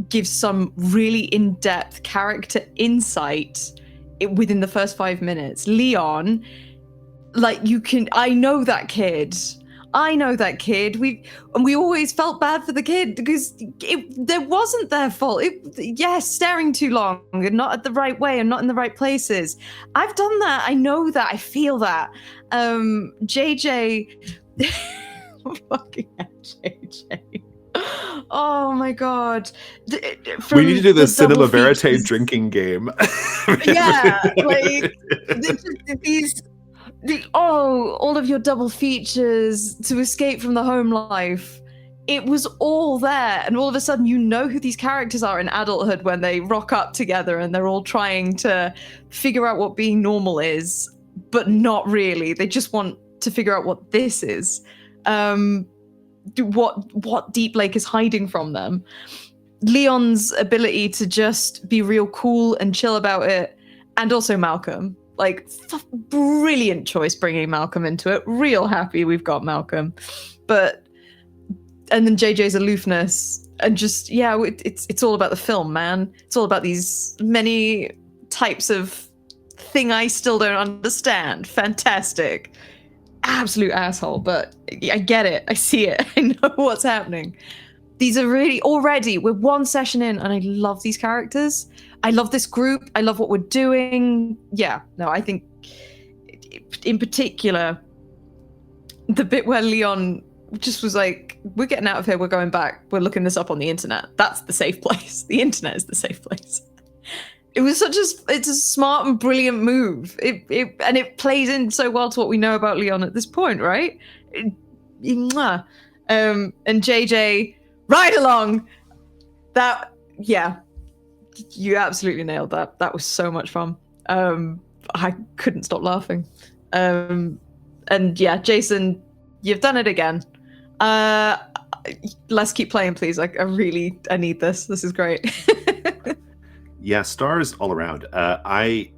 give some really in-depth character insight within the first 5 minutes. Leon, like, I know that kid. We always felt bad for the kid because there wasn't their fault. Staring too long and not at the right way and not in the right places. I've done that. I know that. I feel that. JJ, fucking JJ. Oh my god. We need to do the Cinema double Verite features- drinking game. Yeah, like all of your double features to escape from the home life. It was all there, and all of a sudden you know who these characters are in adulthood when they rock up together and they're all trying to figure out what being normal is, but not really. They just want to figure out what this is. What Deep Lake is hiding from them. Leon's ability to just be real cool and chill about it, and also Malcolm. Like, brilliant choice bringing Malcolm into it. Real happy we've got Malcolm. And then JJ's aloofness, and just, yeah, it's all about the film, man. It's all about these many types of thing I still don't understand. Fantastic. Absolute asshole, but I get it. I see it. I know what's happening. These are really, already, we're one session in, and I love these characters. I love this group. I love what we're doing. Yeah, no, I think, in particular, the bit where Leon just was like, we're getting out of here, we're going back, we're looking this up on the internet. That's the safe place. The internet is the safe place. It was it's a smart and brilliant move. It plays in so well to what we know about Leon at this point, right? And JJ, right along. That, yeah, you absolutely nailed that. That was so much fun. I couldn't stop laughing. And yeah, Jason, you've done it again. Let's keep playing, please. Like, I need this. This is great. Yeah, stars all around. I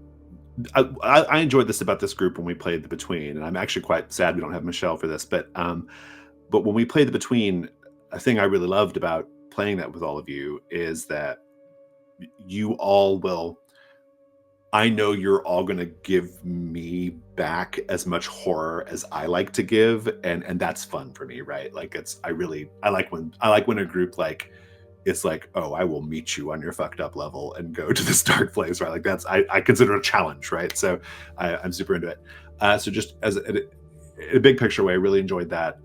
enjoyed this about this group when we played The Between, and I'm actually quite sad we don't have Michelle for this. But when we played The Between, a thing I really loved about playing that with all of you is that you all will. I know you're all going to give me back as much horror as I like to give, and that's fun for me, right? Like, I like when a group, like, it's like, oh, I will meet you on your fucked up level and go to this dark place, right? Like, that's I consider it a challenge, right? So I'm super into it. So just as a big picture way, I really enjoyed that.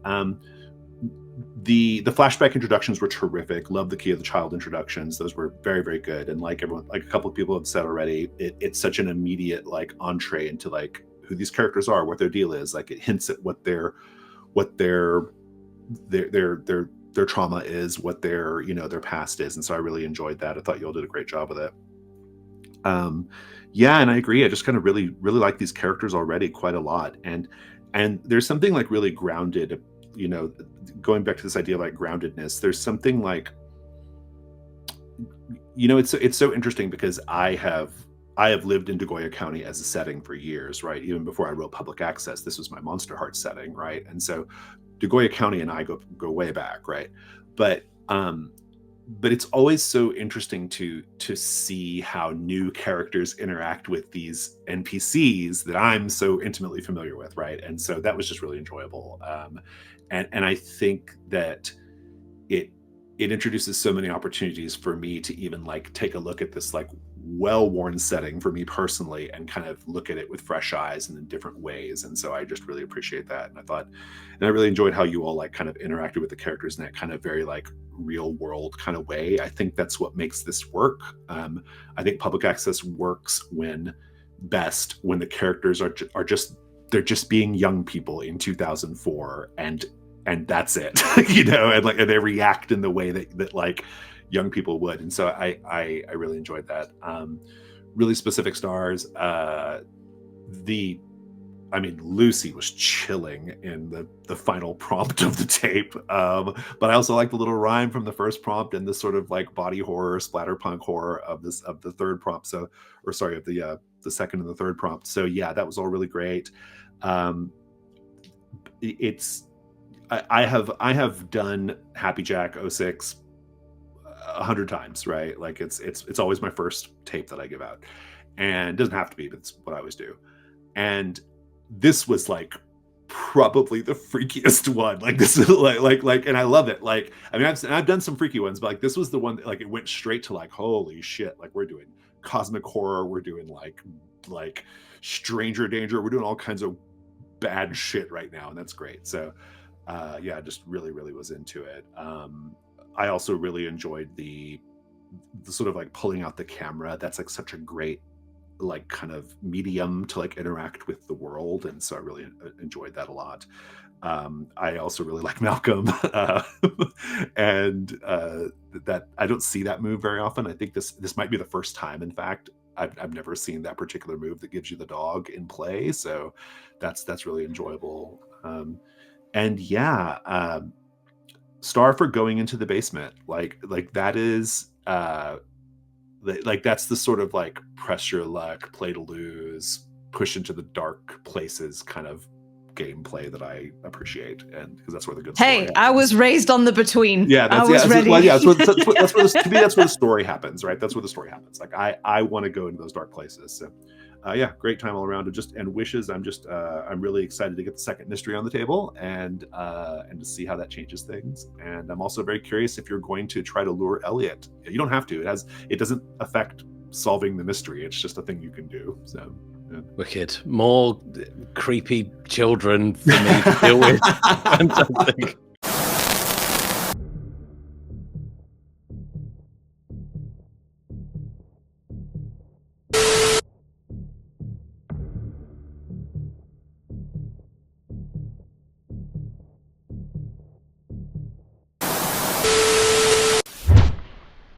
The flashback introductions were terrific. Love the Key of the Child introductions. Those were very, very good. And like a couple of people have said already, it's such an immediate like entree into like who these characters are, what their deal is. Like, it hints at what their trauma is, what their past is. And so I really enjoyed that. I thought you all did a great job with it. Yeah, and I agree. I just kind of really, really like these characters already quite a lot. And there's something like really grounded, going back to this idea of like groundedness, there's something like, it's so interesting because I have lived in Degoya County as a setting for years, right? Even before I wrote Public Access, this was my Monster Heart setting, right? And so Degoya County and I go way back, right? But it's always so interesting to see how new characters interact with these NPCs that I'm so intimately familiar with, right? And so that was just really enjoyable. And I think that it introduces so many opportunities for me to even like take a look at this like well-worn setting for me personally and kind of look at it with fresh eyes and in different ways. And so I just really appreciate that. And I really enjoyed how you all like kind of interacted with the characters in that kind of very like real world kind of way. I think that's what makes this work. I think Public Access works when the characters are just being young people in 2004 and that's it. And they react in the way that like young people would. And so I really enjoyed that. Really specific stars. Lucy was chilling in the final prompt of the tape. But I also like the little rhyme from the first prompt and the sort of like body horror, splatterpunk horror of the third prompt. of the second and the third prompt. So yeah, that was all really great. I have done Happy Jack 06 100 times, right? Like it's always my first tape that I give out, and it doesn't have to be, but it's what I always do. And this was like probably the freakiest one. Like this is like, and I love it. Like, I mean, I've done some freaky ones, but like this was the one that like it went straight to like, holy shit! Like we're doing cosmic horror, we're doing like stranger danger, we're doing all kinds of bad shit right now, and that's great. So yeah, just really, really was into it. I also really enjoyed the sort of like pulling out the camera. That's like such a great like kind of medium to like interact with the world, and so I really enjoyed that a lot. I also really like Malcolm, and that I don't see that move very often. I think this might be the first time, in fact, I've never seen that particular move that gives you the dog in play. So that's really enjoyable. And yeah, Star for going into the basement, like that is like that's the sort of like press your luck, play to lose, push into the dark places kind of gameplay that I appreciate, and because that's where the good story happens. I was raised on the between. Yeah, I was ready. That's where to me that's where the story happens, right? That's where the story happens. Like I want to go into those dark places. So yeah, great time all around, and wishes. I'm really excited to get the second mystery on the table and to see how that changes things. And I'm also very curious if you're going to try to lure Elliot. You don't have to. It doesn't affect solving the mystery. It's just a thing you can do. So. Yeah. Wicked. More creepy children for me to deal with. Fantastic.